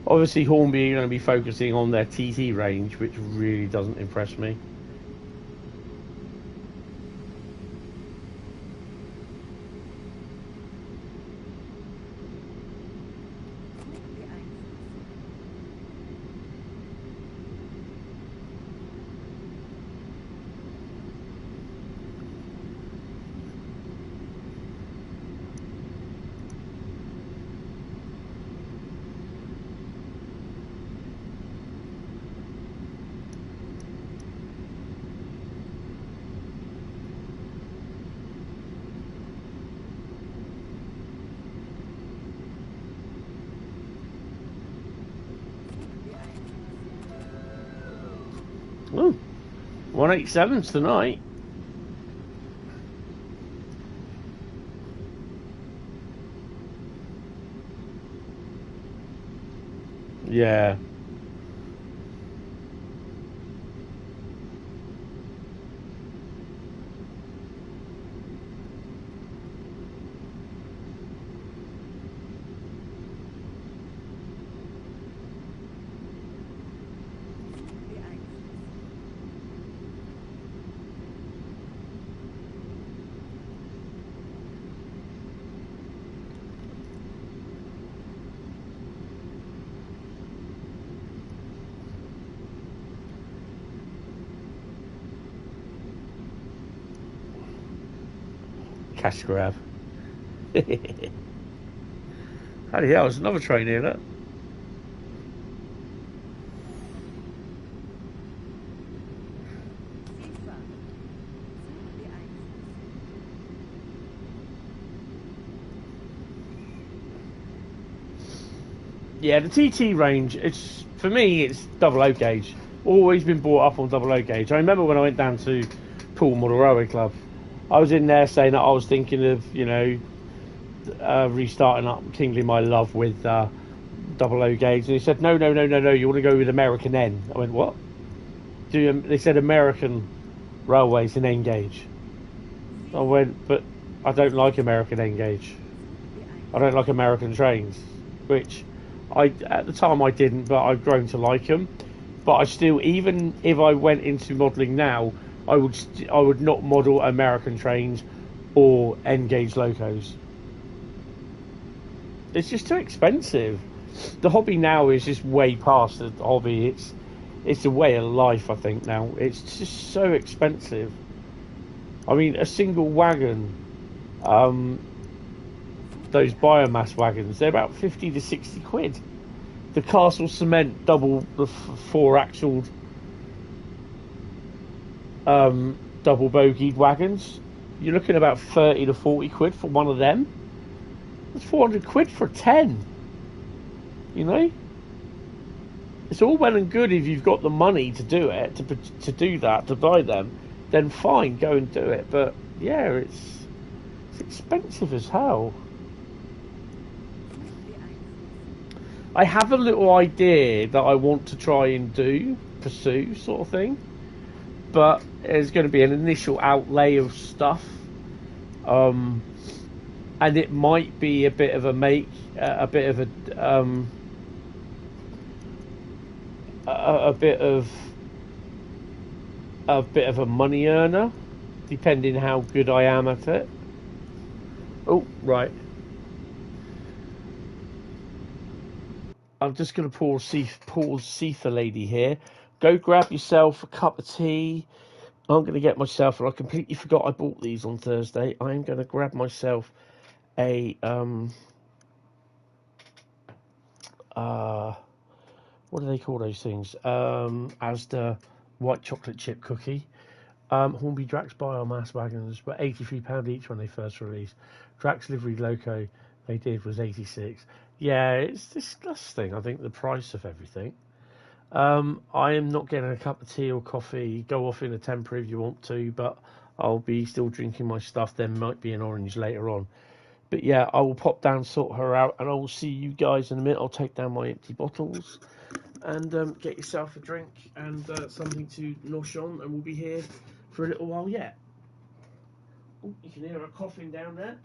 Obviously, Hornby are going to be focusing on their TT range, which really doesn't impress me. Ooh, 187s tonight. Yeah. Cash grab. Bloody hell, there's another train here, look. Yeah, the TT range, it's for me, it's double O gauge. Always been brought up on double O gauge. I remember when I went down to Poole Model Railway Club, I was in there saying that I was thinking of, you know, restarting up, kindling my love with double O gauge. And he said, no, you want to go with American N. I went, what? They said American Railways in N gauge. I went, but I don't like American N gauge. I don't like American trains, which at the time I didn't, but I've grown to like them. But I still, even if I went into modelling now, I would not model American trains or N-gauge locos. It's just too expensive. The hobby now is just way past the hobby. It's a way of life, I think, now. It's just so expensive. I mean, a single wagon, those biomass wagons, they're about 50 to 60 quid. The Castle Cement double, the four-axled double bogeyed wagons, you're looking about 30 to 40 quid for one of them. That's 400 quid for 10. You know, it's all well and good if you've got the money to do it, to do that, to buy them, then fine, go and do it. But yeah, It's expensive as hell. I have a little idea that I want to try and pursue sort of thing, but there's going to be an initial outlay of stuff, and it might be a bit of a a bit of a money earner, depending how good I am at it. Oh, right. I'm just going to pause Seetha lady here. Go grab yourself a cup of tea. I'm going to get myself, and I completely forgot I bought these on Thursday. I am going to grab myself a what do they call those things? As the white chocolate chip cookie. Hornby Drax biomass wagons were £83 each when they first released. Drax Livery Loco they did was 86. Yeah, it's disgusting. I think the price of everything. I am not getting a cup of tea or coffee. Go off in a temper if you want to, but I'll be still drinking my stuff. There might be an orange later on. But yeah, I will pop down, sort her out, and I will see you guys in a minute. I'll take down my empty bottles and get yourself a drink and something to nosh on, and we'll be here for a little while yet. Oh, you can hear her coughing down there.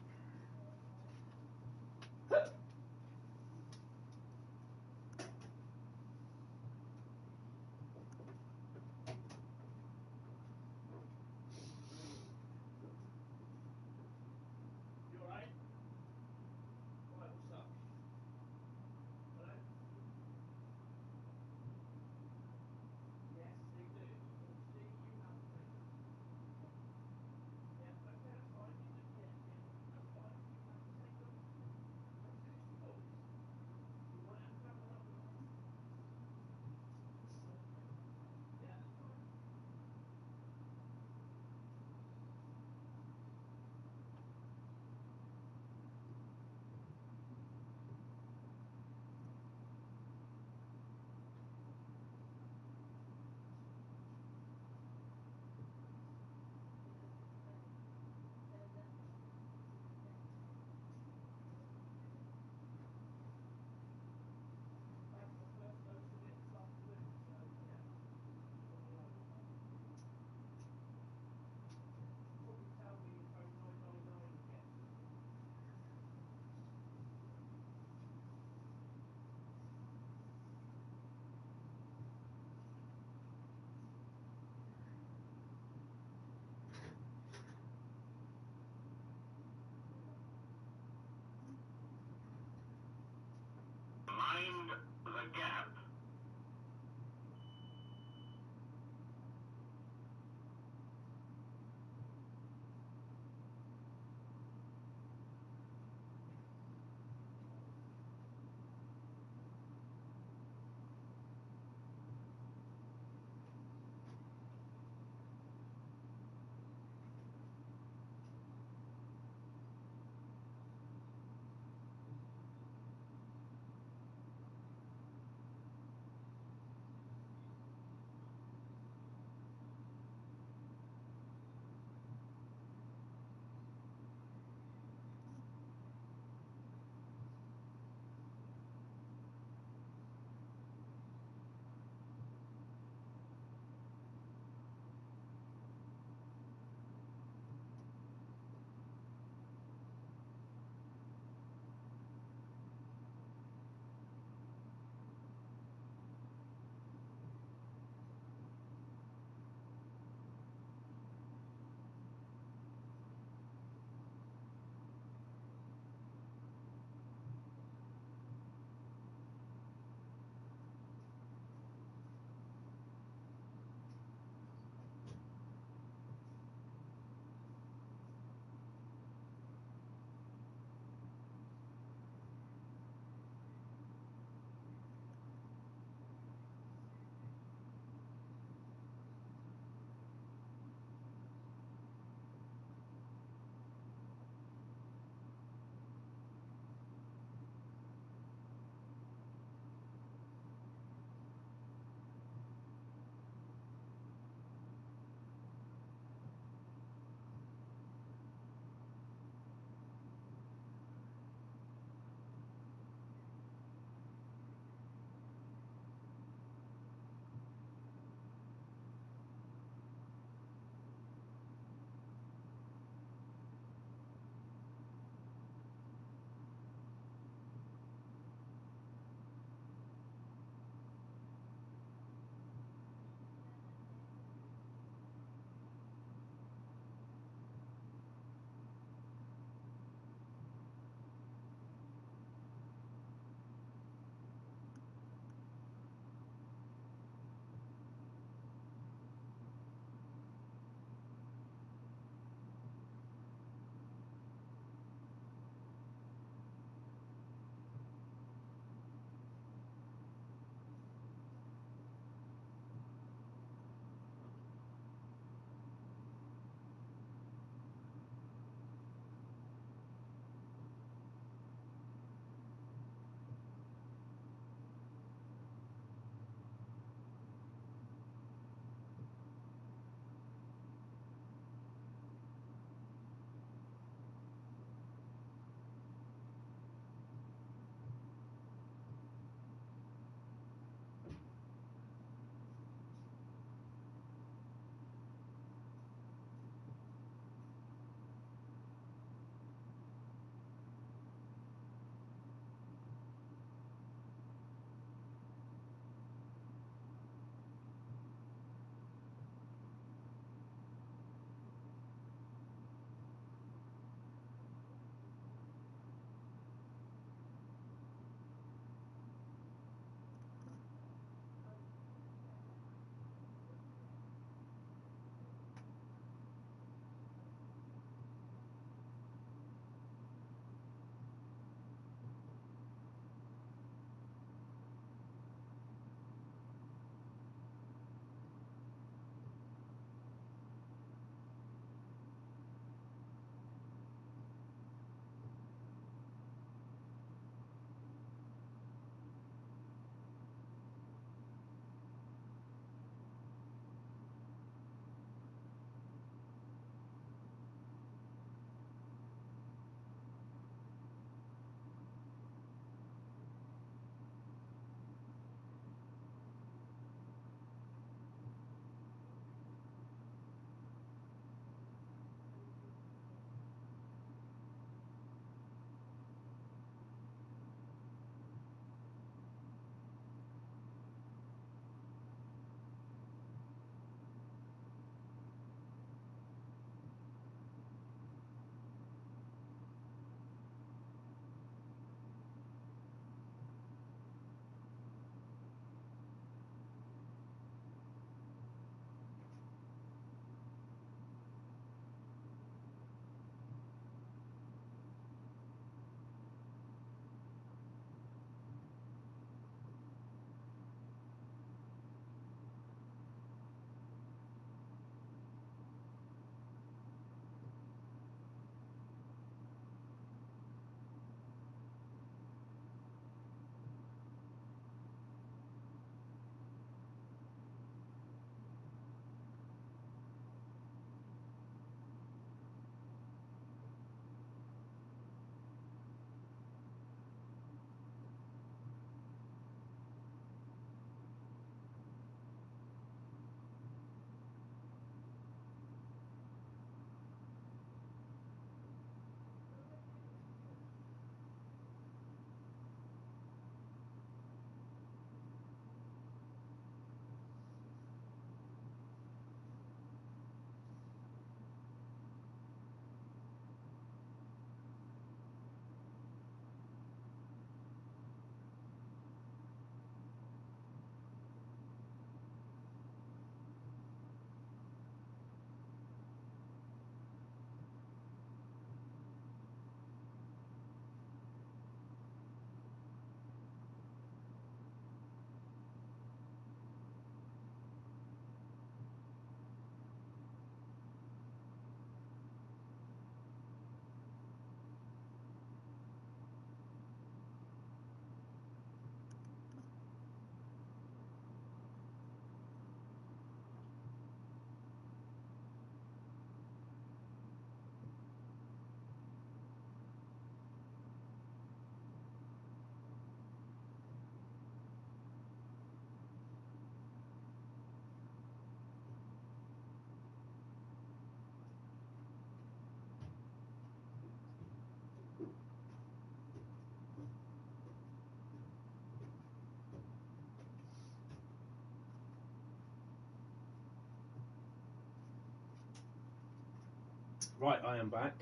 Right, I am back.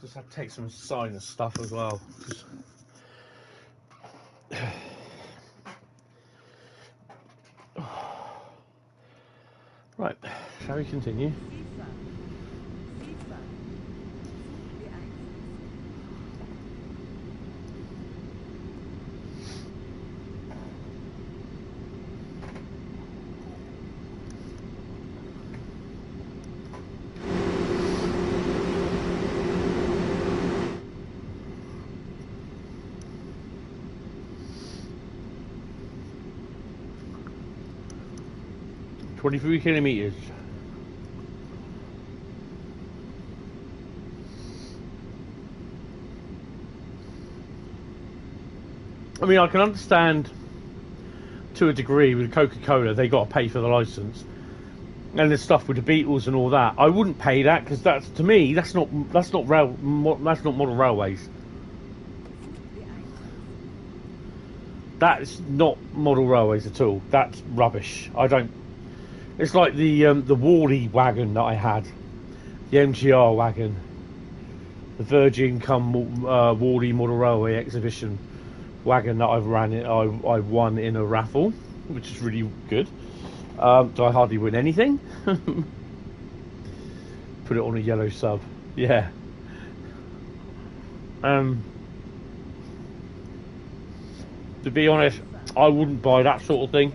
Just had to take some sinus stuff as well. Right, shall we continue? 23 kilometres. I mean, I can understand to a degree with Coca-Cola, they got to pay for the licence, and there's stuff with the Beatles and all that. I wouldn't pay that because that's, to me, that's not model railways. That's not model railways at all. That's rubbish. I don't. It's like the Worley wagon that I had, the MGR wagon, the Virgin come Worley Model Railway exhibition wagon that I won in a raffle, which is really good. So I hardly win anything. Put it on a yellow sub, yeah. To be honest, I wouldn't buy that sort of thing.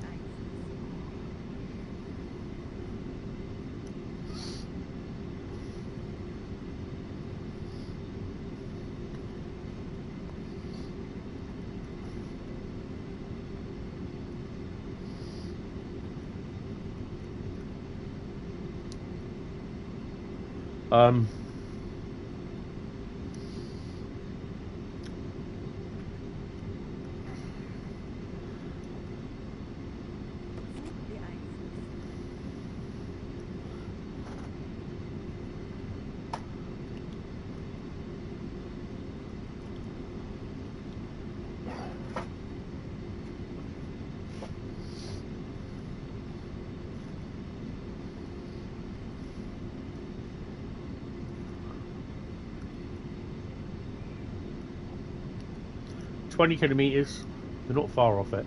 "20 kilometres, they're not far off it."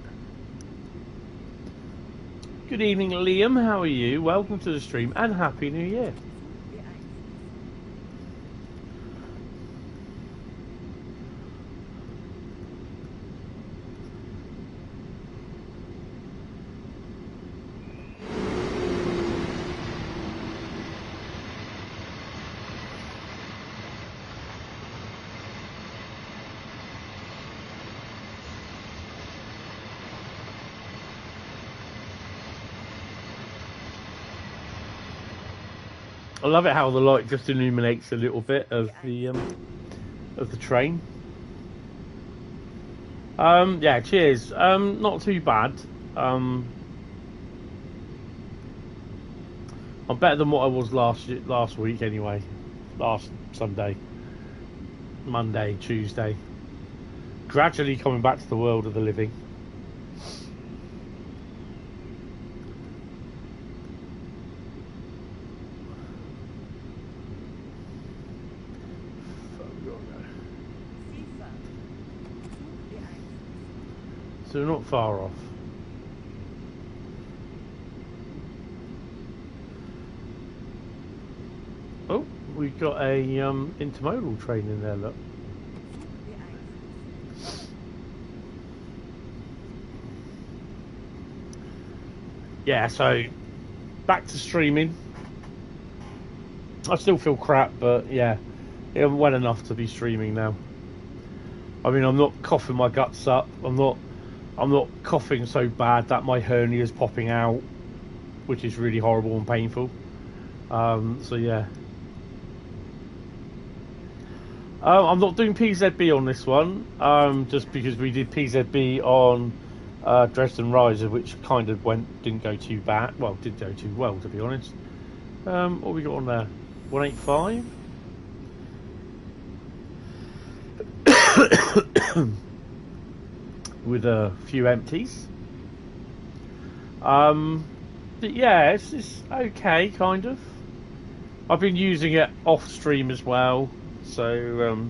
Good evening, Liam, how are you? Welcome to the stream and Happy New Year. I love it how the light just illuminates a little bit of the train. Yeah, cheers. Not too bad. I'm better than what I was last week anyway. Last Sunday, Monday, Tuesday. Gradually coming back to the world of the living. So we're not far off. Oh, we've got a intermodal train in there, look. Yeah, so back to streaming. I still feel crap, but yeah, well enough to be streaming now. I mean, I'm not coughing my guts up. I'm not coughing so bad that my hernia is popping out, which is really horrible and painful. So yeah. I'm not doing PZB on this one, just because we did PZB on Dresden Riesa, which kind of didn't go too bad. Well, did go too well, to be honest. What we got on there? 185. With a few empties. But yeah, it's okay, kind of. I've been using it off stream as well, so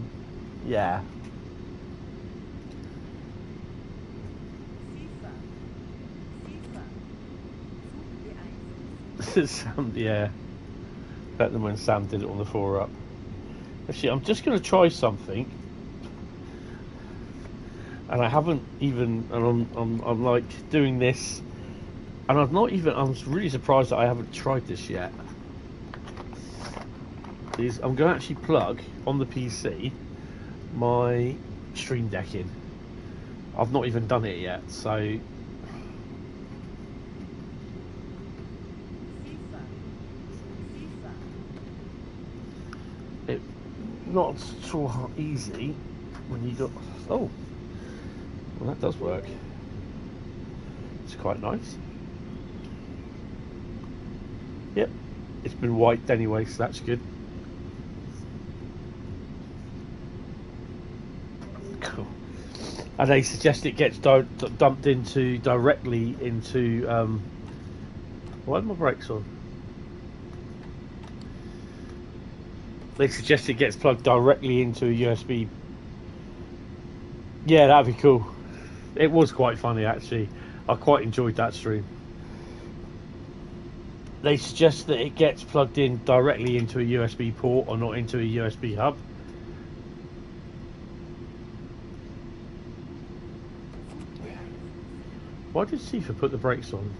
yeah. Sam, yeah, better than when Sam did it on the 4-up. Actually, I'm just going to try something, and I haven't even, and I'm like doing this, and I'm really surprised that I haven't tried this yet. I'm going to actually plug on the PC my Stream Deck in. I've not even done it yet, so it's not so easy when you got. Oh, well, that does work. It's quite nice. Yep, it's been wiped anyway, so that's good. Cool. And they suggest it gets dumped directly into. Why are my brakes on? They suggest it gets plugged directly into a USB. Yeah, that'd be cool. It was quite funny, actually. I quite enjoyed that stream. They suggest that it gets plugged in directly into a USB port or not into a USB hub. Why did Sifa put the brakes on?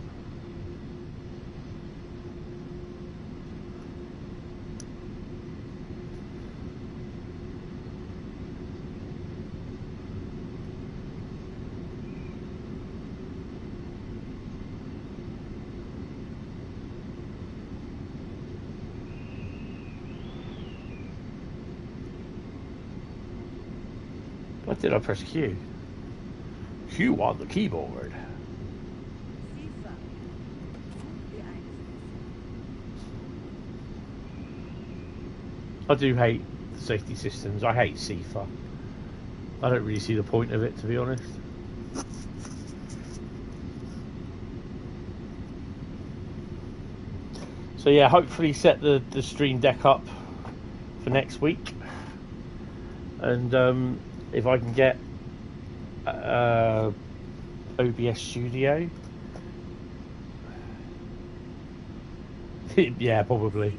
What did I press Q? Q on the keyboard. I do hate safety systems. I hate CIFA. I don't really see the point of it, to be honest. So yeah, hopefully set the Stream Deck up for next week. And if I can get OBS Studio. Yeah, probably.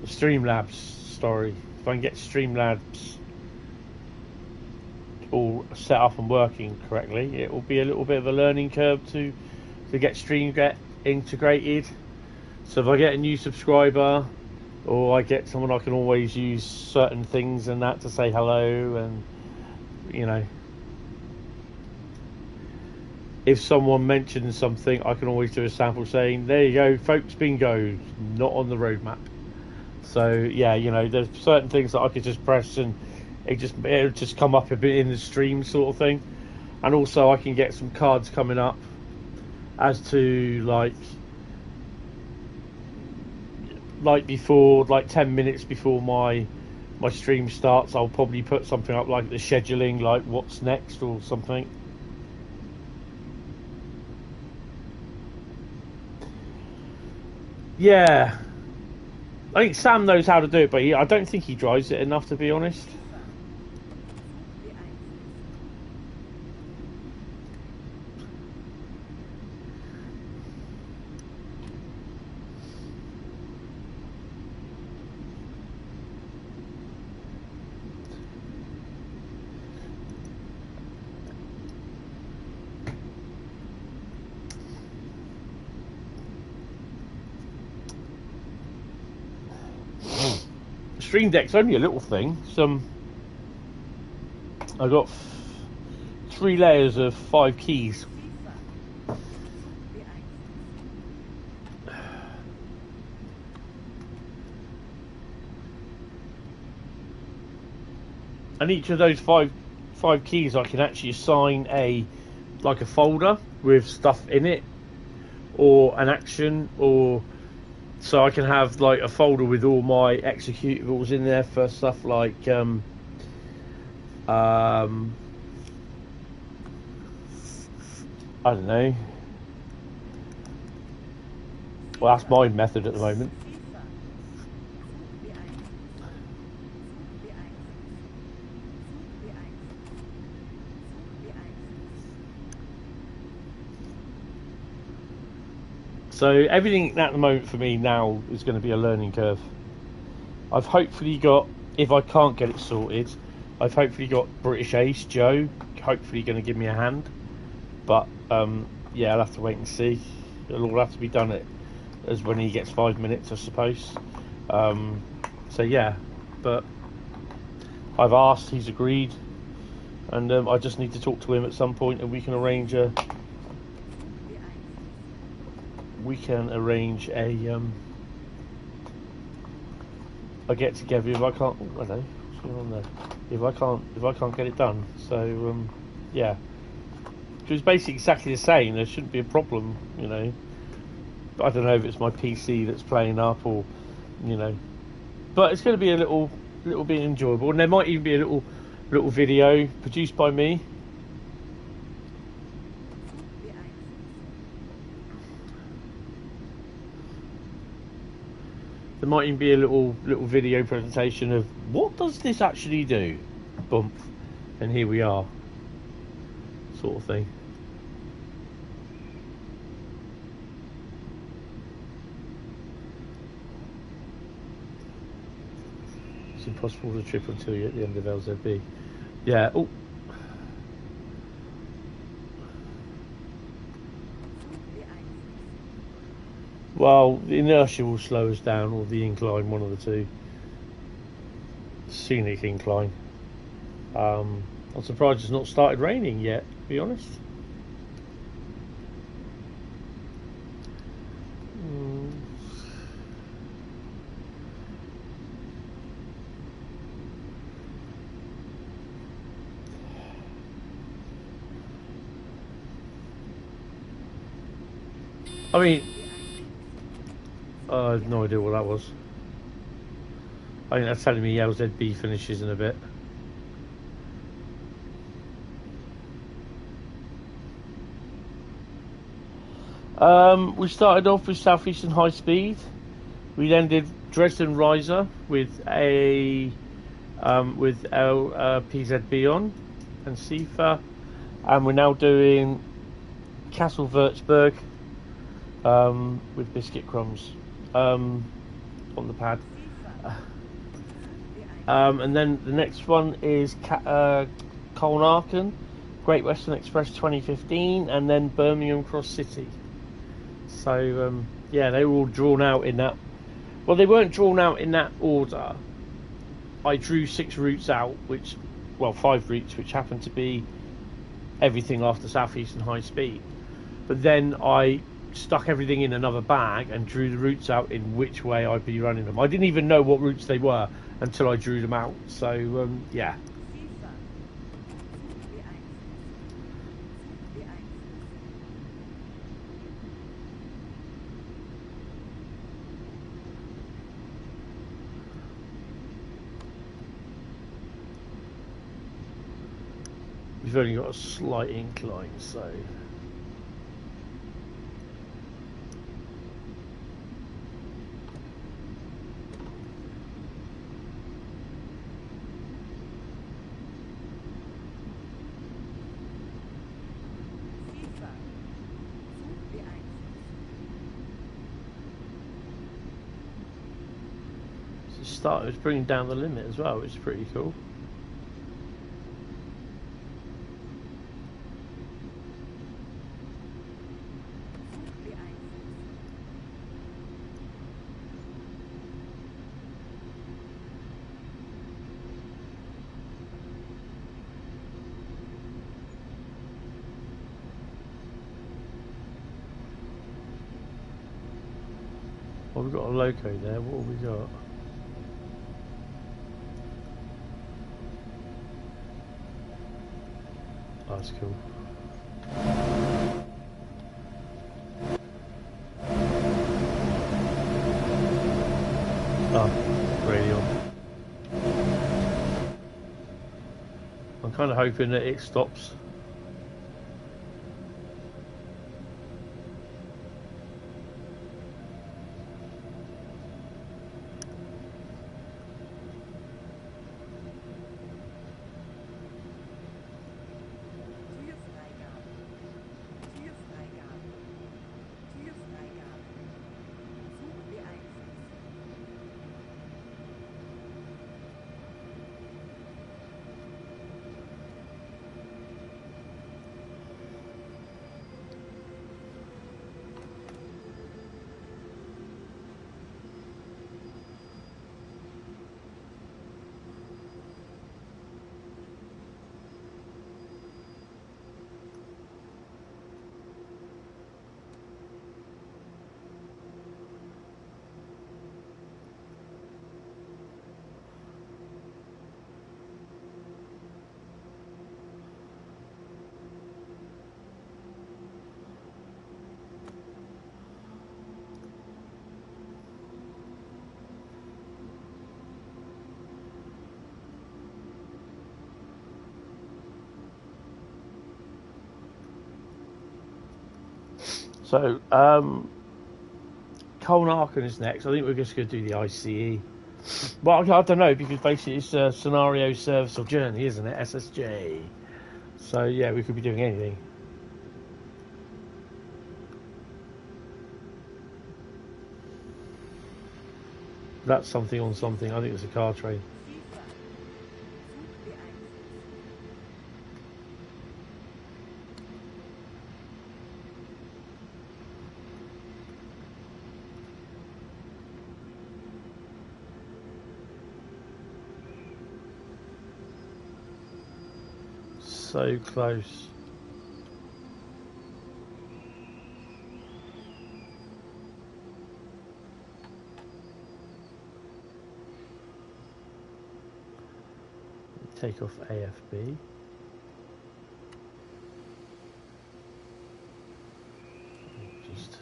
Streamlabs story. If I can get Streamlabs all set up and working correctly, it will be a little bit of a learning curve to get Stream Deck integrated. So if I get a new subscriber or I get someone, I can always use certain things and that to say hello, and you know, if someone mentions something, I can always do a sample saying, there you go folks, bingo, not on the roadmap. So yeah, you know, there's certain things that I could just press and it'll just come up a bit in the stream sort of thing. And also I can get some cards coming up as to like before, like 10 minutes before my stream starts, I'll probably put something up like the scheduling, like what's next or something. Yeah, I think Sam knows how to do it, but I don't think he drives it enough, to be honest. Stream Deck's only a little thing. I got 3 layers of 5 keys. And each of those five keys, I can actually assign a folder with stuff in it, or an action, or so I can have like a folder with all my executables in there for stuff like I don't know. Well, that's my method at the moment. So everything at the moment for me now is going to be a learning curve. I've hopefully got, if I can't get it sorted, I've hopefully got British Ace Joe, hopefully going to give me a hand. But yeah, I'll have to wait and see. It'll all have to be done as when he gets 5 minutes, I suppose. So yeah, but I've asked, he's agreed, and I just need to talk to him at some point, and we can arrange a get together if I can't. I don't know what's going on there. If I can't get it done. So yeah, it was basically exactly the same. There shouldn't be a problem, you know. But I don't know if it's my PC that's playing up or, you know. But it's going to be a little bit enjoyable, and there might even be a little video produced by me. There might even be a little video presentation of what does this actually do, bump, and here we are, sort of thing. It's impossible to trip until you're at the end of LZB. Yeah. Oh. Well, the inertia will slow us down, or the incline, one of the two. Scenic incline. I'm surprised it's not started raining yet, to be honest. I mean, I have no idea what that was. I think that's telling me LZB finishes in a bit. We started off with Southeastern Highspeed. We then did Dresden Riesa with a PZB on and CIFA, and we're now doing KASSEL-WÜRZBURG with biscuit crumbs on the pad. And then the next one is Koln Aachen, Great Western Express 2015, and then Birmingham Cross City. So yeah, they were all drawn out in that. Well, they weren't drawn out in that order. I drew 6 routes out, 5 routes, which happened to be everything after Southeastern Highspeed. But then I stuck everything in another bag and drew the routes out in which way I'd be running them. I didn't even know what routes they were until I drew them out. So yeah. We've only got a slight incline, so it's bringing down the limit as well, which is pretty cool. Well, we've got a loco there. What have we got? Oh, that's cool. Oh, radio. I'm kind of hoping that it stops. So, Koln Aachen is next. I think we're just going to do the ICE. Well, I don't know, because basically it's a scenario, service, or journey, isn't it? SSJ. So, yeah, we could be doing anything. That's something on something. I think it's a car train. So close. Take off AFB. Just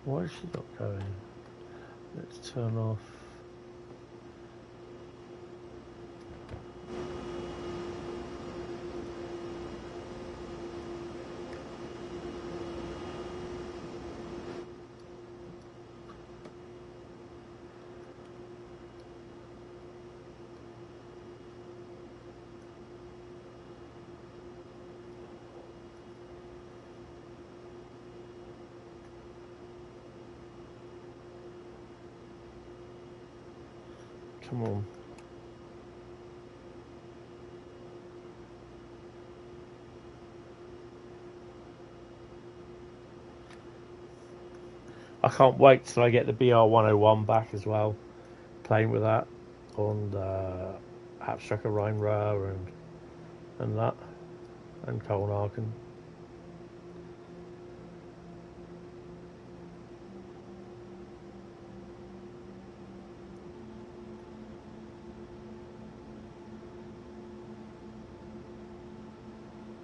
why is she not going? Let's turn off. Come on. I can't wait till I get the BR101 back as well. Playing with that on the Hauptstrecke Rhein, Ruhr and that, and Koln Aachen.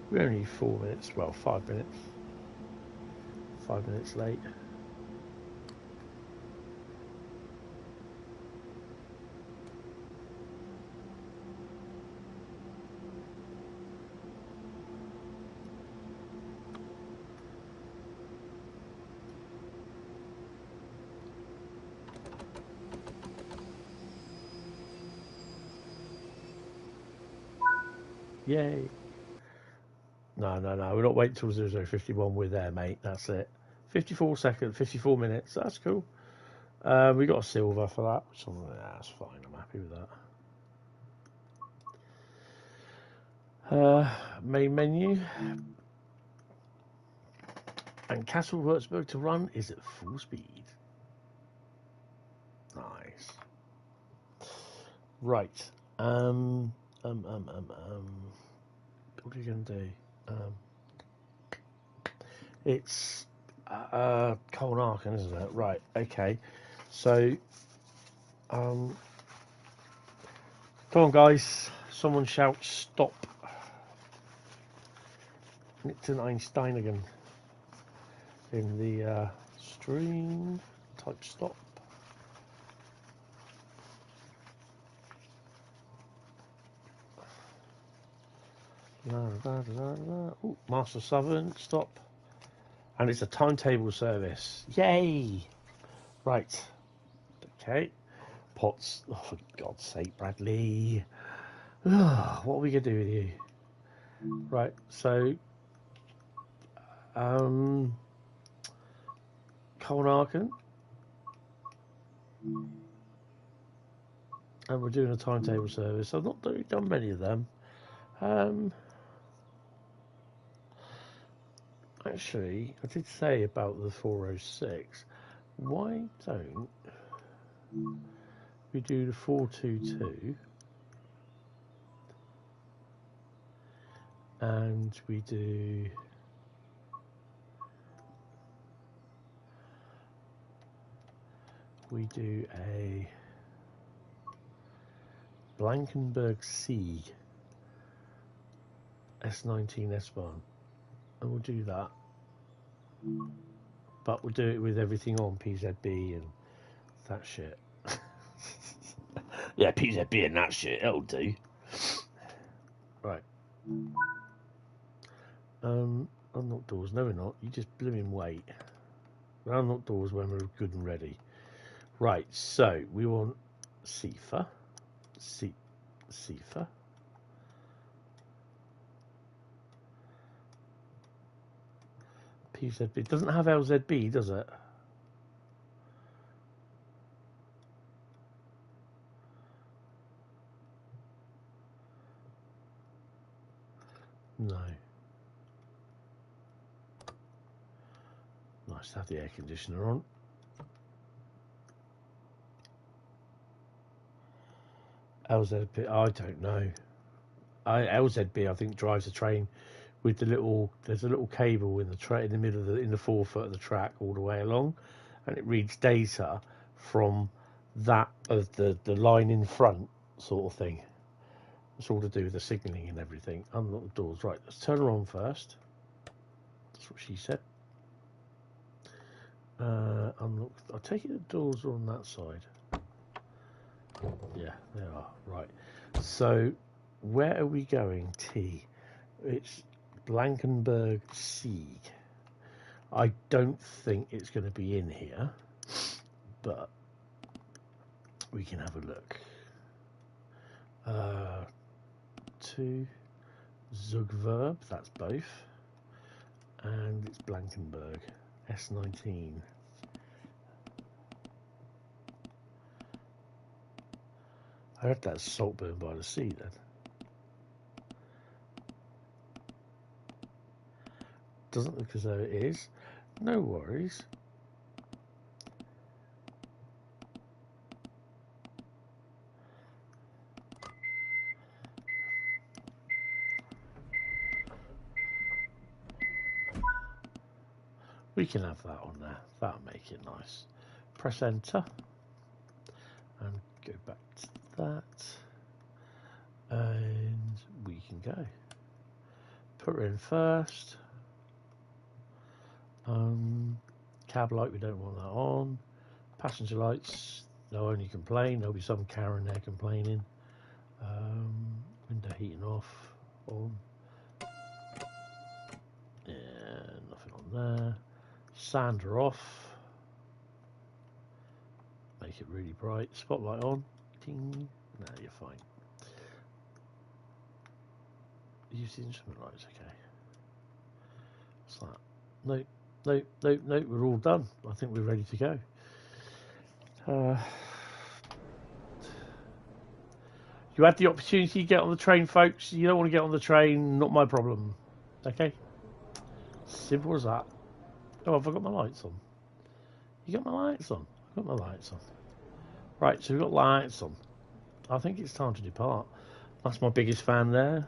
We're only 4 minutes, well, 5 minutes. 5 minutes late. Yay. No, we're not waiting till 0051. We're there, mate. That's it. 54 seconds, 54 minutes. That's cool. We got a silver for that. So, that's fine. I'm happy with that. Main menu. And Kassel Wurzburg to run is at full speed. Nice. Right. What are you going to do? It's Koln Aachen, isn't it? Right. Okay. So, come on, guys. Someone shout stop. Nixon Einstein again in the stream. Type stop. Ooh, Master Southern, stop. And it's a timetable service. Yay! Right. Okay. Pots. Oh, for God's sake, Bradley. What are we going to do with you? Right, so... Koln Aachen. And we're doing a timetable service. I've not done many of them. Actually, I did say about the 406. Why don't we do the 422 and we do we do a Blankenberg C S19 S1, and we'll do that, but we'll do it with everything on PZB and that shit. Yeah, PZB and that shit, it'll do. Right. Unlock doors. No, we're not. You just blooming wait. We'll unlock doors when we're good and ready. Right, so we want CIFA. CIFA. PZB. It doesn't have LZB, does it? No. Nice to have the air conditioner on. LZB, I don't know. LZB, I think, drives the train with the little. There's a little cable in the train in the middle of in the forefoot of the track all the way along, and it reads data from that of the line in front, sort of thing. It's all to do with the signalling and everything. Unlock the doors. Right, let's turn her on first. That's what she said. Unlock. I take it the doors are on that side. Yeah, they are. Right. So, where are we going? T. It's Blankenberg C. I don't think it's going to be in here, but we can have a look. To Zugverb, that's both, and it's Blankenberg S19. I heard that's Saltburn by the Sea then. Doesn't look as though it is. No worries. We can have that on there. That'll make it nice. Press enter and go back to that, and we can go. Put her in first. Cab light, we don't want that on. Passenger lights, they'll only complain. There'll be some Karen there complaining. Window heating off, on. Yeah, nothing on there. Sander off. Make it really bright. Spotlight on. Ding. No, you're fine. Use the instrument lights, okay. What's that? No, no, no, no, we're all done. I think we're ready to go. You had the opportunity to get on the train, folks. You don't want to get on the train, not my problem. Okay? Simple as that. Oh, have I got my lights on? You got my lights on? I've got my lights on. Right, so we've got lights on. I think it's time to depart. That's my biggest fan there.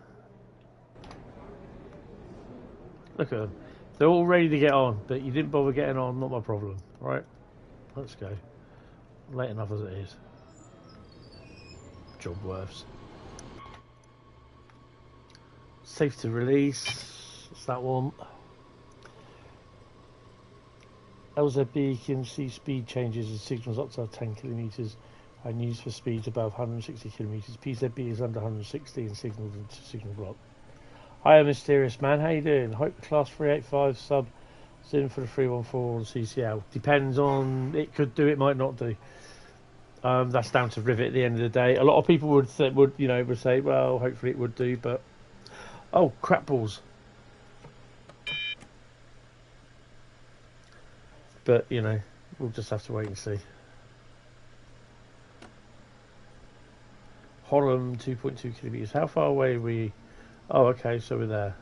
Look at them. They're all ready to get on, but you didn't bother getting on, not my problem. Right, let's go. Late enough as it is. Job worths. Safe to release. What's that one? LZB can see speed changes as signals up to 10 kilometers and used for speeds above 160 kilometers. PZB is under 160 and signals into signal block. Hiya, Mysterious Man. How you doing? Hope class 385 sub is in for the 314 on CCL. Depends on, it could do, it might not do. That's down to Rivet at the end of the day. A lot of people would say, well, hopefully it would do, but oh, crap balls. But you know, we'll just have to wait and see. Holland 2.2 kilometers. How far away are we? Oh, okay, so we're there.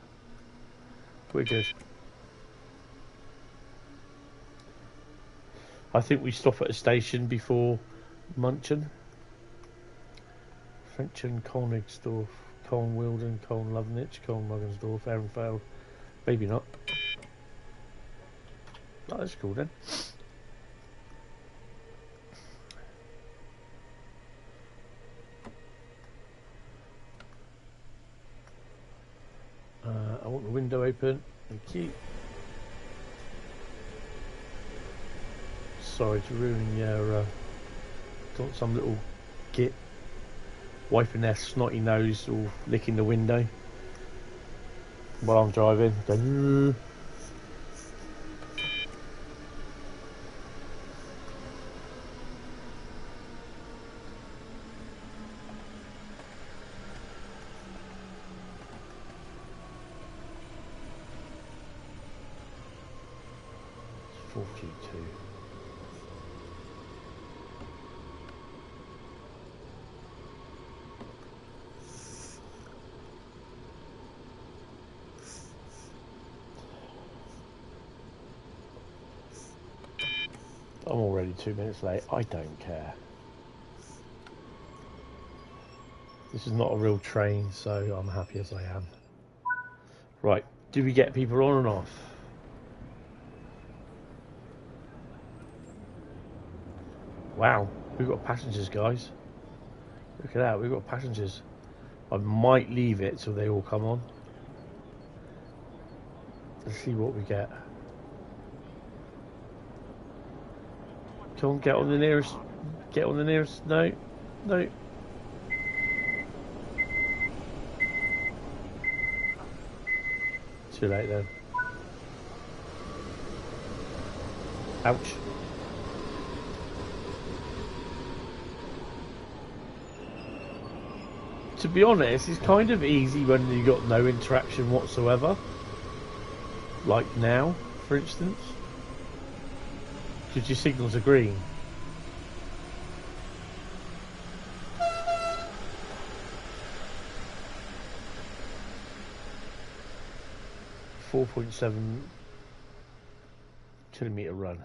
We're good. I think we stop at a station before Munchen. Frenchen, Kolnigsdorf, Koln Wilden, Koln Lovenich, Koln Muggensdorf, Ehrenfeld. Maybe not. Oh, that's cool then. open. Thank you. Sorry to ruin your got some little git wiping their snotty nose or licking the window while I'm driving. Going, 42. I'm already 2 minutes late. I don't care. This is not a real train, so I'm happy as I am. Right, do we get people on and off? Wow, we've got passengers, guys. Look at that, we've got passengers. I might leave it till they all come on. Let's see what we get. Come on, get on the nearest. Get on the nearest. No, no. Too late then. Ouch. To be honest, it's kind of easy when you've got no interaction whatsoever. Like now, for instance. Because your signals are green. .7 kilometre run.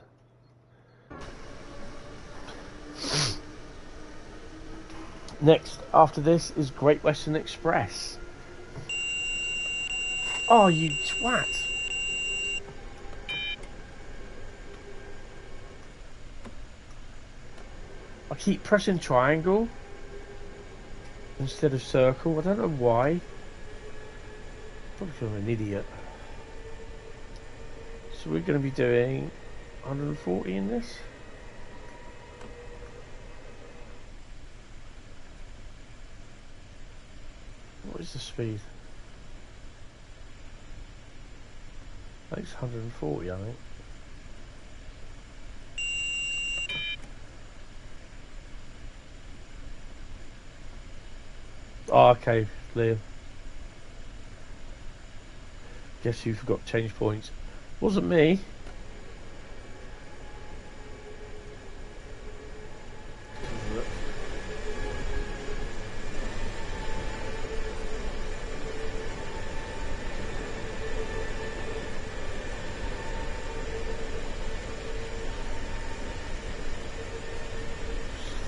Next, after this, is Great Western Express. Oh, you twat! I keep pressing triangle instead of circle. I don't know why. Probably because I'm an idiot. So we're going to be doing 140 in this. What is the speed? I think it's 140, I think. Oh, okay, Liam. Guess you forgot to change points. Wasn't me.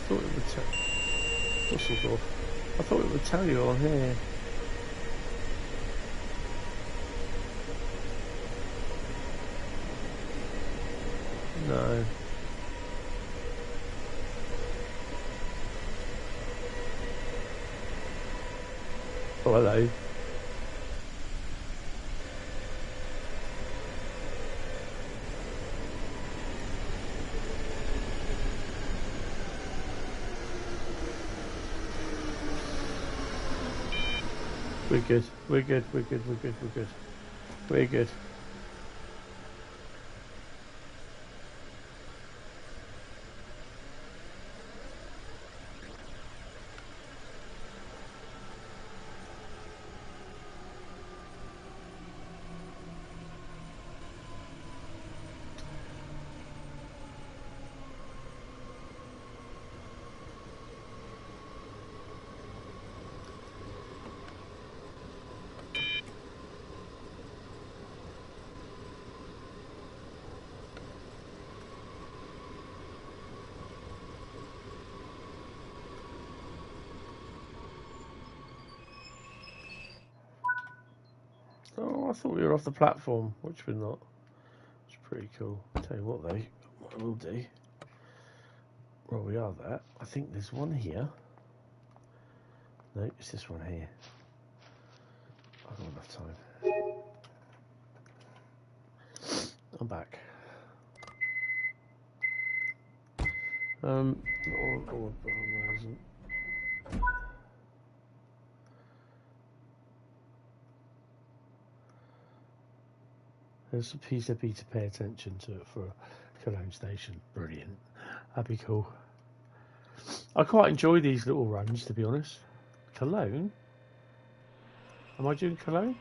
Thought it would tell. Düsseldorf. I thought it would tell you on here. No. Oh, hello. We're good. We're good. We're good. We're good. We're good. We're good. Oh, I thought we were off the platform, which we're not. It's pretty cool. I'll tell you what though, what I will do, well we are that, I think there's one here. No, it's this one here. I've got enough time. I'm back. There's a piece of to pay attention to it for a Cologne station. Brilliant. That'd be cool. I quite enjoy these little runs, to be honest. Cologne? Am I doing Cologne?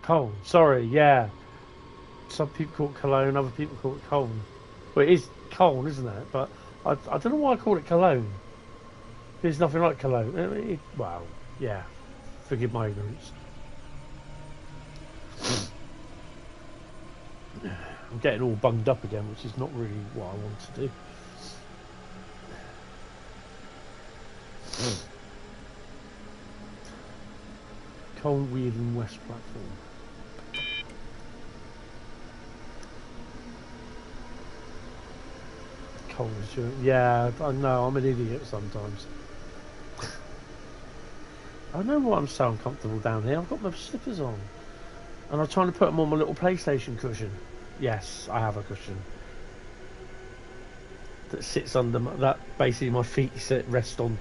Koln. Sorry, yeah. Some people call it Cologne, other people call it Koln. Well, it is Koln, isn't it? But I don't know why I call it Cologne. There's nothing like Cologne. Well, yeah. Forgive my ignorance. I'm getting all bunged up again, which is not really what I want to do. Koln Wheeling West platform. Koln, yeah, I know, I'm an idiot sometimes. I know why I'm so uncomfortable down here. I've got my slippers on. And I'm trying to put them on my little PlayStation cushion. Yes, I have a cushion that sits under that. Basically, my feet rest on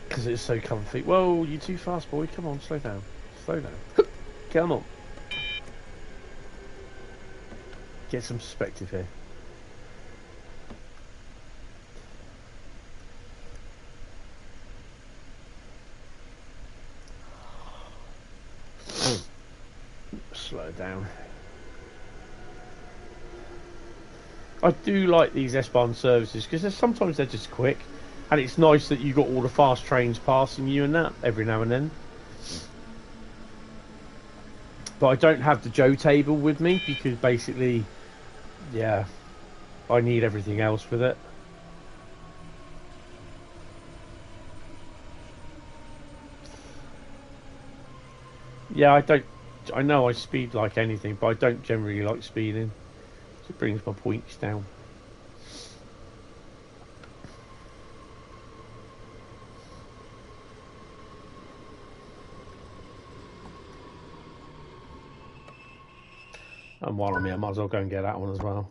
because it's so comfy. Whoa, you're too fast, boy. Come on, slow down. Slow down. Come on. Get some perspective here. Slow down. I do like these S-Bahn services because sometimes they're just quick, and it's nice that you got all the fast trains passing you and that every now and then. But I don't have the Joe table with me because basically, yeah, I need everything else with it. Yeah, I know I speed like anything, but I don't generally like speeding. It brings my points down. And while I'm here, I might as well go and get that one as well.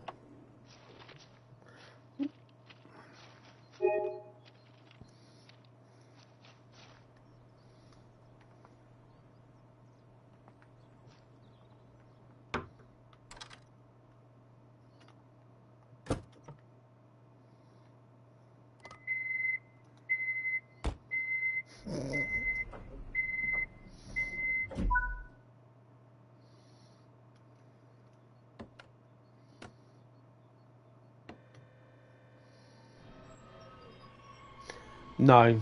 No,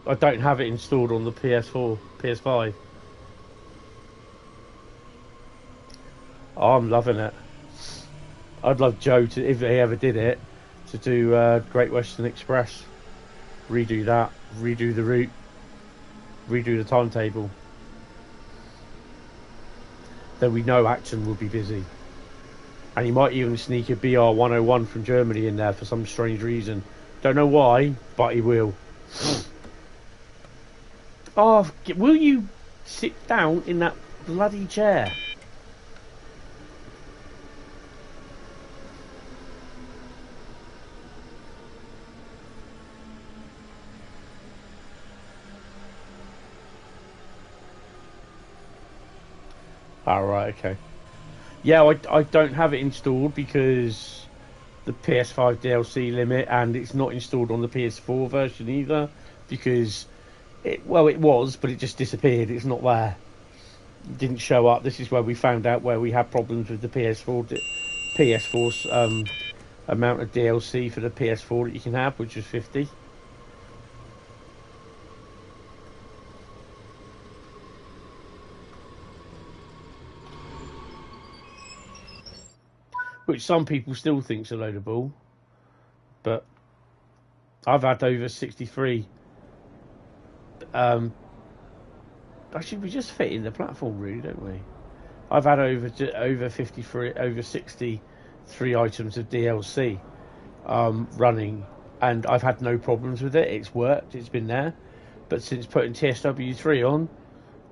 I don't have it installed on the PS4, PS5. Oh, I'm loving it. I'd love Joe to, if he ever did it, to do Great Western Express. Redo that, redo the route, redo the timetable. Then we know Action will be busy. And he might even sneak a BR 101 from Germany in there for some strange reason. Don't know why, but he will. Oh, will you sit down in that bloody chair? Oh, right, okay. Yeah, I don't have it installed because the PS5 DLC limit, and it's not installed on the PS4 version either because it was, but it just disappeared. It's not there. It didn't show up. This is where we found out where we had problems with the PS4's amount of DLC for the PS4 that you can have, which was 50. Which some people still think's a load of bull, but I've had over 63. Actually, we just fit in the platform, really, don't we? I've had over 53, over 63 items of DLC running, and I've had no problems with it. It's worked. It's been there. But since putting TSW3 on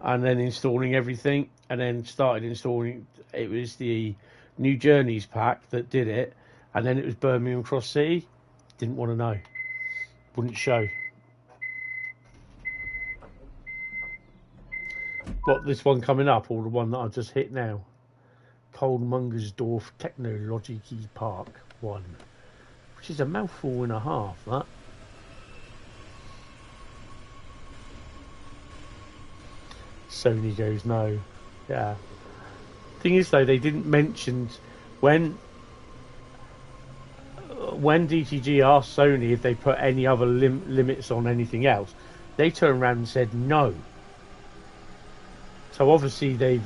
and then installing everything, and then started installing. It was the New Journeys pack that did it, and then it was Birmingham Cross City. Didn't want to know. Wouldn't show. What, this one coming up, or the one that I just hit now? Kohlmungersdorf Technology Park 1, which is a mouthful and a half, that. Sony goes no. Yeah. Thing is though, they didn't mention when DTG asked Sony if they put any other limits on anything else, they turned around and said no. So obviously they've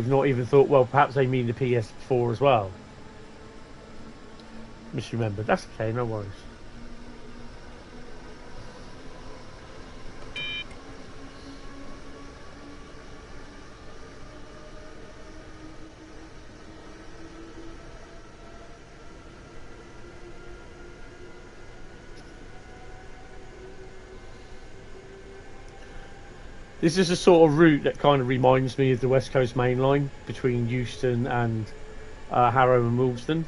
not even thought, well, perhaps they mean the PS4 as well. Misremembered. That's okay, no worries. This is a sort of route that kind of reminds me of the West Coast Main Line between Euston and Harrow and Willesden.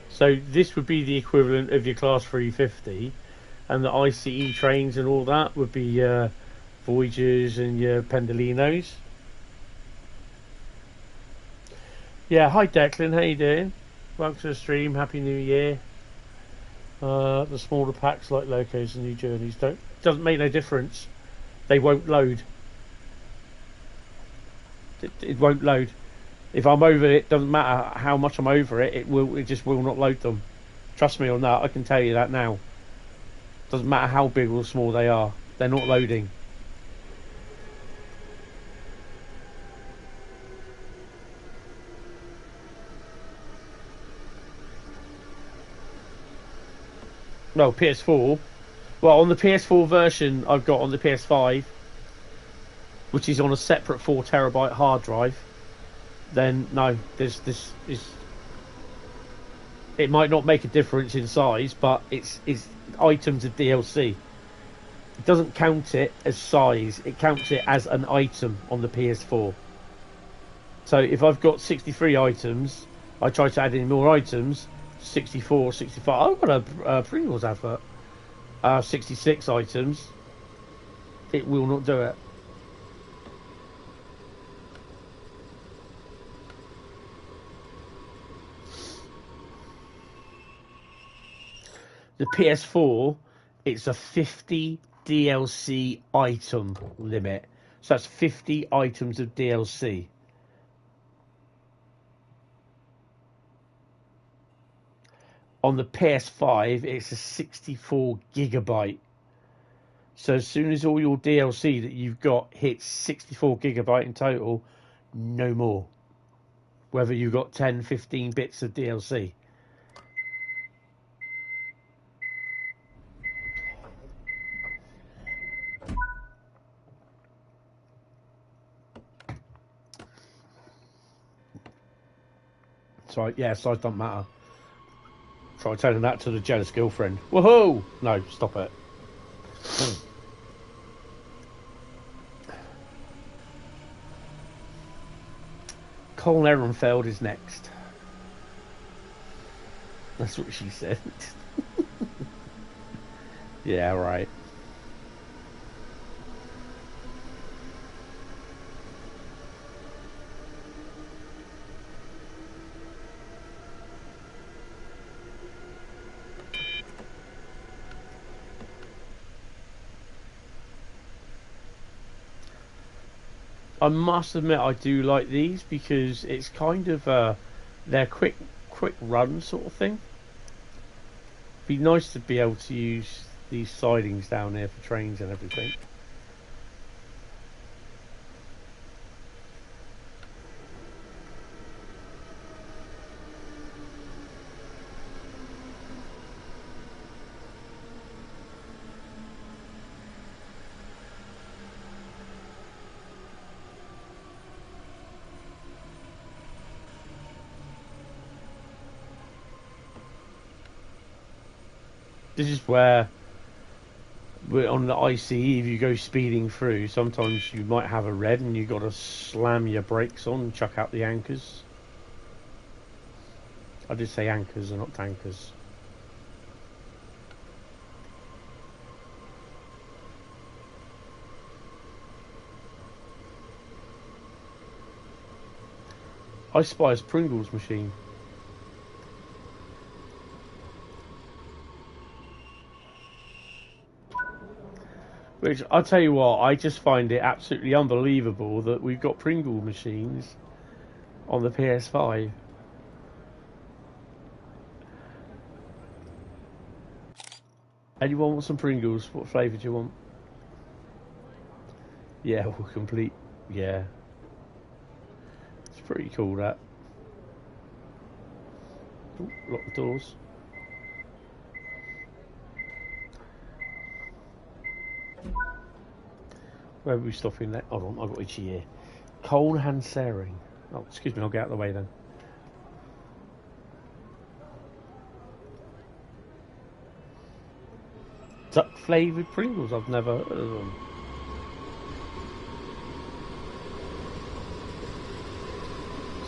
So this would be the equivalent of your Class 350, and the ICE trains and all that would be Voyagers and your Pendolinos. Yeah, hi Declan, how you doing? Welcome to the stream, Happy New Year. The smaller packs like Locos and New Journeys doesn't make no difference. They won't load. It won't load. If I'm over it, doesn't matter how much I'm over it. It just will not load them. Trust me on that. I can tell you that now. Doesn't matter how big or small they are. They're not loading. No, PS4. Well, on the PS4 version I've got on the PS5, which is on a separate 4TB hard drive, then no, this is. It might not make a difference in size, but it's items of DLC. It doesn't count it as size. It counts it as an item on the PS4. So if I've got 63 items, I try to add in more items. 64, 65. I've got a Pringles advert. 66 items. It will not do it. The PS4, it's a 50 DLC item limit. So that's 50 items of DLC. On the PS5, it's a 64 gigabyte. So as soon as all your DLC that you've got hits 64 gigabyte in total, no more. Whether you've got 10, 15 bits of DLC. So yeah, size don't matter. Try telling that to the jealous girlfriend. Woohoo! No, stop it. Koln Aachen is next. That's what she said. Yeah, right. I must admit I do like these because it's kind of they're quick run sort of thing. Be nice to be able to use these sidings down there for trains and everything. This is where But on the ICE, if you go speeding through, sometimes you might have a red and you got to slam your brakes on and chuck out the anchors. I did say anchors and not tankers. I spy a Pringles machine. Which, I'll tell you what, I just find it absolutely unbelievable that we've got Pringle machines on the PS5. Anyone want some Pringles? What flavour do you want? Yeah, we'll complete. Yeah. It's pretty cool, that. Ooh, lock the doors. Where are we stopping there? Hold on, I've got itchy ear. Koln Aachen. Oh, excuse me, I'll get out of the way then. Duck flavoured Pringles, I've never heard of them.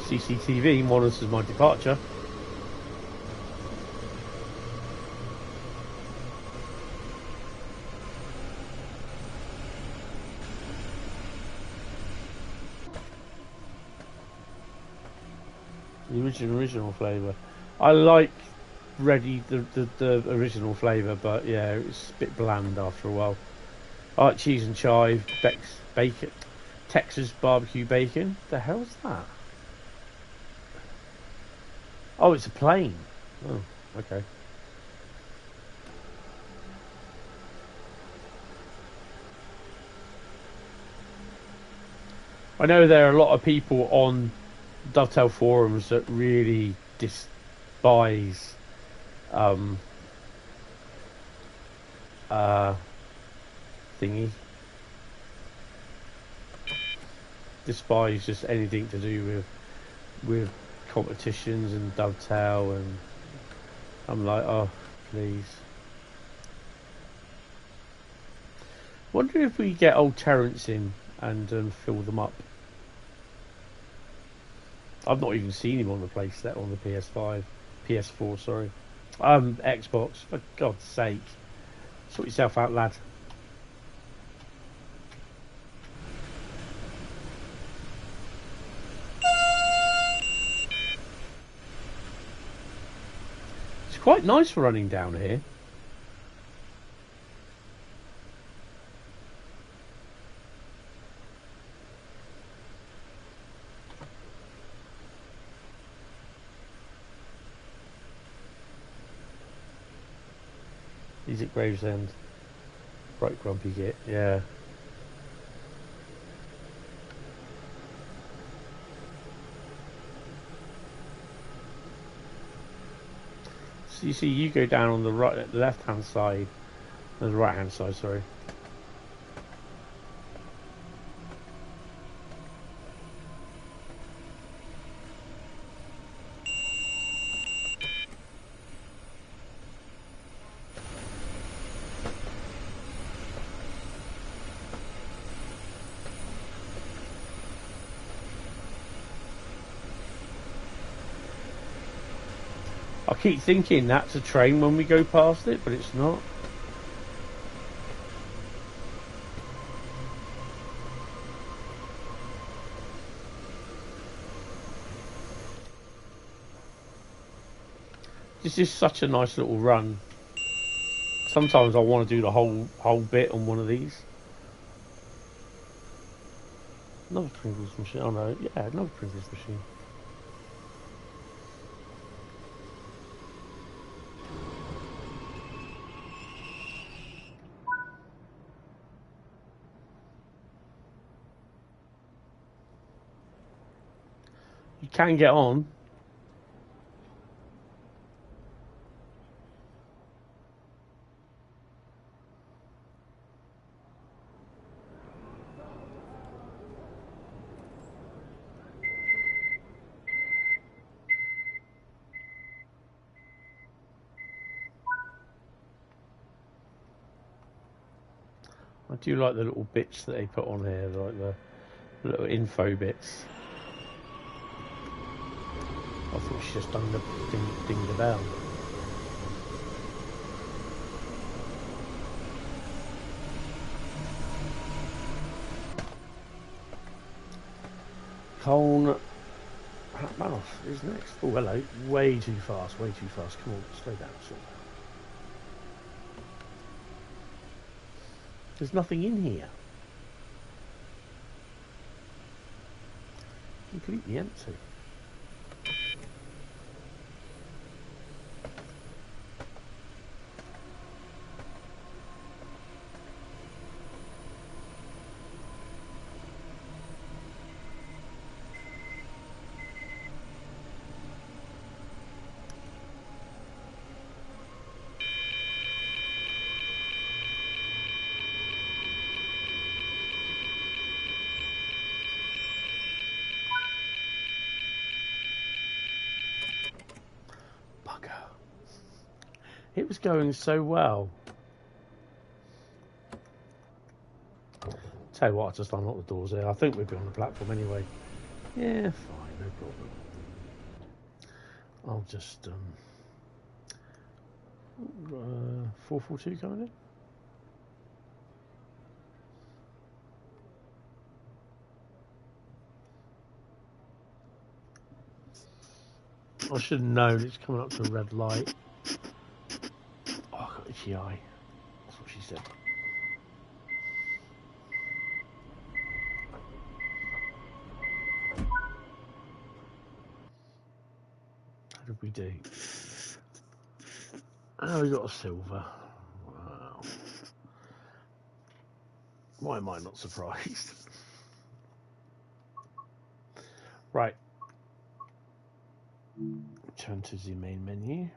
CCTV monitors my departure. The original flavour. I like the original flavour, but yeah, it's a bit bland after a while. I like cheese and chive, bacon, Texas barbecue bacon. The hell's that? Oh, it's a plane. Oh, okay. I know there are a lot of people on Dovetail forums that really despise thingy. Despise just anything to do with competitions and Dovetail, and I'm like, oh, please. Wonder if we get old Terrence in and fill them up. I've not even seen him on the PlayStation, on the PS5, PS4, sorry. Xbox, for God's sake. Sort yourself out, lad. It's quite nice for running down here. He's at Gravesend. Right grumpy git, yeah. So you see, you go down on the right, the left-hand side, the right-hand side, sorry. I keep thinking that's a train when we go past it, but it's not. This is such a nice little run. Sometimes I want to do the whole bit on one of these. Another Pringles machine. Oh no, yeah, another Pringles machine. You can get on. do like the little bits that they put on here, like the little info bits. I thought she just done the ding the bell. Koln Aachen is next. Oh, hello. Way too fast, way too fast. Come on, slow down, slow down. There's nothing in here. Completely empty. It was going so well. Tell you what, I just unlocked the doors there. I think we'd be on the platform anyway. Yeah, fine, no problem. I'll just 442 coming in. I should have known it's coming up to a red light. Oh, I got itchy eye. That's what she said. How did we do? Oh, we got a silver. Wow. Why am I not surprised? Right. Turn to the main menu.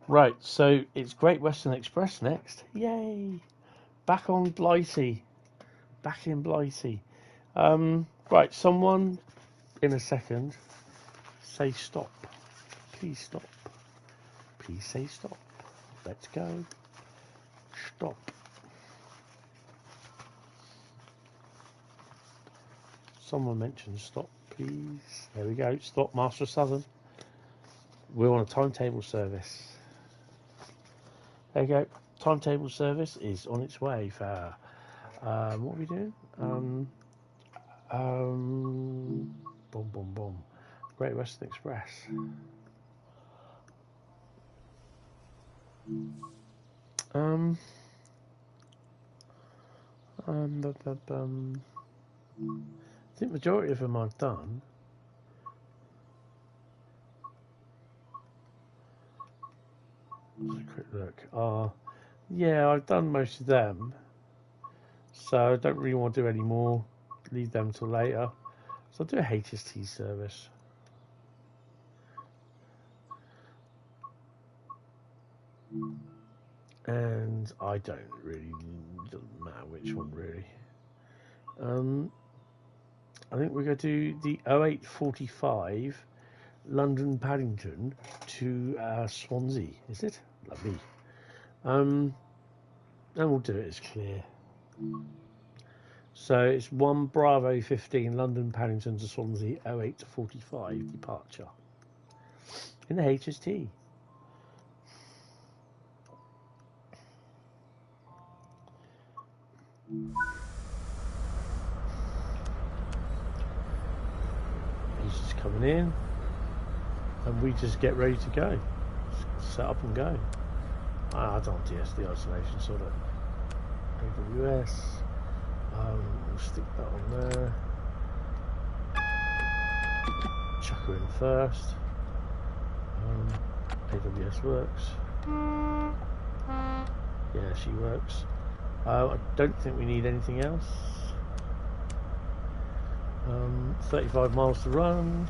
Right, so it's Great Western Express next. Yay! Back on Blighty. Back in Blighty. Right, someone in a second say stop. Please stop. Please say stop. Let's go. Stop. Someone mentioned stop, please. There we go. Stop, Master of Southern. We're on a timetable service. There you go. Timetable service is on its way for what are we doing? Boom, boom, boom. Great Western Express. I think majority of them I've done. Let's have a quick look. Yeah, I've done most of them, so I don't really want to do any more. Leave them till later. So I'll do a HST service. And I don't really, doesn't matter which one really. I think we're going to do the 0845 London Paddington to Swansea, is it? Lovely. And we'll do it as clear. So it's 1 Bravo 15 London Paddington to Swansea 0845 departure in the HST. He's just coming in, and we just get ready to go. Just set up and go. I don't want DSD isolation, sort of. AWS. We'll stick that on there. Chuck her in first. AWS works. Yeah, she works. I don't think we need anything else. 35 miles to run.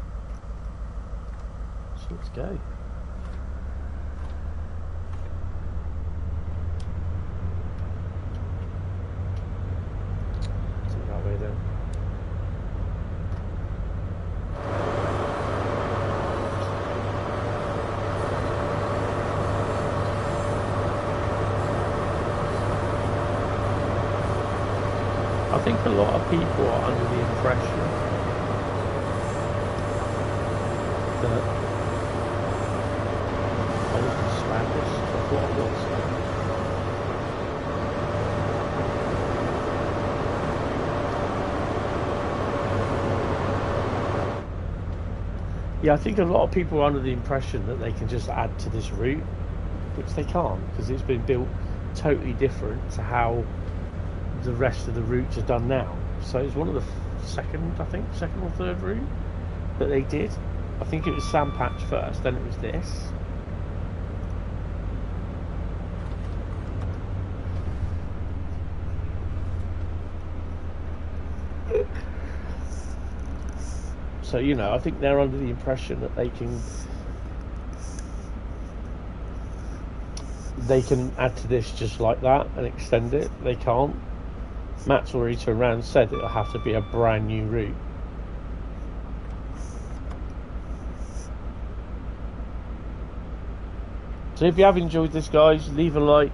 So let's go. Take that way then. I think a lot of people are under the impression that I wasn't Spanish. I thought I was. Yeah, I think a lot of people are under the impression that they can just add to this route, which they can't, because it's been built totally different to how the rest of the routes are done now. So it's one of the second or third route that they did. I think it was Sandpatch first, then it was this. So, you know, I think they're under the impression that they can add to this just like that and extend it. They can't. Matt's already turned around and said it'll have to be a brand new route. So if you have enjoyed this, guys, leave a like.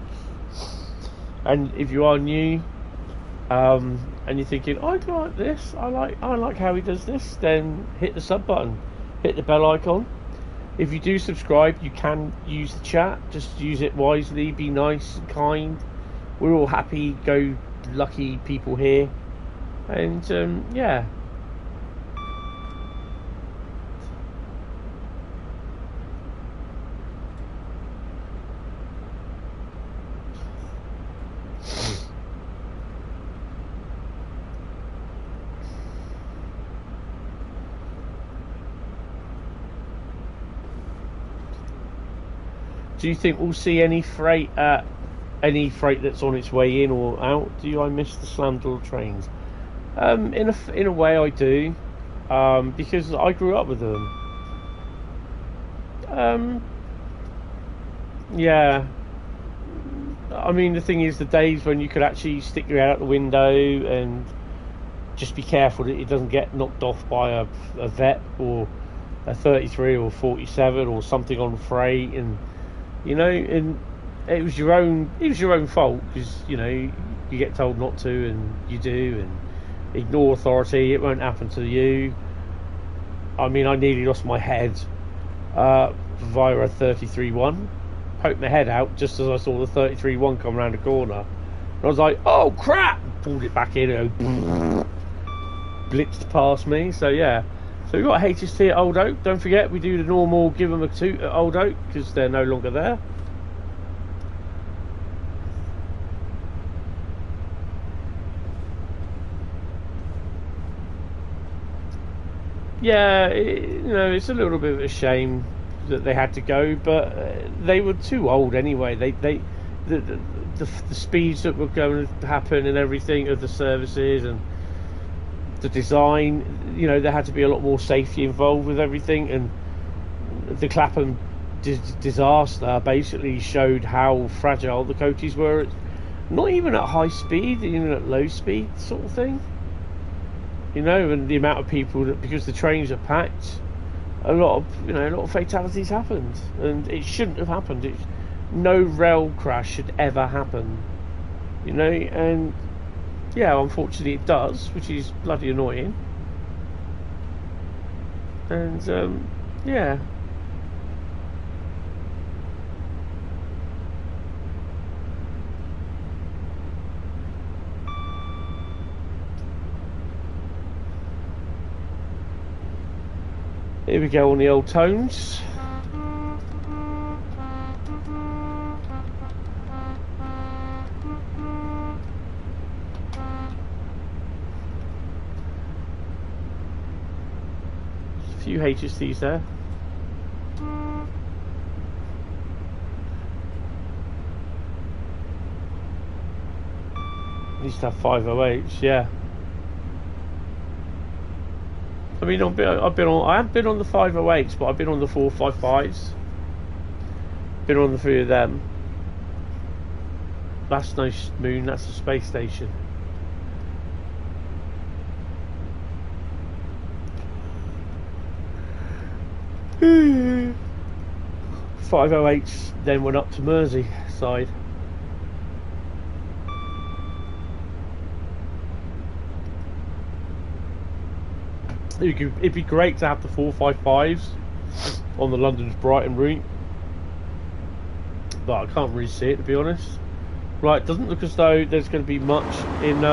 And if you are new, and you're thinking, I like this, I like how he does this, then hit the sub button, hit the bell icon. If you do subscribe, you can use the chat. Just use it wisely, be nice and kind. We're all happy, go lucky people here. And yeah. Do you think we'll see any freight that's on its way in or out? I miss the slam door trains? In a way, I do, because I grew up with them. Yeah. I mean, the thing is, the days when you could actually stick your head out the window and just be careful that it doesn't get knocked off by a vet or a 33 or 47 or something on freight, and you know, and it was your own fault, because you know you get told not to and you do, and ignore authority. It won't happen to you. I mean, I nearly lost my head via a 33-1. Poked my head out just as I saw the 33-1 come around the corner. And I was like, oh crap! Pulled it back in and blitzed past me. So yeah. So we've got HST at Old Oak. Don't forget, we do the normal give them a toot at Old Oak because they're no longer there. Yeah, you know, it's a little bit of a shame that they had to go, but they were too old anyway. The speeds that were going to happen and everything of the services and the design, you know, there had to be a lot more safety involved with everything, and the Clapham disaster basically showed how fragile the coaches were, not even at high speed, even at low speed sort of thing, you know, and the amount of people that, because the trains are packed, a lot of fatalities happened, and it shouldn't have happened. No rail crash should ever happen, you know, and yeah, unfortunately it does, which is bloody annoying. And yeah. Here we go on the old tones. Few HSTs there. Used to have 508s, yeah. I mean, I haven't been on the 508s, but I've been on the 455s. Been on the 3 of them. That's no moon, that's a space station. 508s then went up to Merseyside. It'd be great to have the 455s on the London to Brighton route, but I can't really see it, to be honest. Right, doesn't look as though there's going to be much in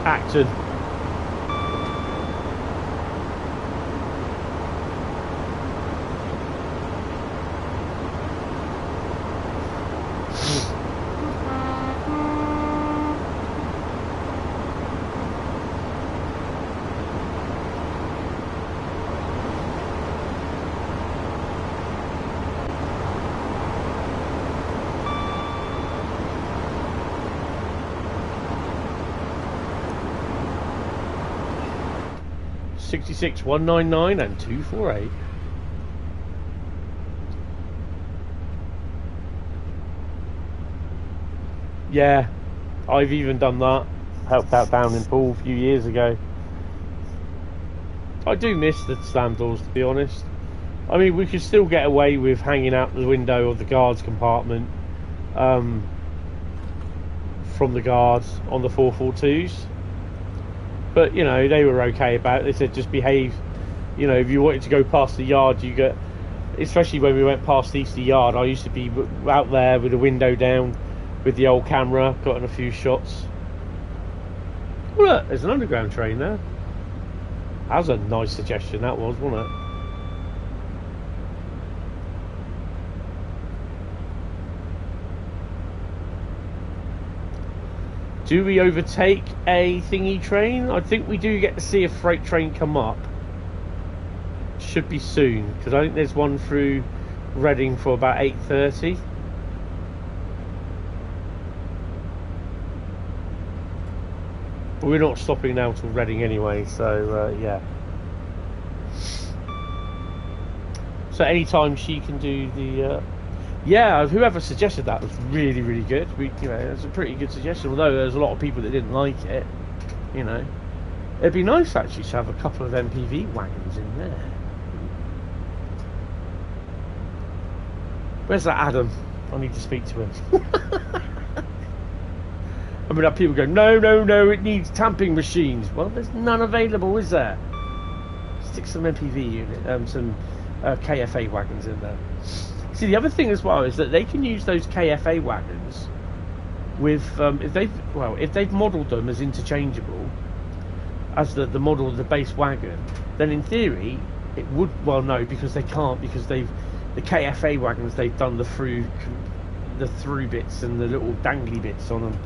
Acton. '66 199 and 248. Yeah, I've even done that. Helped out down in Poole a few years ago. I do miss the slam doors, to be honest. I mean, we could still get away with hanging out the window of the guards compartment from the guards on the 442s. But, you know, they were okay about it. They said just behave. You know, if you wanted to go past the yard, you get... Especially when we went past Easter Yard, I used to be out there with the window down with the old camera, gotten a few shots. Oh, look, there's an underground train there. That was a nice suggestion, that was, wasn't it? Do we overtake a thingy train? I think we do get to see a freight train come up. Should be soon, because I think there's one through Reading for about 8:30. But we're not stopping now till Reading anyway, so yeah. So anytime she can do the... yeah, whoever suggested that was really, really good. You know, it's a pretty good suggestion. Although there's a lot of people that didn't like it. You know, it'd be nice actually to have a couple of MPV wagons in there. Where's that Adam? I need to speak to him. I mean, people go, no, it needs tamping machines. Well, there's none available, is there? Stick some MPV unit, some KFA wagons in there. See, the other thing as well is that they can use those KFA wagons with if they've modelled them as interchangeable as the model of the base wagon, then in theory it would. Well, no, because they can't, because the KFA wagons, they've done the through bits and the little dangly bits on them.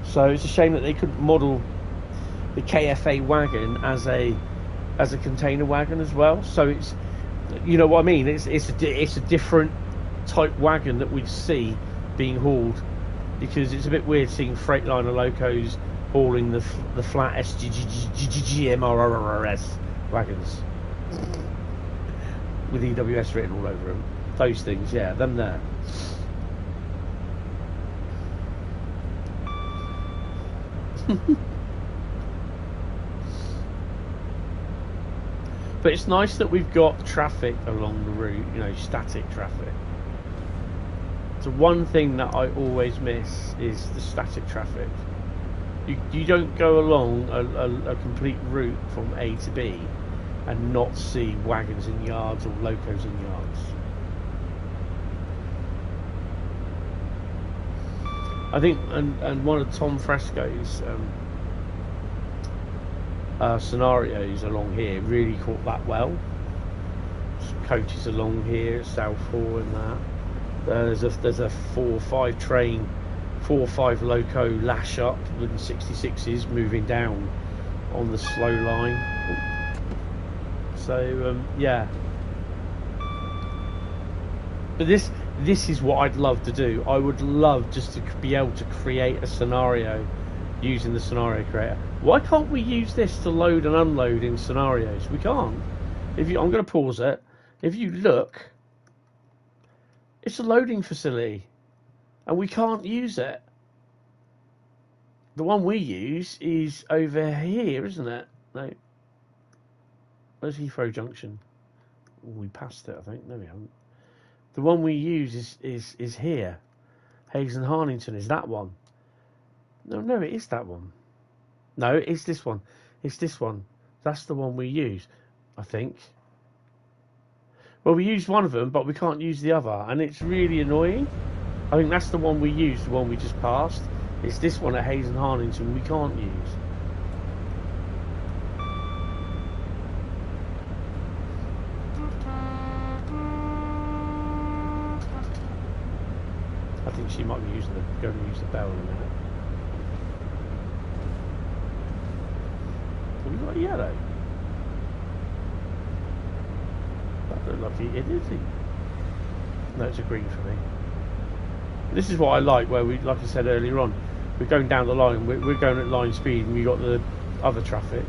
So it's a shame that they couldn't model the KFA wagon as a container wagon as well. So it's, you know what I mean? It's a different type wagon that we'd see being hauled, because it's a bit weird seeing Freightliner locos hauling the flat SGGMRRS wagons with EWS written all over them. Those things, yeah, them there. But it's nice that we've got traffic along the route, you know, static traffic. So one thing that I always miss is the static traffic. You don't go along a complete route from A to B and not see wagons in yards or locos in yards. I think, and one of Tom Fresco's scenarios along here really caught that well. Some coaches along here, Southall and that. There's a 4-5 train, 4-5 loco lash up with 66s moving down on the slow line. So yeah. But this is what I'd love to do. I would love just to be able to create a scenario using the scenario creator. Why can't we use this to load and unload in scenarios? We can't. I'm going to pause it. If you look, it's a loading facility and we can't use it. The one we use is over here, isn't it? No. Where's Heathrow Junction? We passed it, I think. No, we haven't. The one we use is here. Hayes and Harnington is that one. No, it is that one. No, it's this one. It's this one. That's the one we use, I think. Well, we use one of them, but we can't use the other, and it's really annoying. I think that's the one we used, the one we just passed. It's this one at Hayes and Harlington we can't use. I think she might be going to use the bell in a minute. Have we got a yellow? That looked like it is it? No, it's a green for me. This is what I like, where we, like I said earlier on, we're going down the line, we're going at line speed, and we got the other traffic.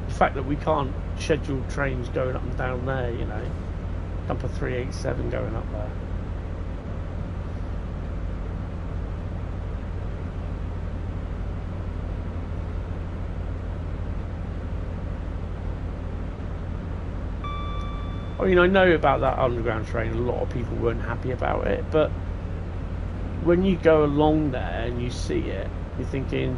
The fact that we can't schedule trains going up and down there, you know, dump a 387 going up there. I mean, I know about that underground train, a lot of people weren't happy about it, but when you go along there and you see it, you're thinking,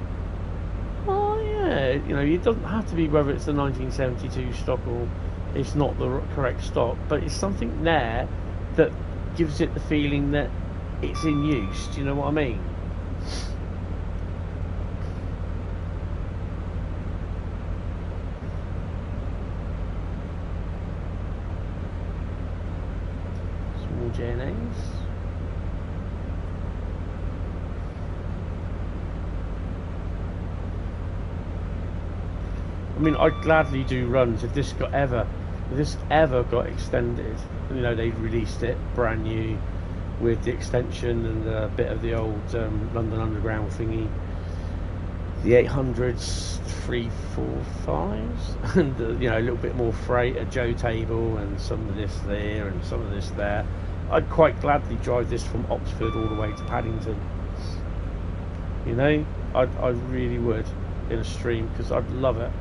oh yeah, you know, it doesn't have to be whether it's the 1972 stock or it's not the correct stock, but it's something there that gives it the feeling that it's in use. Do you know what I mean? Small JNAs. I mean, I'd gladly do runs if this ever got extended. You know, they released it brand new with the extension and a bit of the old London Underground thingy. The 800s, 345s, and you know, a little bit more freight, a Joe table, and some of this there and some of this there. I'd quite gladly drive this from Oxford all the way to Paddington. You know, I really would in a stream, because I'd love it.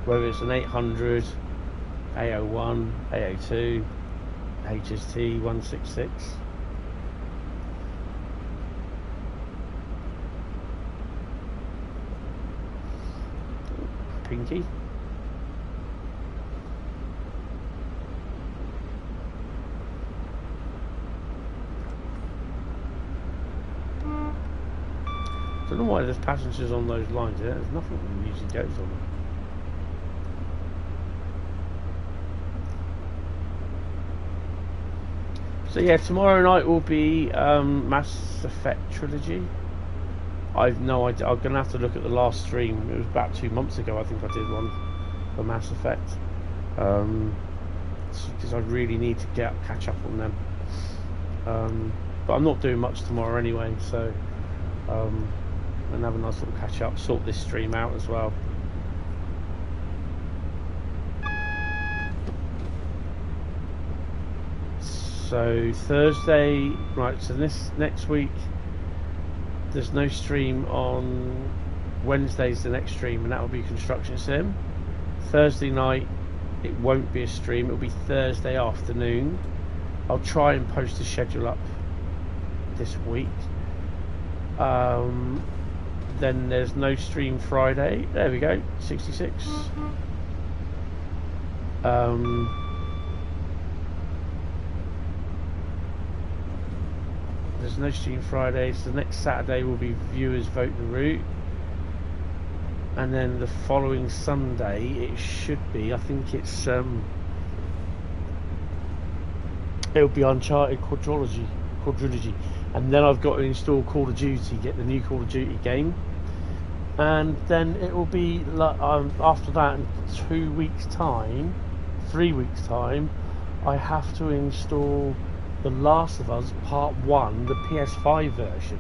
Whether it's an 800, A01, A02, HST 166. Pinky. Don't know why there's passengers on those lines. There's nothing that usually goes on them. So yeah, tomorrow night will be Mass Effect Trilogy. I've no idea. I'm going to have to look at the last stream. It was about 2 months ago, I think I did one for Mass Effect. Because I really need to catch up on them. But I'm not doing much tomorrow anyway, so I'm going to have a nice little catch up, sort this stream out as well. So Thursday, right, so this next week there's no stream. On Wednesday's the next stream, and that will be Construction Sim. Thursday night it won't be a stream, it'll be Thursday afternoon. I'll try and post a schedule up this week. Then there's no stream Friday. There we go, 66. There's no stream Friday, so the next Saturday will be Viewers Vote the Route. And then the following Sunday, it should be, I think it's, it'll be Uncharted Quadrilogy. And then I've got to install Call of Duty, get the new Call of Duty game. And then it will be, after that, in 2 weeks' time, 3 weeks' time, I have to install The Last of Us Part 1, the PS5 version.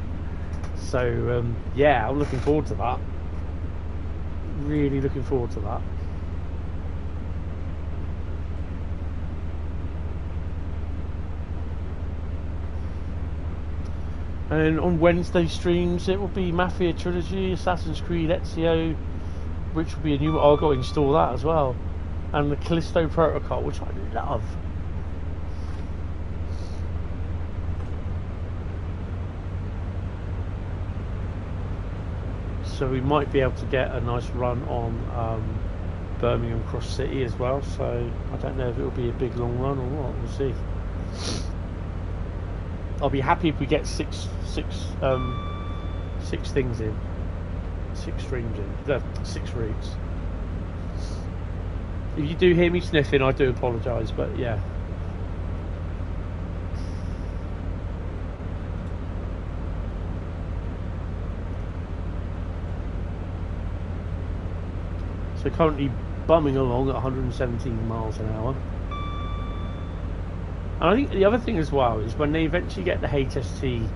So yeah, I'm looking forward to that. Really looking forward to that. And on Wednesday streams, it will be Mafia Trilogy, Assassin's Creed Ezio, which will be a new. I've got to install that as well, and the Callisto Protocol, which I love. So we might be able to get a nice run on Birmingham Cross City as well. So I don't know if it will be a big long run or what. We'll see. I'll be happy if we get six things in, 6 streams in, 6 routes. If you do hear me sniffing, I do apologise, but yeah. So currently bumming along at 117 miles an hour. And I think the other thing as well is when they eventually get the HST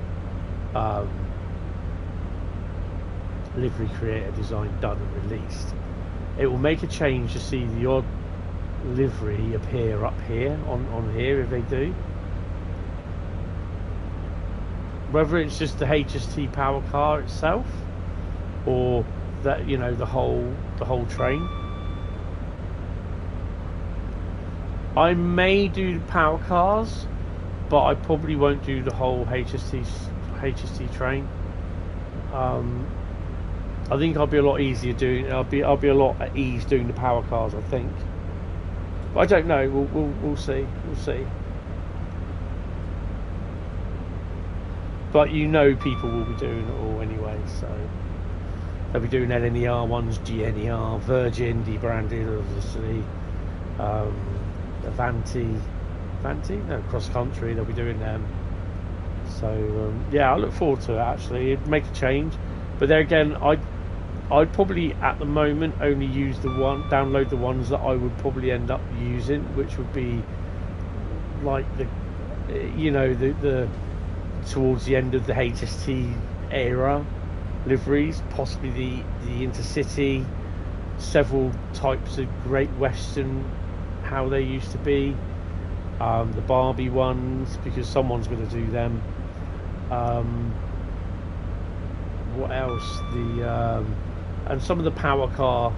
livery creator design done and released, it will make a change to see the odd livery appear up here on here if they do. Whether it's just the HST power car itself or that, you know, the whole train. I may do the power cars, but I probably won't do the whole HST train. I think I'll be a lot easier doing. I'll be a lot at ease doing the power cars, I think. But I don't know. We'll see. We'll see. But you know, people will be doing it all anyway. So they'll be doing LNER ones, GNER, Virgin, debranded, obviously. Avanti, no, cross country. They'll be doing them. So yeah, I look forward to it. Actually, it'd make a change. But there again, I'd probably at the moment only use download the ones that I would probably end up using, which would be like the, you know, the towards the end of the HST era liveries, possibly the Intercity, several types of Great Western, how they used to be, the Barbie ones, because someone's going to do them. What else? And some of the power car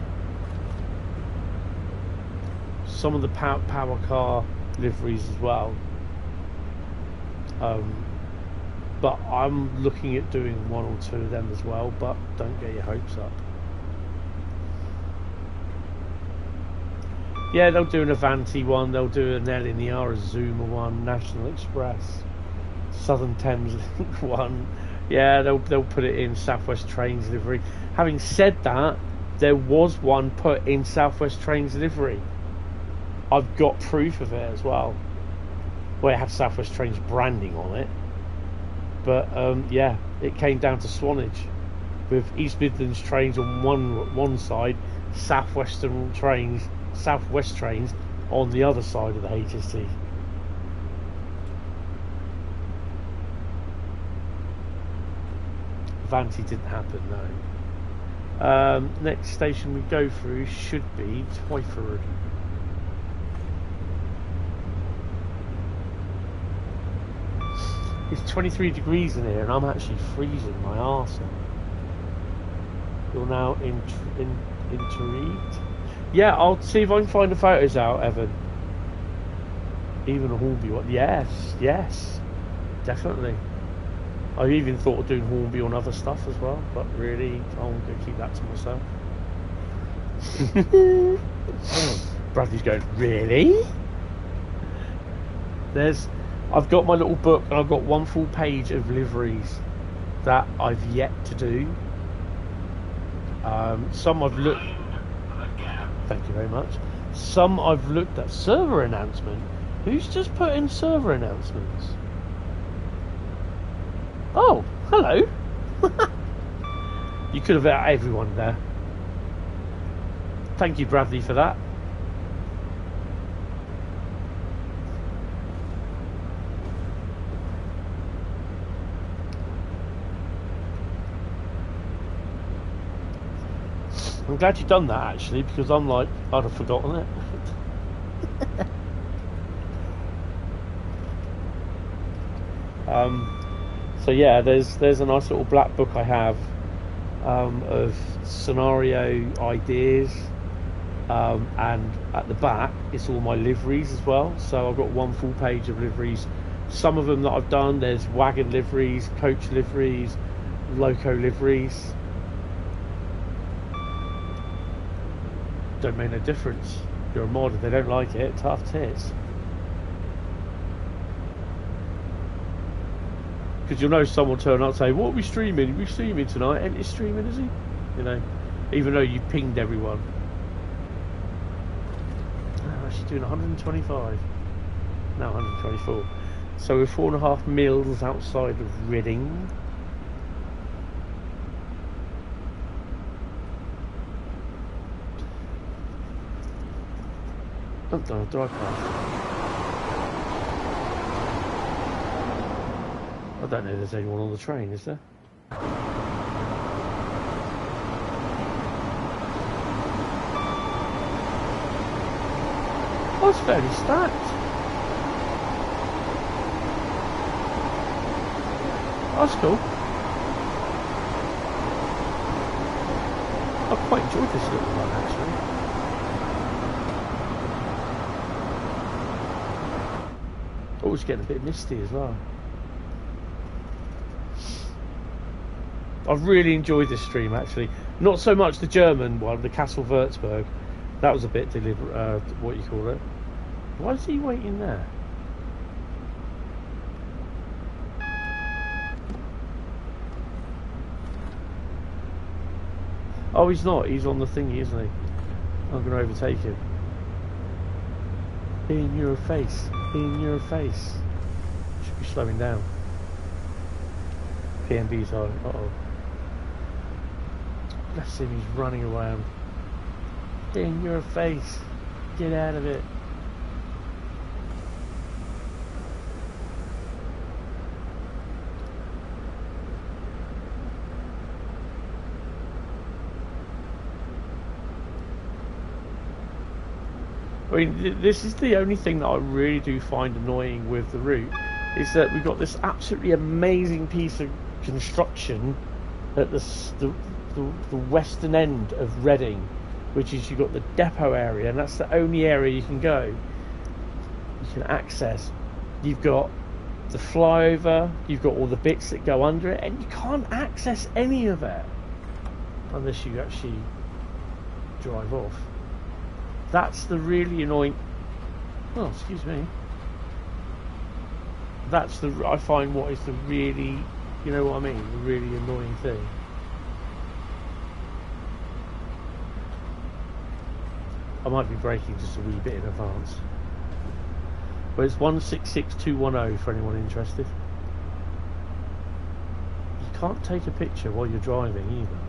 liveries as well. But I'm looking at doing 1 or 2 of them as well, but don't get your hopes up. Yeah, they'll do an Avanti one, they'll do an LNER, a Zuma one, National Express, Southern Thames Link one. Yeah, they'll put it in Southwest Trains livery. Having said that, there was one put in Southwest Trains livery. I've got proof of it as well, where it had Southwest Trains branding on it. But yeah, it came down to Swanage, with East Midlands Trains on one side, Southwest Trains on the other side of the HST. Avanti didn't happen, no. Next station we go through should be Twyford. It's 23 degrees in here and I'm actually freezing my arse off. You're now intrigued? Yeah, I'll see if I can find the photos out, Evan. Even a Hornby one. Yes, definitely. I even thought of doing Hornby on other stuff as well, but really, I'm going to keep that to myself. Bradley's going, really? I've got my little book, and I've got 1 full page of liveries that I've yet to do. Some I've looked. Thank you very much. Some I've looked at. Server announcement. Who's just put in server announcements? Oh, hello. You could have out everyone there. Thank you, Bradley, for that. I'm glad you've done that, actually, because I'm like, I'd have forgotten it. So yeah, there's a nice little black book I have of scenario ideas, and at the back it's all my liveries as well. So I've got one full page of liveries. Some of them that I've done, there's wagon liveries, coach liveries, loco liveries. Don't make no difference. You're a mod, if they don't like it, tough tits. Because you'll know someone turn up and say, what are we streaming? Are we streaming tonight? Hentis streaming, is he? You know, even though you pinged everyone. Oh, she's doing 125. No, 124. So we're 4.5 mils outside of Reading. Oh, no, dry path. I don't know if there's anyone on the train, is there? Oh, it's fairly stacked. That's cool. I quite enjoyed this little run, actually. Oh, it's getting a bit misty as well. I've really enjoyed this stream, actually. Not so much the German one, the KASSEL-WÜRZBURG. That was a bit what you call it. Why is he waiting there? Oh, he's not. He's on the thingy, isn't he? I'm going to overtake him. In your face. In your face. Should be slowing down. PMB's high. Uh-oh. Bless him, he's running around. In your face. Get out of it. I mean, this is the only thing that I really do find annoying with the route, is that we've got this absolutely amazing piece of construction at the western end of Reading, which is you've got the depot area, and that's the only area you can go. You can access. You've got the flyover, you've got all the bits that go under it, and you can't access any of it unless you actually drive off. That's the really annoying. Oh, excuse me. That's I find what is the really, you know what I mean, the really annoying thing. I might be braking just a wee bit in advance. But it's 166210 for anyone interested. You can't take a picture while you're driving either.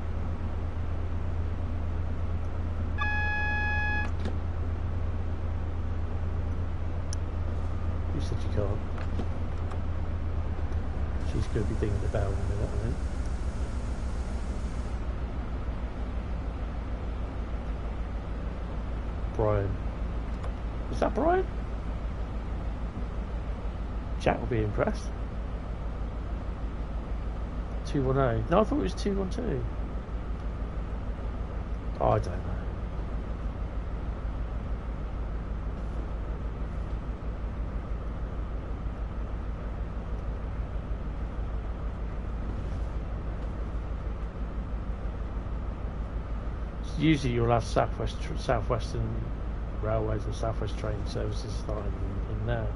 Who said you can't? She's going to be dinging the bell in a minute, I think. Brian. Is that Brian? Jack will be impressed. 210. No, I thought it was 212. Oh, I don't know. Usually you'll have Southwestern Railways or Southwest train services starting in now.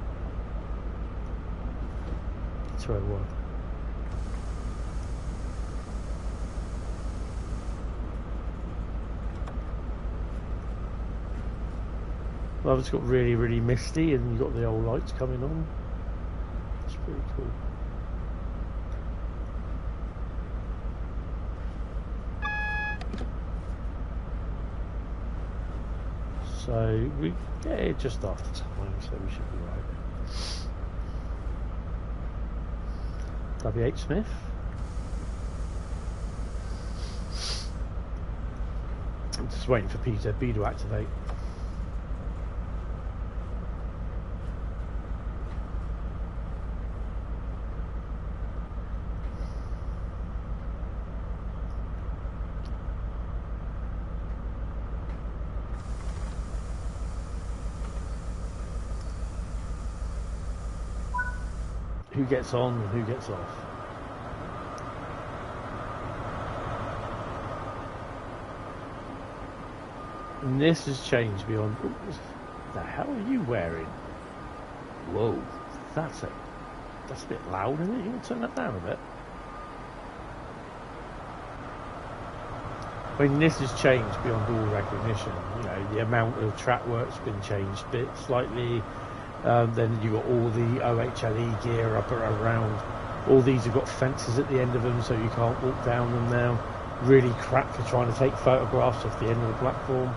201. Well, it's got really, really misty, and you've got the old lights coming on. It's pretty cool. So we get it just after time, so we should be right. W.H. Smith. I'm just waiting for PZB to activate. who gets on and who gets off. And this has changed beyond. What the hell are you wearing? Whoa, that's a bit loud, isn't it? You can turn that down a bit. I mean, this has changed beyond all recognition. You know, the amount of track work's been changed a bit slightly. Then you've got all the OHLE gear up around. All these have got fences at the end of them, so you can't walk down them now. Really crap for trying to take photographs off the end of the platform.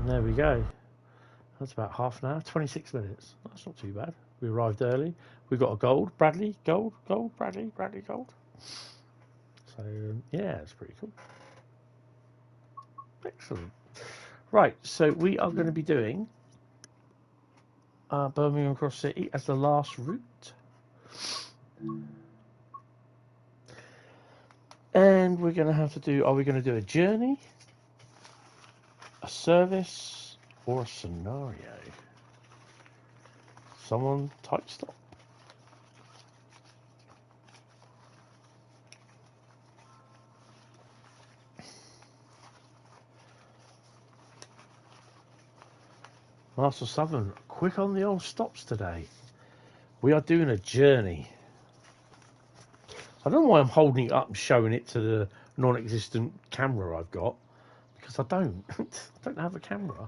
There we go. That's about half an hour, 26 minutes. That's not too bad. We arrived early. We got a gold. Bradley, gold. Bradley, gold. So, yeah, it's pretty cool. Excellent. Right, so we are going to be doing Birmingham Cross City as the last route. And we're going to have to do, are we going to do a journey, a service, or a scenario? Someone type stop. Master Southern, quick on the old stops today. We are doing a journey. I don't know why I'm holding it up and showing it to the non-existent camera I've got, because I don't. I don't have a camera.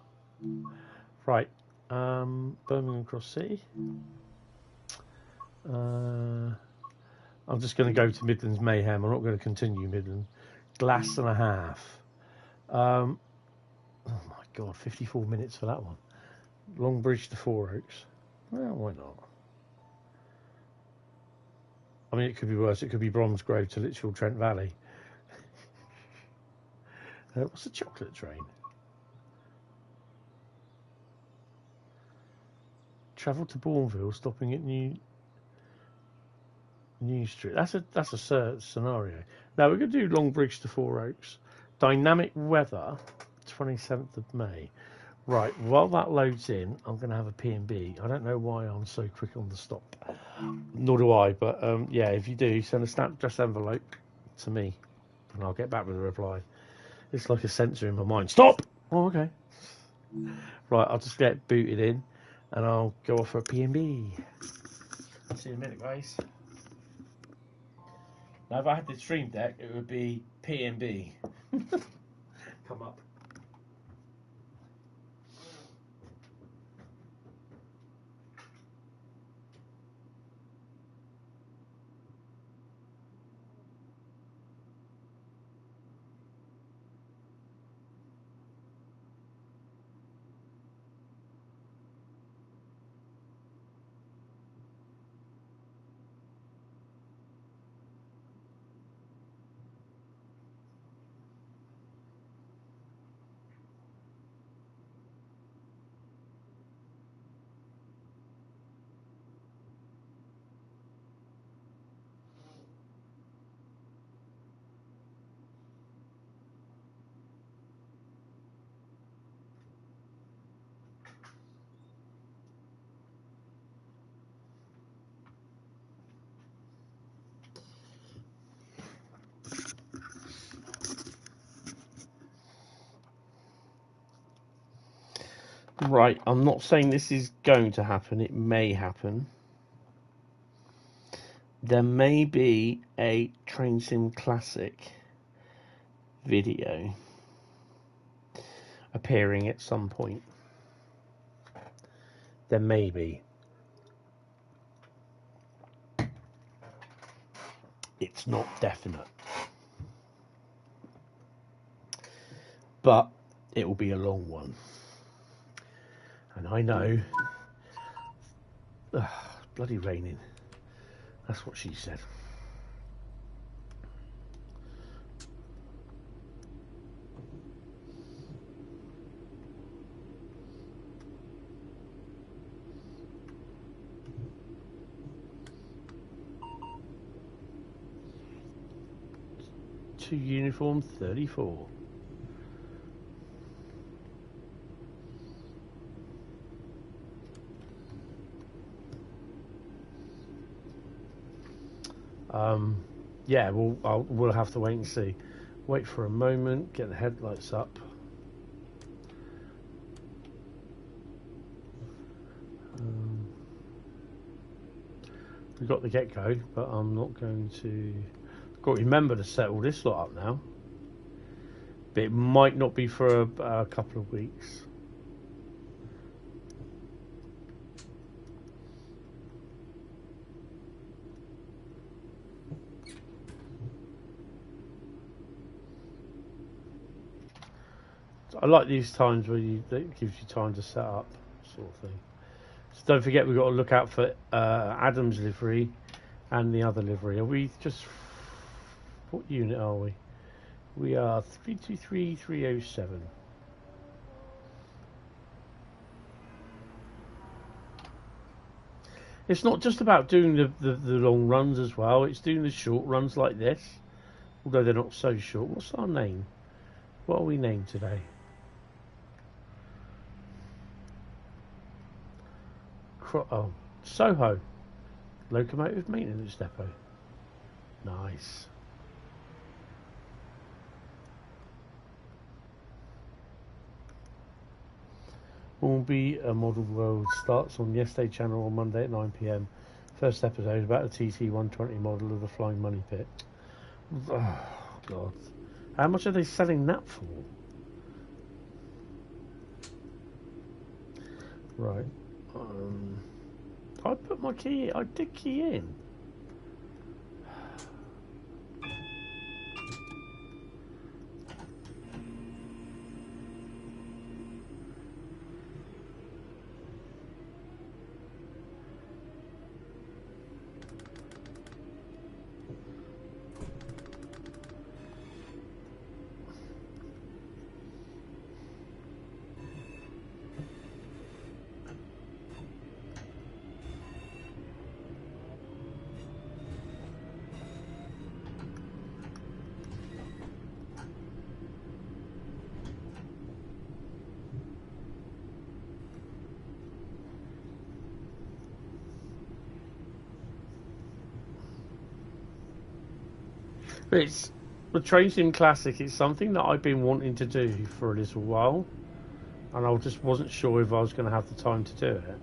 Right, Birmingham Cross City. I'm just going to go to Midlands Mayhem. I'm not going to continue Midland. Glass and a half. Oh my God, 54 minutes for that one. Long Bridge to Four Oaks. Well, why not? I mean, it could be worse. It could be Bromsgrove to Lichfield Trent Valley. What's the chocolate train? Travel to Bourneville, stopping at New Street. That's a scenario. Now we're going to do Long Bridge to Four Oaks. Dynamic weather, 27th of May. Right, while that loads in, I'm going to have a P&B. I don't know why I'm so quick on the stop. Nor do I, but yeah, if you do, send a stamp address envelope to me, and I'll get back with a reply. It's like a sensor in my mind. Stop! Oh, okay. Right, I'll just get booted in, and I'll go off for a P&B. See you in a minute, guys. Now, if I had the stream deck, it would be P&B. Come up. Right, I'm not saying this is going to happen. It may happen. There may be a Train Sim Classic video appearing at some point. There may be. It's not definite. But it will be a long one. And I know, bloody raining. That's what she said. to uniform 34. Yeah, we'll have to wait and see. Wait for a moment, get the headlights up. We've got the get-go, but I'm not going to... Got to remember to set all this lot up now. But it might not be for a couple of weeks. I like these times where it gives you time to set up, sort of thing. So don't forget, we've got to look out for Adam's livery and the other livery. Are we just... What unit are we? We are 323307. It's not just about doing the long runs as well. It's doing the short runs like this. Although they're not so short. What's our name? What are we named today? Oh, Soho. Locomotive Maintenance Depot. Nice. Will be a Model World starts on Yesterday Channel on Monday at 9 PM. First episode about the TT120 model of the Flying Money Pit. Oh, God. How much are they selling that for? Right. I put my key in. I did key in. It's the Train Sim Classic. It's something that I've been wanting to do for a little while, and I just wasn't sure if I was going to have the time to do it.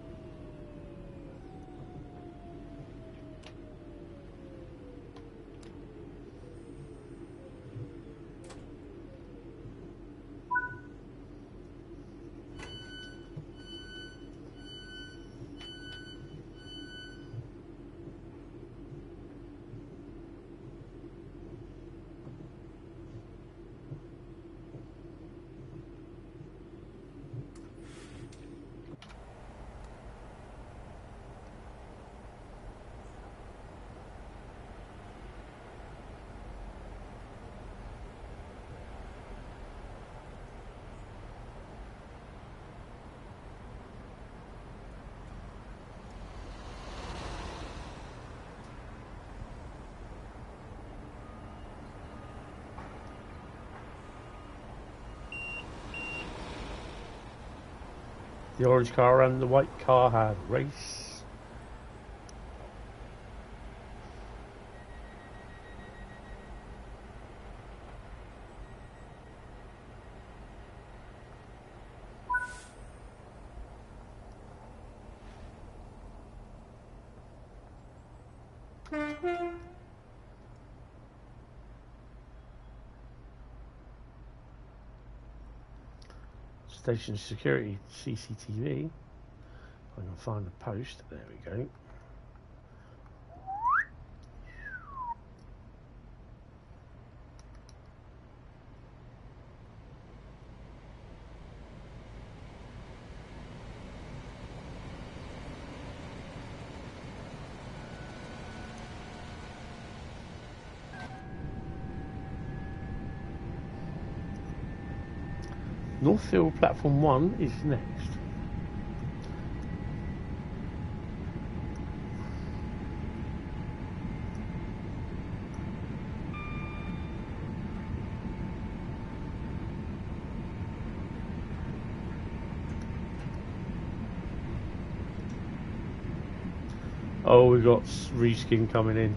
The orange car and the white car had race. Station security CCTV. I can find the post. There we go. Northfield Platform 1 is next. Oh, we got reskin coming in.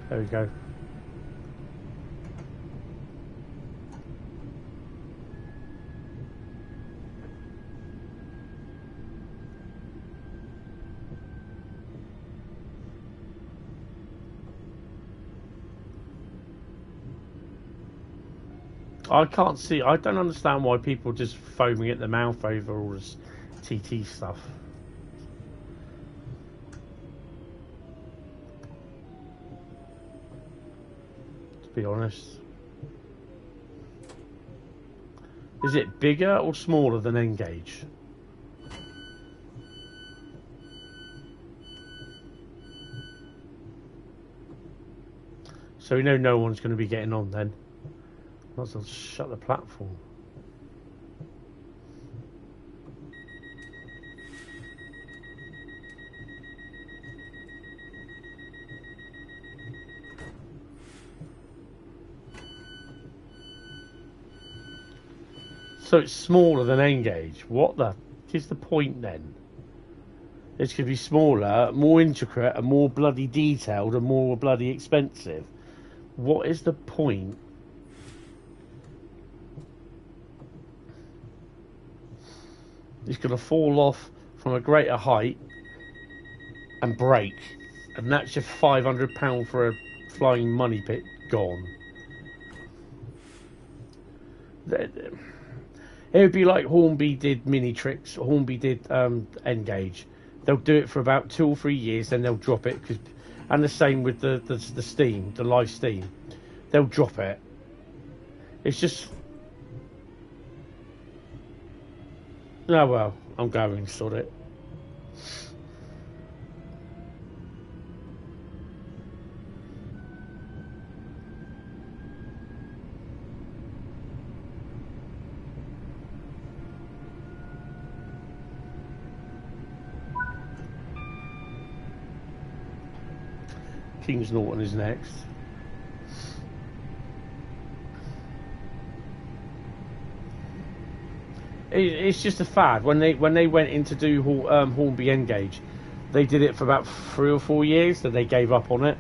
There we go. I can't see. I don't understand why people are just foaming at the mouth over all this TT stuff. To be honest, is it bigger or smaller than N-Gauge? So we know no one's going to be getting on then. Might as well shut the platform. So it's smaller than N-Gauge. What the is the point then? It's going to be smaller, more intricate, and more bloody detailed, and more bloody expensive. What is the point? It's going to fall off from a greater height and break, and that's your £500 for a flying money pit gone. It would be like Hornby did mini tricks. Hornby did N-Gauge. They'll do it for about 2 or 3 years, then they'll drop it. And the same with the steam, the live steam. They'll drop it. It's just. Oh well, I'm going, sod it. Kings Norton is next. It's just a fad. When they went in to do Hornby N-Gauge, they did it for about 3 or 4 years, then they gave up on it.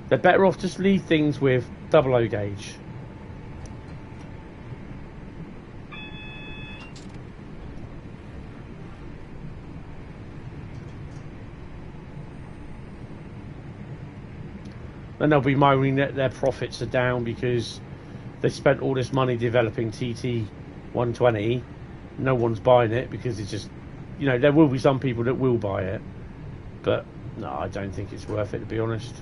They're better off just leave things with 00 gauge. Then they'll be moaning that their profits are down because they spent all this money developing TT 120. No one's buying it because it's just, you know, there will be some people that will buy it, but no, I don't think it's worth it, to be honest.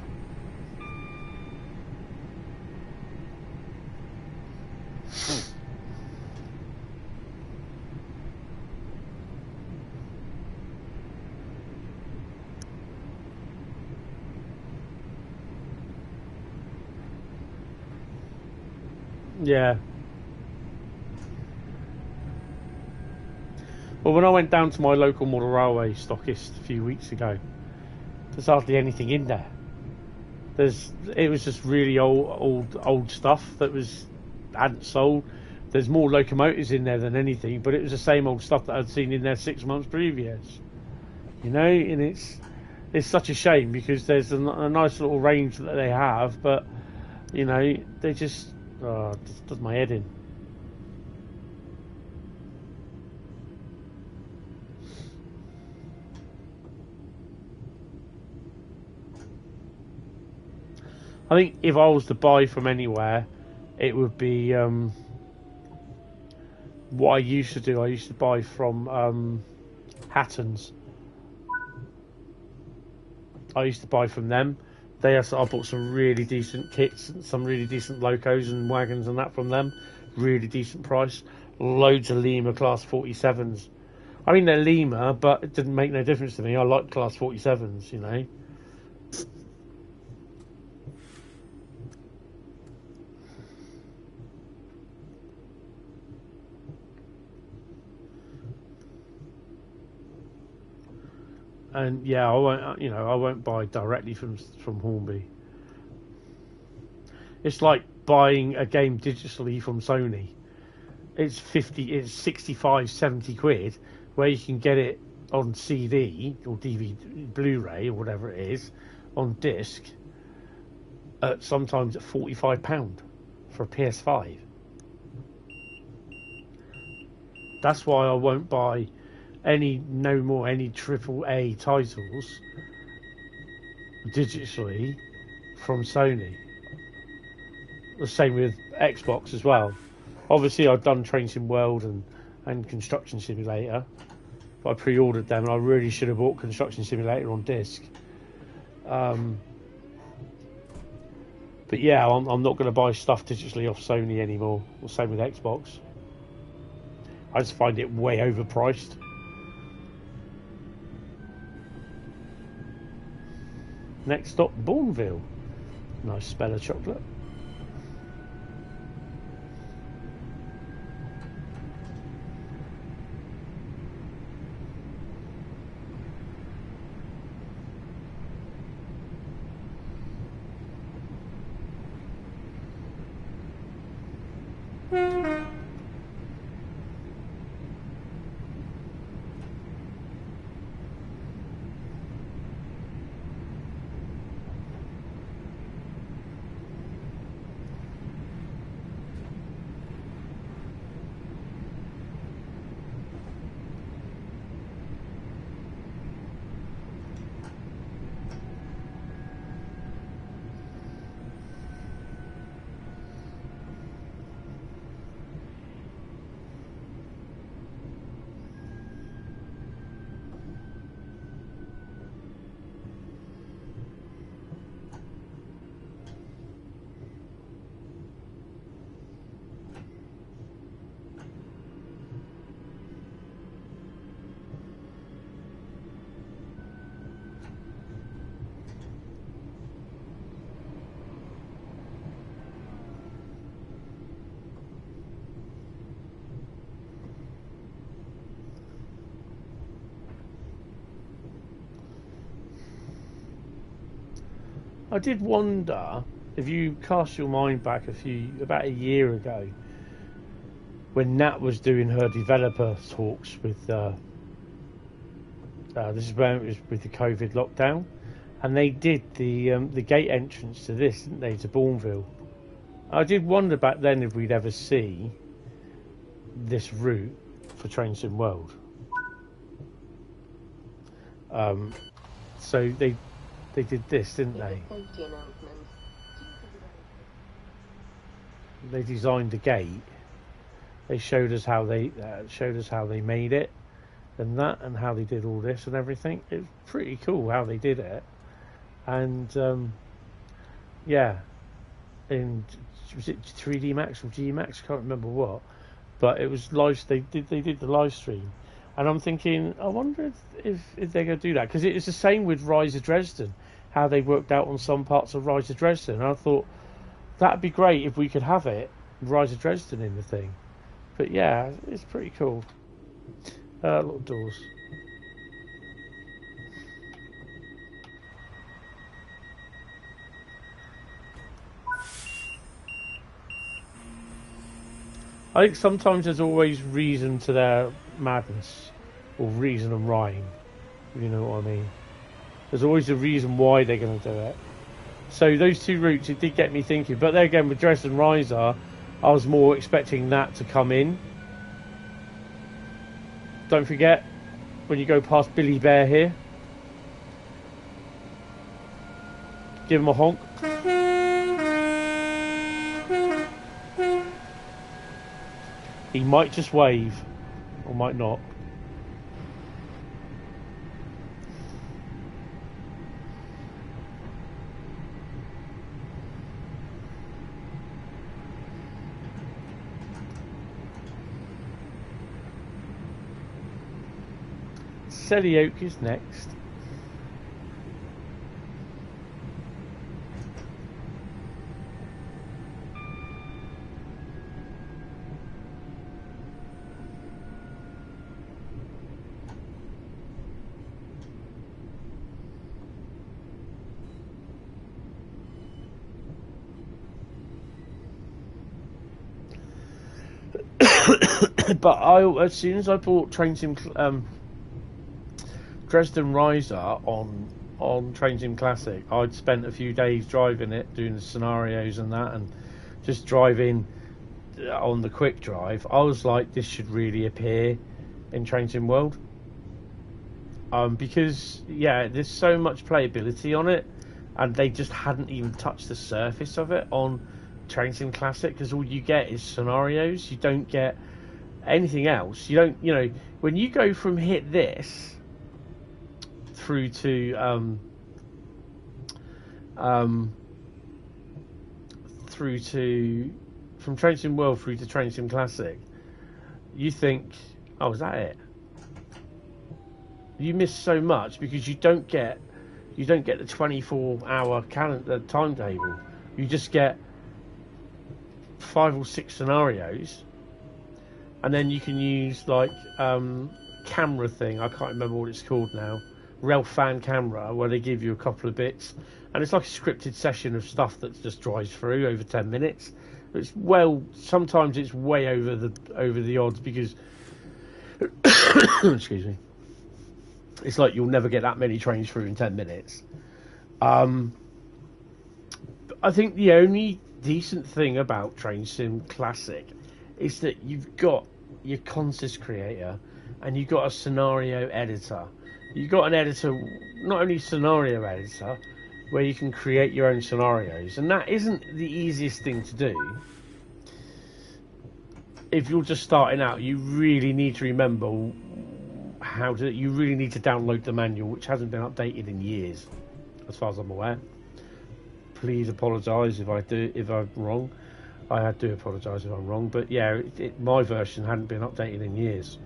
Yeah. Well, when I went down to my local model railway stockist a few weeks ago, there's hardly anything in there. It was just really old stuff that hadn't sold. There's more locomotives in there than anything, but it was the same old stuff that I'd seen in there 6 months previous. You know, and it's such a shame because there's a nice little range that they have, but you know, they just does my head in. I think if I was to buy from anywhere, it would be what I used to do. I used to buy from Hatton's. I used to buy from them. I bought some really decent kits, some really decent locos and wagons and that from them. Really decent price. Loads of Lima Class 47s. I mean, they're Lima, but it didn't make no difference to me. I like Class 47s, you know. And yeah, I won't. You know, I won't buy directly from Hornby. It's like buying a game digitally from Sony. It's 65, 70 quid, where you can get it on CD or DVD, Blu-ray or whatever it is, on disc. Sometimes at £45 for a PS5. That's why I won't buy no more AAA titles digitally from Sony. The same with Xbox as well. Obviously, I've done Train Sim World and Construction Simulator. But I pre-ordered them, and I really should have bought Construction Simulator on disc. But yeah, I'm not going to buy stuff digitally off Sony anymore. The same with Xbox. I just find it way overpriced. Next stop, Bourneville. Nice spell of chocolate. I did wonder if you cast your mind back about a year ago, when Nat was doing her developer talks with this is when it was with the COVID lockdown, and they did the gate entrance to this, didn't they, to Bourneville? I did wonder back then if we'd ever see this route for Train Sim World. So they did this, didn't they? They designed the gate. They showed us how they made it, and how they did all this and everything. It was pretty cool how they did it, and yeah. And was it 3D Max or G Max? I can't remember what, but it was live. They did the live stream, and I'm thinking, I wonder if they're going to do that, because it was the same with Rise of Dresden, how they worked out on some parts of Rise of Dresden. And I thought that'd be great if we could have it, Rise of Dresden, in the thing. But yeah, it's pretty cool. A lot of doors. I think sometimes there's always reason to their madness, or reason and rhyme, if you know what I mean. There's always a reason why they're going to do it. So those two routes, it did get me thinking. But then again, with Dresden Riesa, I was more expecting that to come in. Don't forget, when you go past Billy Bear here, give him a honk. He might just wave, or might not. Selly Oak is next. But as soon as I bought Train Sim Dresden Riesa on Train Sim Classic, I'd spent a few days driving it, doing the scenarios and that, and just driving on the quick drive. I was like, this should really appear in Train Sim World, because yeah, there's so much playability on it, and they just hadn't even touched the surface of it on Train Sim Classic, because all you get is scenarios. You don't get anything else. You don't, you know, when you go from hit this through to from Train Sim World through to Train Sim Classic, you think, oh, is that it? You miss so much because you don't get the 24-hour calendar timetable. You just get 5 or 6 scenarios, and then you can use like camera thing. I can't remember what it's called now. Railcam camera, where they give you a couple of bits, and it's like a scripted session of stuff that just drives through over 10 minutes. It's sometimes it's way over the odds, because excuse me, it's like you'll never get that many trains through in 10 minutes. I think the only decent thing about Train Sim Classic is that you've got your consist creator and you've got a scenario editor. You've got an editor, not only scenario editor, where you can create your own scenarios, and that isn't the easiest thing to do. If you're just starting out, you really need to remember you really need to download the manual, which hasn't been updated in years, as far as I'm aware. Please apologise if I'm wrong. I do apologise if I'm wrong, but yeah, my version hadn't been updated in years.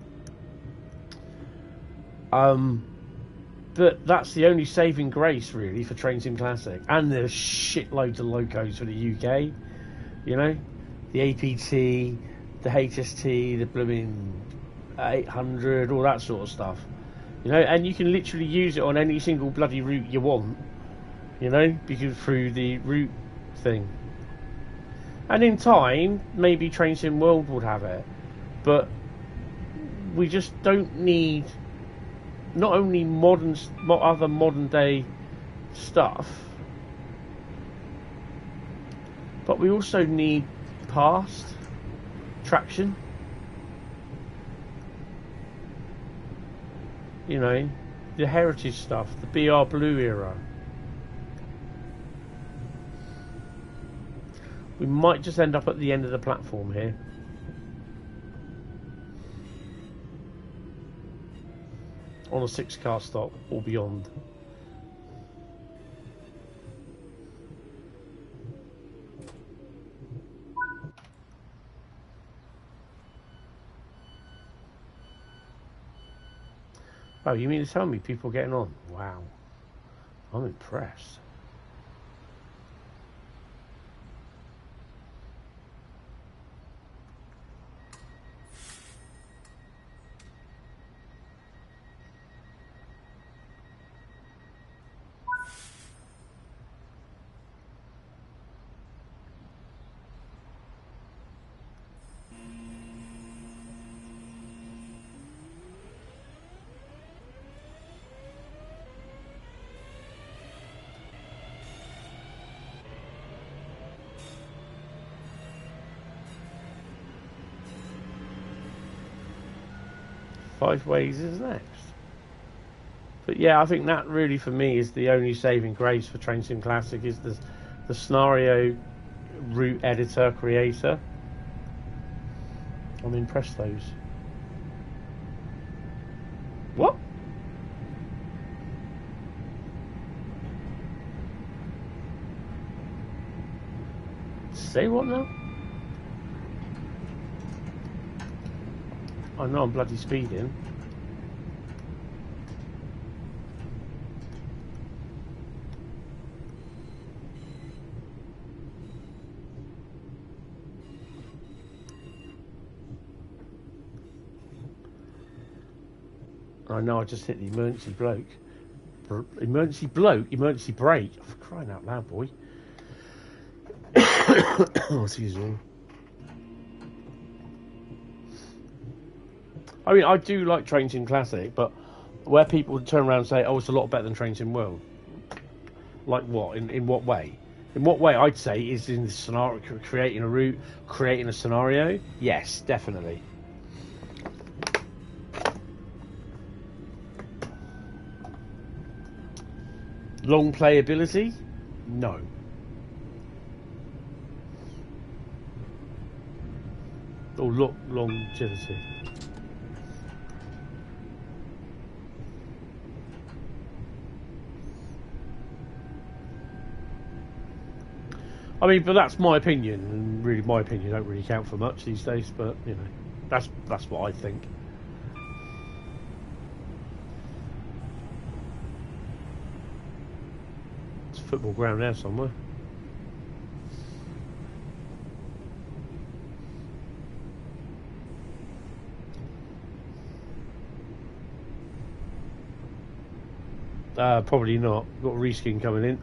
But that's the only saving grace really for Train Sim Classic, and there's shitloads of locos for the UK. You know, the APT, the HST, the blooming 800, all that sort of stuff. You know, and you can literally use it on any single bloody route you want. You know, because through the route thing. And in time, maybe Train Sim World would have it, but we just don't need not only other modern day stuff, but we also need past traction. You know, the heritage stuff, the BR Blue era. We might just end up at the end of the platform here. On a 6-car stop or beyond. Oh, you mean to tell me people getting on? Wow. I'm impressed. Five Ways is next. But yeah, I think that really for me is the only saving grace for Train Sim Classic, is the scenario route editor creator. I'm impressed those. What? Say what now? I know I'm bloody speeding. I know I just hit the emergency bloke. Emergency brake. Oh, for crying out loud, boy. Oh, excuse me. I mean, I do like Train Sim Classic, but where people turn around and say, "Oh, it's a lot better than Train Sim World," like what? In what way? In what way? I'd say is in the scenario, creating a route, creating a scenario. Yes, definitely. Long playability? No. Or longevity. I mean, but that's my opinion, and really, my opinion don't really count for much these days. But you know, that's what I think. It's a football ground there somewhere. Probably not. Got a reskin coming in.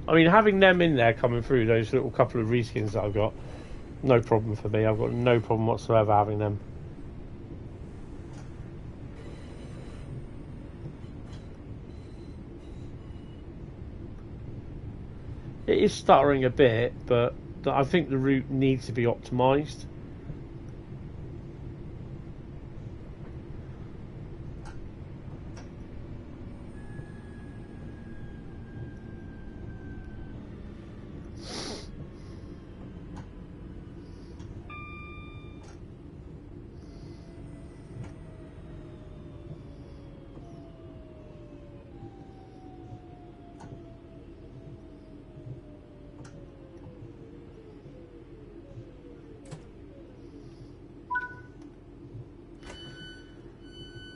I mean, having them in there coming through, those little couple of reskins that I've got, no problem for me. I've got no problem whatsoever having them. It is stuttering a bit, but I think the route needs to be optimised.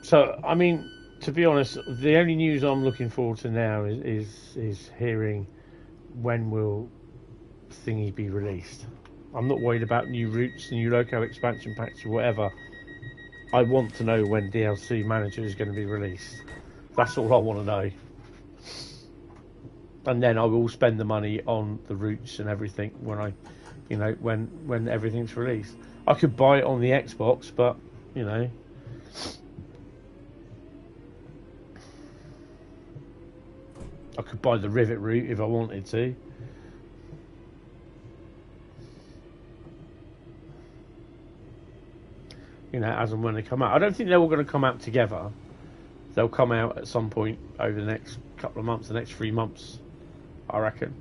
So, I mean, to be honest, the only news I'm looking forward to now is hearing when will Thingy be released. I'm not worried about new routes, new loco expansion packs or whatever. I want to know when DLC Manager is going to be released. That's all I want to know. And then I will spend the money on the routes and everything when I, you know, when everything's released. I could buy it on the Xbox, but you know. I could buy the Rivet route if I wanted to. You know, as and when they come out. I don't think they're all going to come out together. They'll come out at some point over the next couple of months, the next 3 months, I reckon.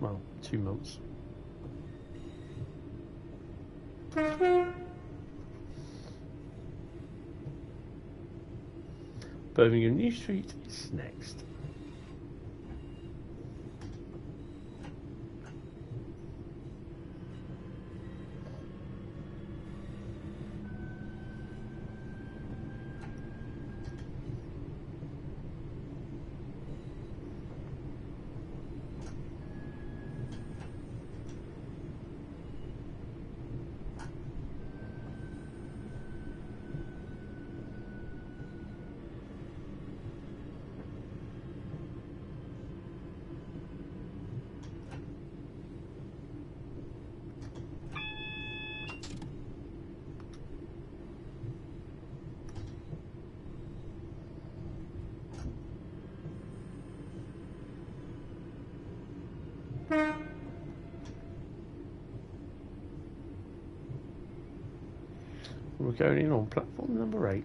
Well, 2 months. Birmingham New Street is next. We're going in on platform number 8.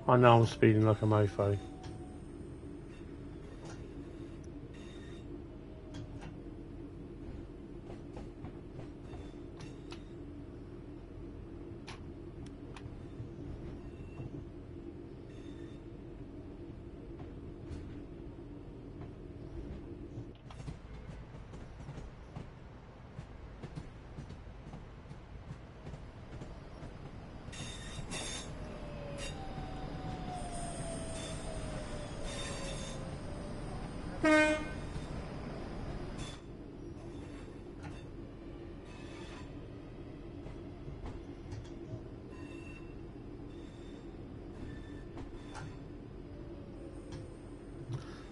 I know I'm speeding like a mofo.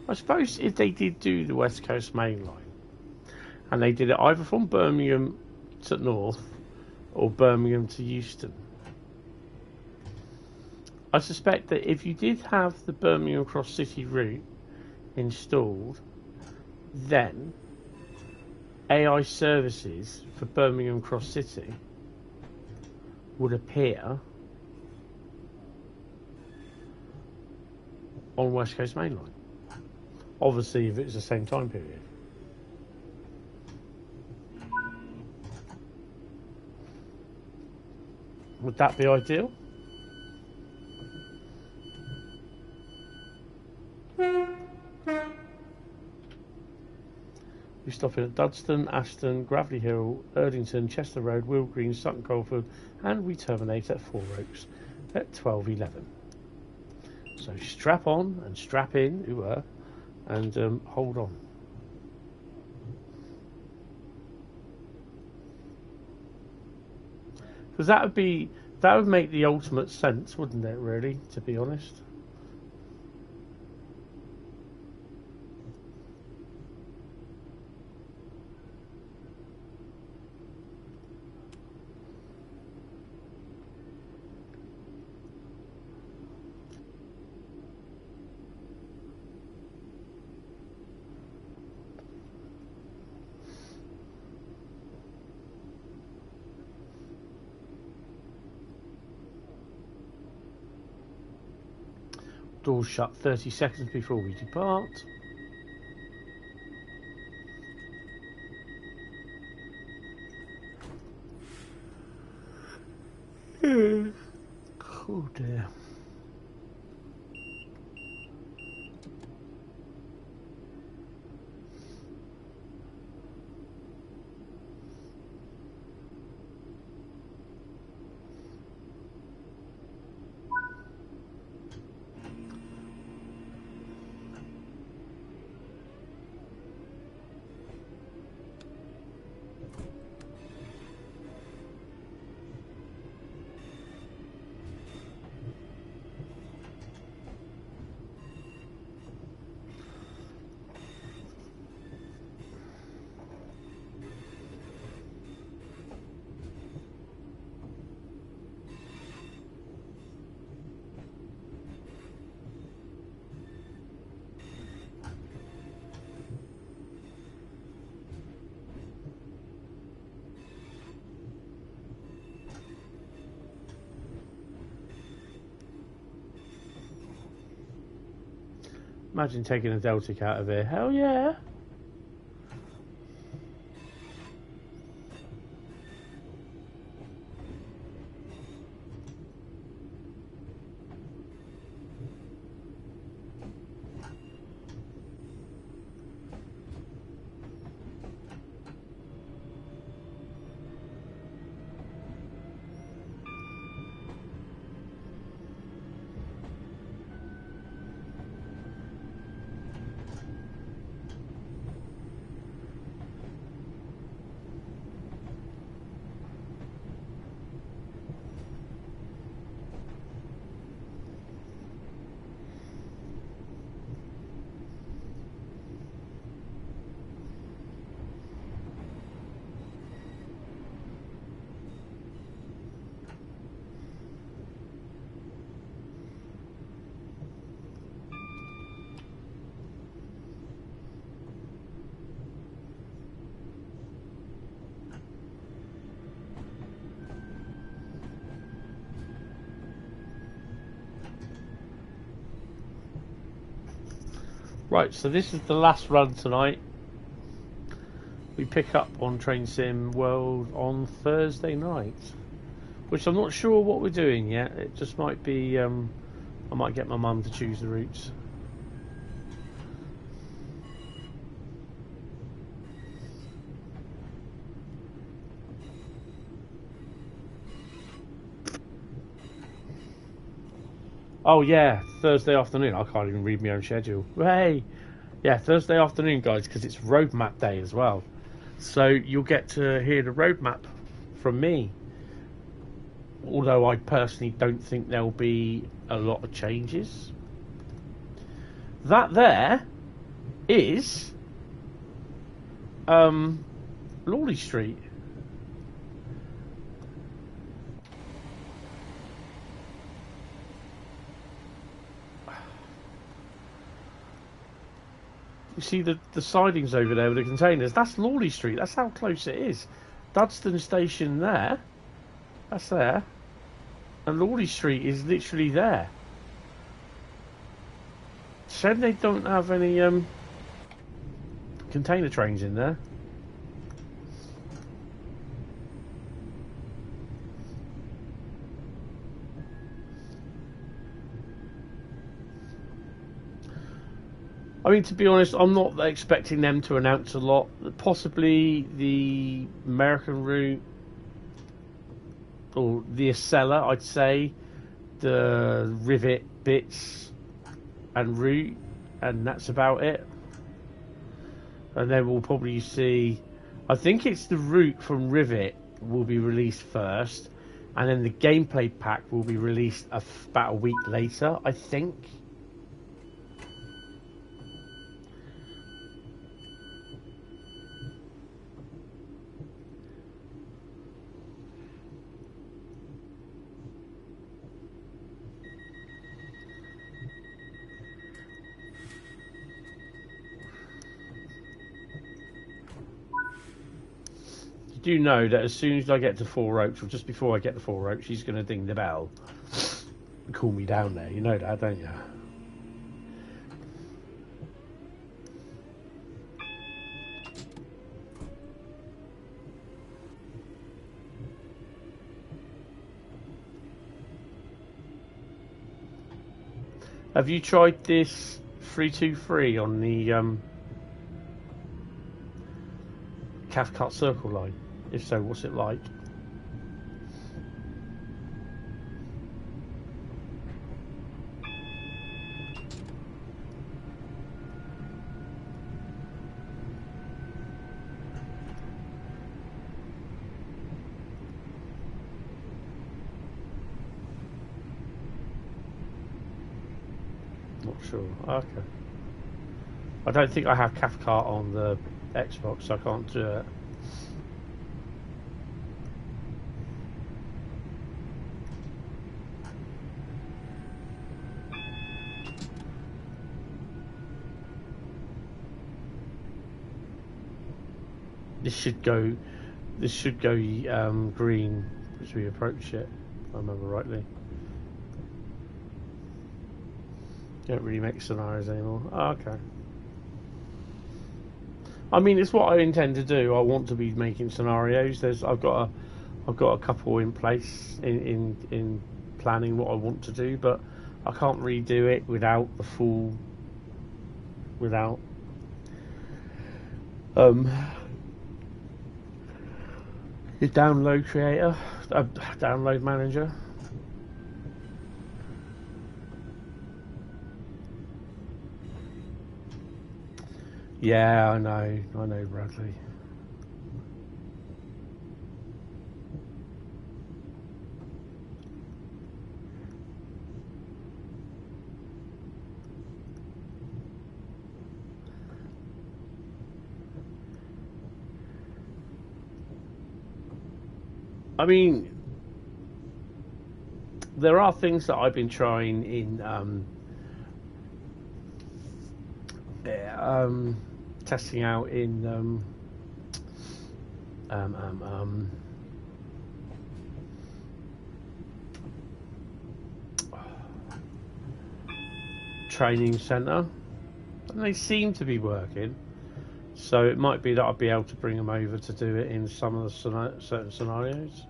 I suppose if they did do the West Coast Main Line, and they did it either from Birmingham to North or Birmingham to Euston, I suspect that if you did have the Birmingham Cross City route installed, then AI services for Birmingham Cross City would appear on West Coast Main Line. Obviously, if it's the same time period. Would that be ideal? We're stopping at Dudston, Ashton, Gravelly Hill, Erdington, Chester Road, Will Green, Sutton Coldfield, and we terminate at Four Oaks at 12:11. So strap on and strap in, and hold on. Because that would make the ultimate sense, wouldn't it? Really, to be honest. Doors shut 30 seconds before we depart. Oh dear. Imagine taking a Deltic out of here. Hell yeah! Right, so this is the last run tonight. We pick up on Train Sim World on Thursday night, which I'm not sure what we're doing yet. It just might be, I might get my mum to choose the routes. Oh yeah, Thursday afternoon. I can't even read my own schedule. Hey! Yeah, Thursday afternoon, guys, because it's roadmap day as well. So you'll get to hear the roadmap from me. Although I personally don't think there'll be a lot of changes. That there is Lawley Street. You see the sidings over there with the containers? That's Lawley Street. That's how close it is. Dudston Station there. That's there. And Lawley Street is literally there. Said they don't have any container trains in there. I mean, to be honest, I'm not expecting them to announce a lot. Possibly the American route, or the Acela, I'd say, the Rivet bits and route, and that's about it. And then we'll probably see, I think it's the route from Rivet will be released first, and then the gameplay pack will be released about a week later, I think. Do know that as soon as I get to Four Oaks, or just before I get to Four Oaks, she's going to ding the bell and call me down there. You know that, don't you? Have you tried this 323 on the Cathcart Circle line? If so, what's it like? Not sure. Okay. I don't think I have Cathcart on the Xbox, so I can't do it. This should go green as we approach it, if I remember rightly. Don't really make scenarios anymore. Oh, okay. I mean, it's what I intend to do. I want to be making scenarios. I've got a couple in place in planning what I want to do, but I can't really do it without your download creator, download manager. Yeah, I know, Bradley. I mean, there are things that I've been trying in testing out in training center. And they seem to be working. So it might be that I'll be able to bring them over to do it in some of the certain scenarios.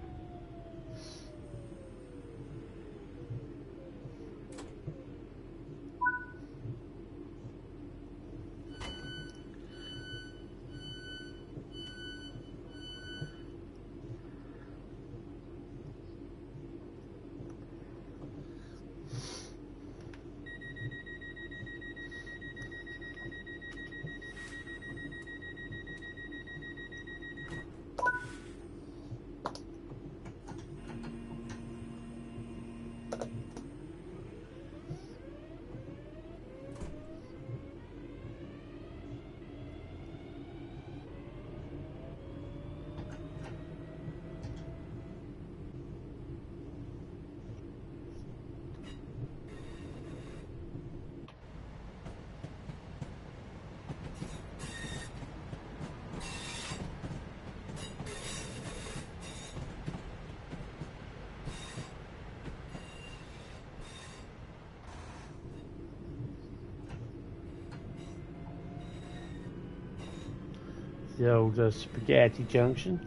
The old spaghetti junction.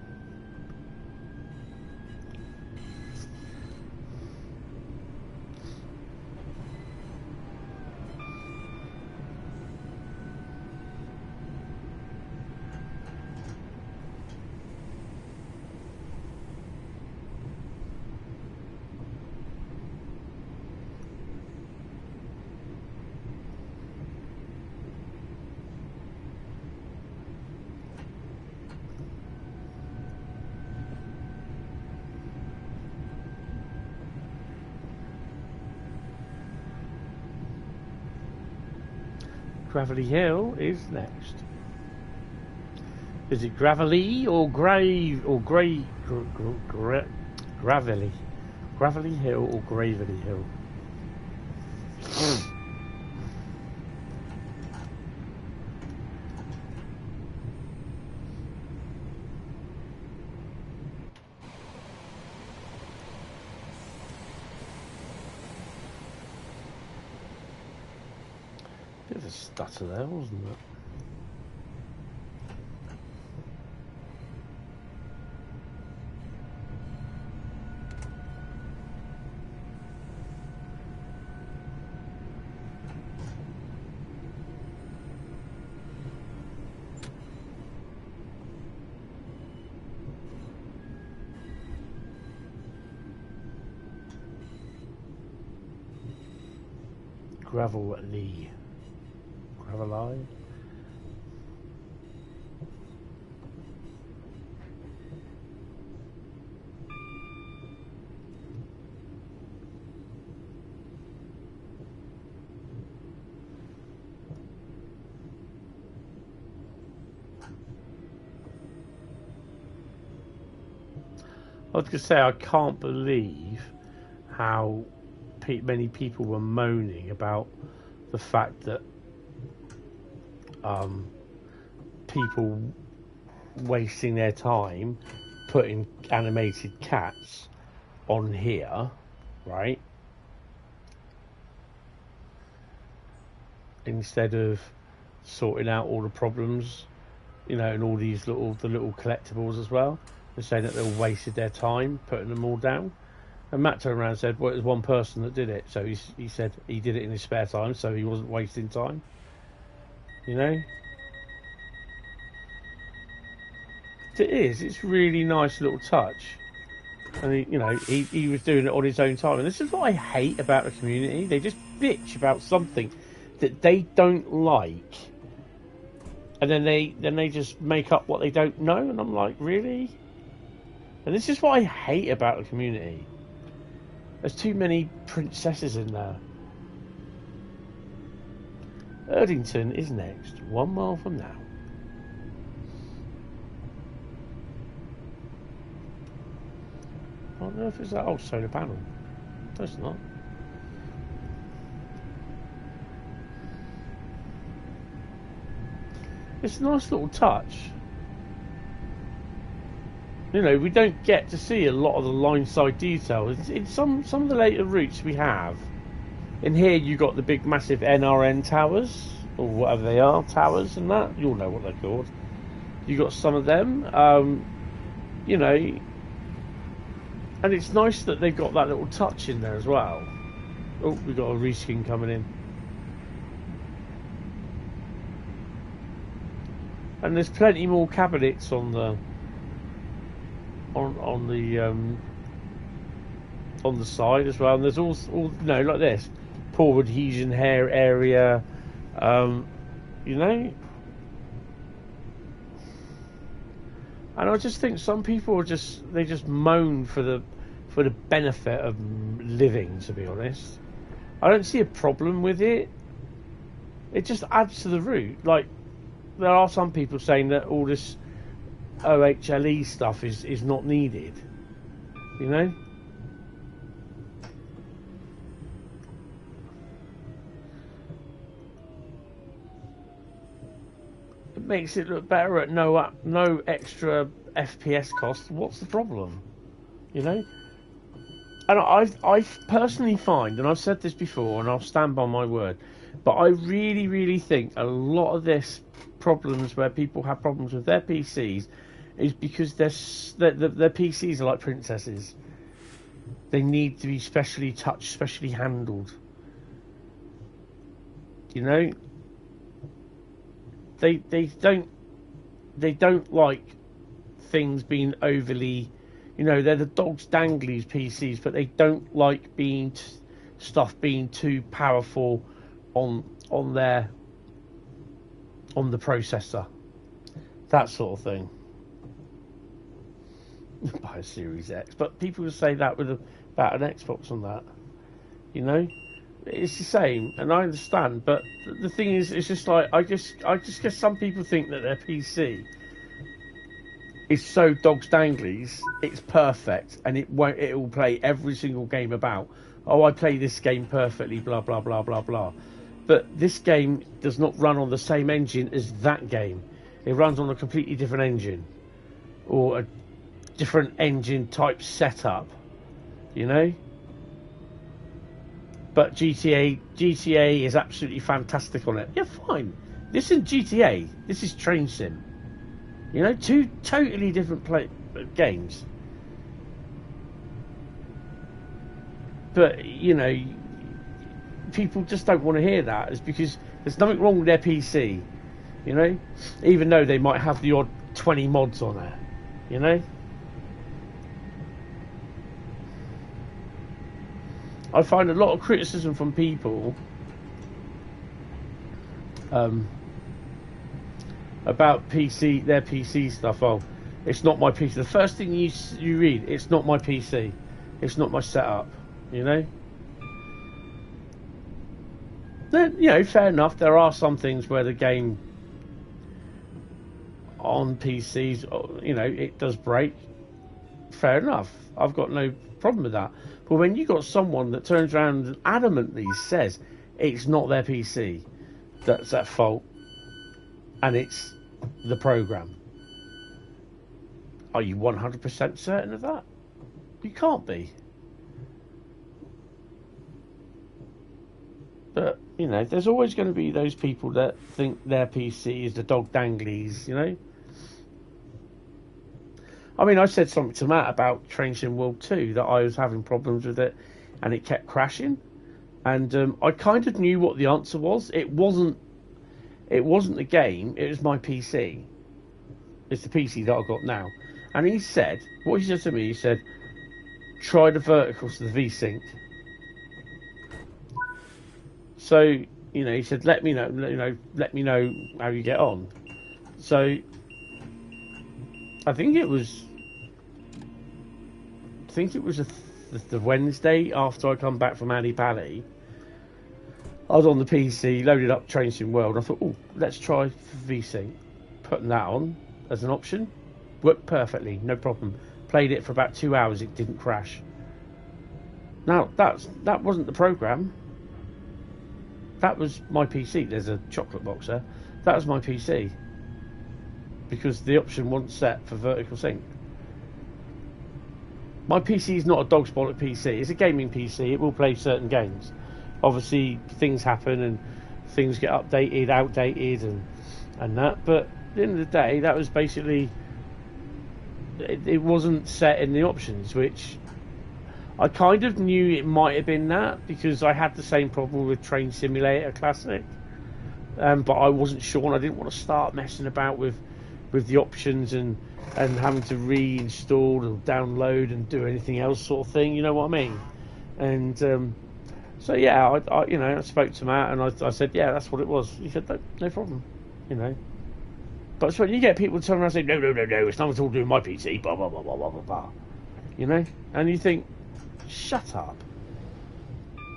Gravelly Hill is next. Is it Gravelly or Grave or Gravelly? Gravelly Hill or Gravelly Hill? Bit of a stutter there, wasn't it? Gravelly. Gravelly. I was going to say, I can't believe how many people were moaning about the fact that people wasting their time putting animated cats on here, right? Instead of sorting out all the problems, you know, and all these little collectibles as well. They're saying that they wasted their time putting them all down. And Matt turned around and said, well, it was one person that did it. So he said he did it in his spare time, so he wasn't wasting time. You know? It is. It's really nice little touch. And, he was doing it on his own time. And this is what I hate about the community. They just bitch about something that they don't like. And then they just make up what they don't know. And I'm like, really? And this is what I hate about the community. There's too many princesses in there. Erdington is next, 1 mile from now. I don't know if it's that old solar panel. No, it's not. It's a nice little touch. You know, we don't get to see a lot of the line side detail. In some of the later routes we have. In here you got the big massive NRN towers, or whatever they are, towers and that. You'll know what they're called. You got some of them, you know, and it's nice that they've got that little touch in there as well. Oh, we've got a reskin coming in. And there's plenty more cabinets on the on the side as well. And there's all you know, like this poor adhesion hair area, you know. And I just think some people are they just moan for the benefit of living. To be honest, I don't see a problem with it. It just adds to the route. Like, there are some people saying that all this OHLE stuff is not needed, you know. It makes it look better at no extra FPS cost. What's the problem, you know? And I personally find, and I've said this before, and I'll stand by my word, but I really think a lot of this problems where people have problems with their PCs is because their PCs are like princesses. They need to be specially touched, specially handled. You know, they don't like things being overly, you know, they're the dog's danglies PCs, but they don't like stuff being too powerful on the processor, that sort of thing. Buy a Series X, but people will say that about an Xbox on that, you know. It's the same, and I understand, but the thing is, it's just like I just guess some people think that their PC is so dog's danglies, it's perfect, and it will play every single game about. Oh, I play this game perfectly, blah blah blah blah blah. But this game does not run on the same engine as that game. It runs on a completely different engine, or a different engine type setup, you know. But GTA is absolutely fantastic on it. Yeah, fine. This isn't GTA. This is Train Sim. You know, two totally different games. But, you know, people just don't want to hear that. It's because there's nothing wrong with their PC, you know, even though they might have the odd 20 mods on there, you know. I find a lot of criticism from people about their PC stuff. Oh, it's not my PC. The first thing you read, it's not my PC, it's not my setup, you know. Then, you know, fair enough, there are some things where the game on PCs, you know, it does break. Fair enough, I've got no problem with that. But when you got someone that turns around and adamantly says it's not their PC that's at fault, and it's the program, are you 100% certain of that? You can't be. But, you know, there's always going to be those people that think their PC is the dog danglies, you know. I mean, I said something to Matt about Train Sim World 2, that I was having problems with it and it kept crashing. And I kind of knew what the answer was. It wasn't the game, it was my PC. It's the PC that I've got now. And he said, what he said to me, he said, try the verticals to the VSync. So, you know, he said, let me know how you get on. So, I think it was the Wednesday after I come back from Ali Pally. I was on the PC, loaded up Train Sim World. I thought, oh, let's try VSync. Putting that on as an option, worked perfectly, no problem. Played it for about 2 hours, it didn't crash. Now that wasn't the program. That was my PC. There's a chocolate box there. That was my PC. Because the option wasn't set for vertical sync. My PC is not a dog's bollock PC. It's a gaming PC. It will play certain games. Obviously, things happen and things get updated, outdated, and that. But at the end of the day, that was basically it wasn't set in the options, which I kind of knew it might have been that because I had the same problem with Train Simulator Classic, but I wasn't sure and I didn't want to start messing about with the options and having to reinstall and download and do anything else sort of thing. You know what I mean? And so yeah, I spoke to Matt and I said, yeah, that's what it was. He said, no problem, you know. But it's when you get people turn around and say, no, it's nothing at all to do with my PC, blah, blah, blah, blah, blah, blah, blah. You know? And you think, shut up.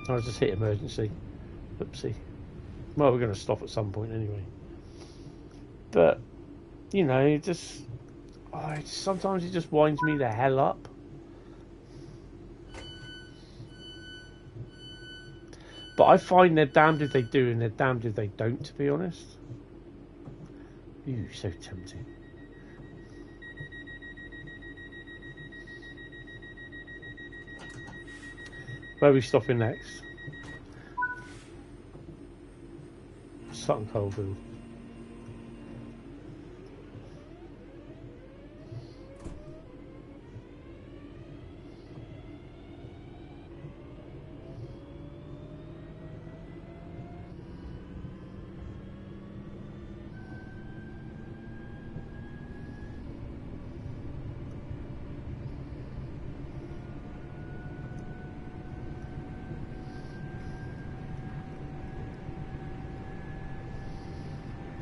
I just hit emergency. Oopsie. Well, we're going to stop at some point anyway. But, you know, sometimes it just winds me the hell up. But I find they're damned if they do and they're damned if they don't, to be honest. Ooh, so tempting. Where are we stopping next? Sutton Coldfield.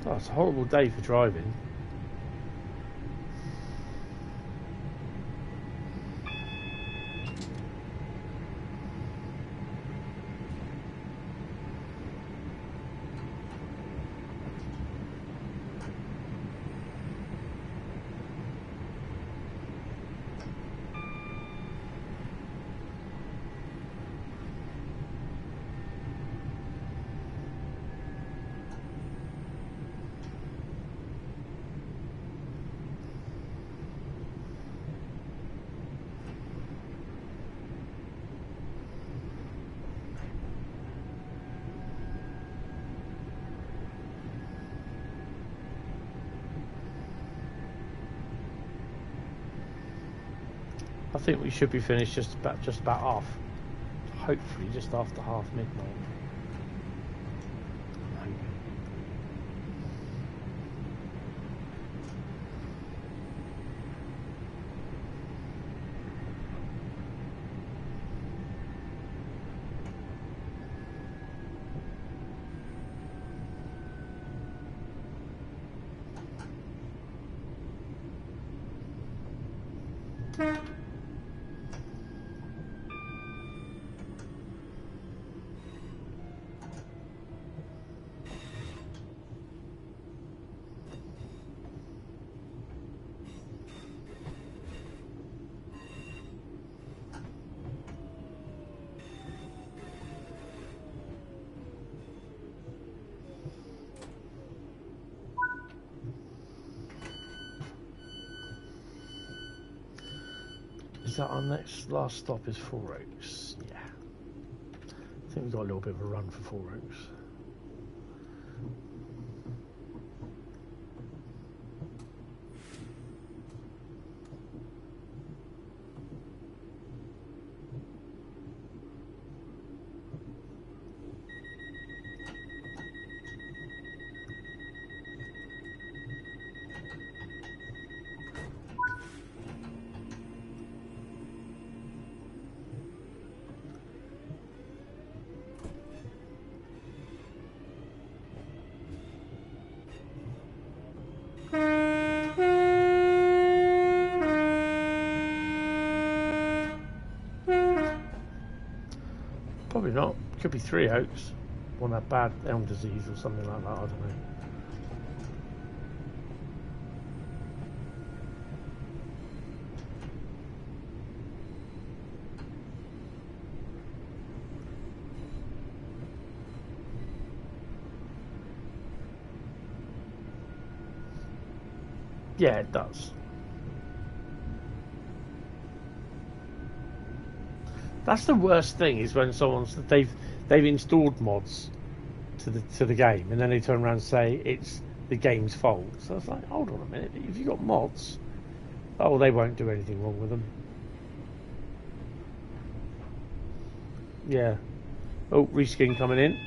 Oh, it's a horrible day for driving. I think we should be finished just about half. Hopefully, just after half midnight. Is that our last stop is Four Oaks? Yeah. I think we've got a little bit of a run for Four Oaks. Probably not. Could be Three Oaks. One had bad elm disease or something like that. I don't know. Yeah, it does. That's the worst thing is when they've installed mods to to the game, and then they turn around and say it's the game's fault. So I was like, hold on a minute, if you got mods, oh, they won't do anything wrong with them. Yeah. Oh, reskin coming in.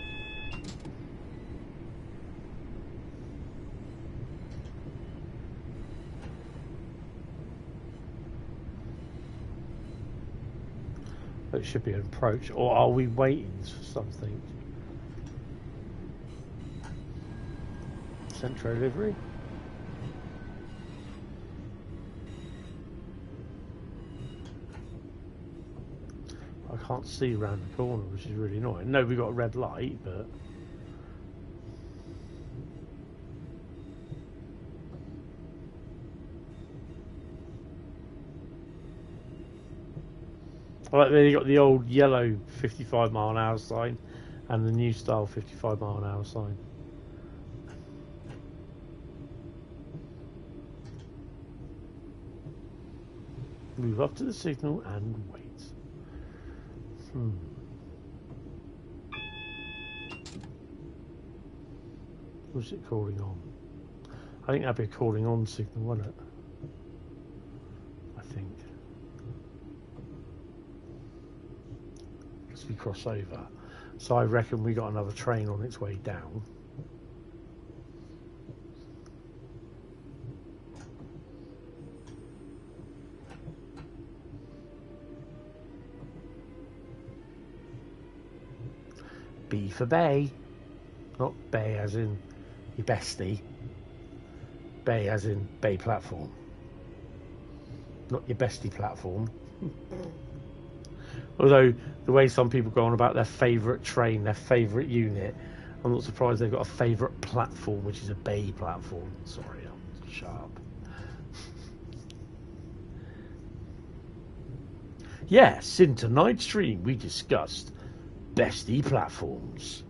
It should be an approach, or are we waiting for something? Centro livery. I can't see around the corner, which is really annoying. No, we got a red light, but I like they got the old yellow 55-mile-an-hour sign and the new style 55-mile-an-hour sign. Move up to the signal and wait. Was it calling on? I think that'd be a calling on signal, wouldn't it? I think. As we cross over. So I reckon we got another train on its way down. B for Bay, not Bay as in your bestie. Bay as in Bay platform, not your bestie platform. Although the way some people go on about their favourite train, their favourite unit, I'm not surprised they've got a favourite platform, which is a Bay platform. Sorry, I'm sharp. Yes, in tonight's stream we discussed bestie platforms.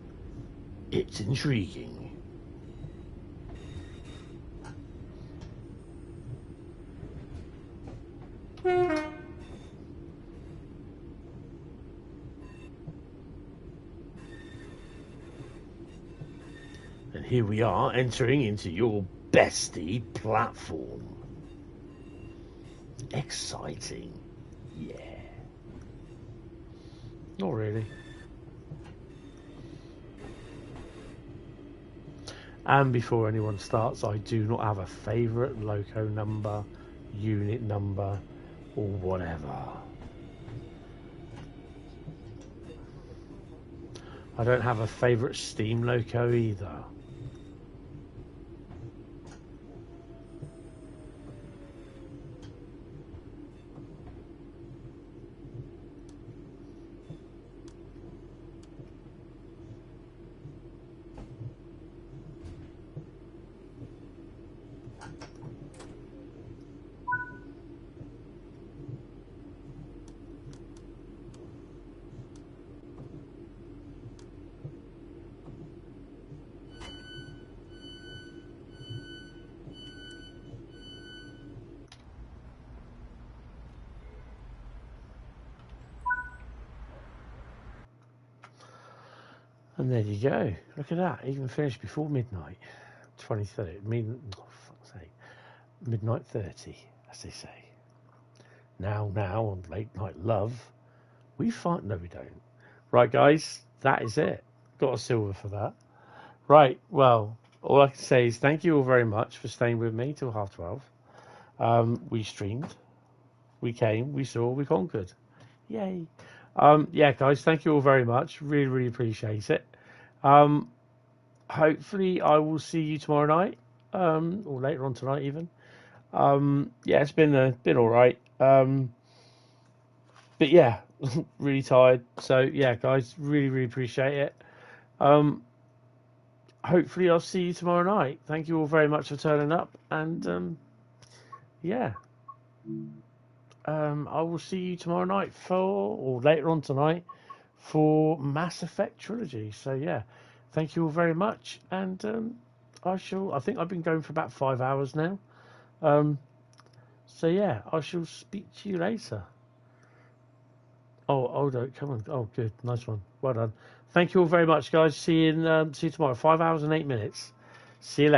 It's intriguing. And here we are entering into your bestie platform. Exciting. Yeah. Not really. And before anyone starts, I do not have a favourite loco number, unit number, or whatever. I don't have a favourite steam loco either. And there you go. Look at that. Even finished before midnight. 20:30. Oh, fuck's sake. Midnight 30, as they say. Now, on Late Night Love, we find... No, we don't. Right, guys. That is it. Got a silver for that. Right. Well, all I can say is thank you all very much for staying with me till 12:30. We streamed. We came. We saw. We conquered. Yay. Yeah, guys, thank you all very much. Really, really appreciate it. Hopefully I will see you tomorrow night, or later on tonight even. Yeah, it's been all right. But yeah, really tired. So yeah, guys, really, really appreciate it. Hopefully I'll see you tomorrow night. Thank you all very much for turning up, and yeah. I will see you tomorrow night or later on tonight for Mass Effect Trilogy. So yeah, thank you all very much, and I think I've been going for about 5 hours now. So yeah, I shall speak to you later. Oh, Odo, come on. Oh, good, nice one, well done. Thank you all very much, guys. See you tomorrow. 5 hours and 8 minutes. See you later.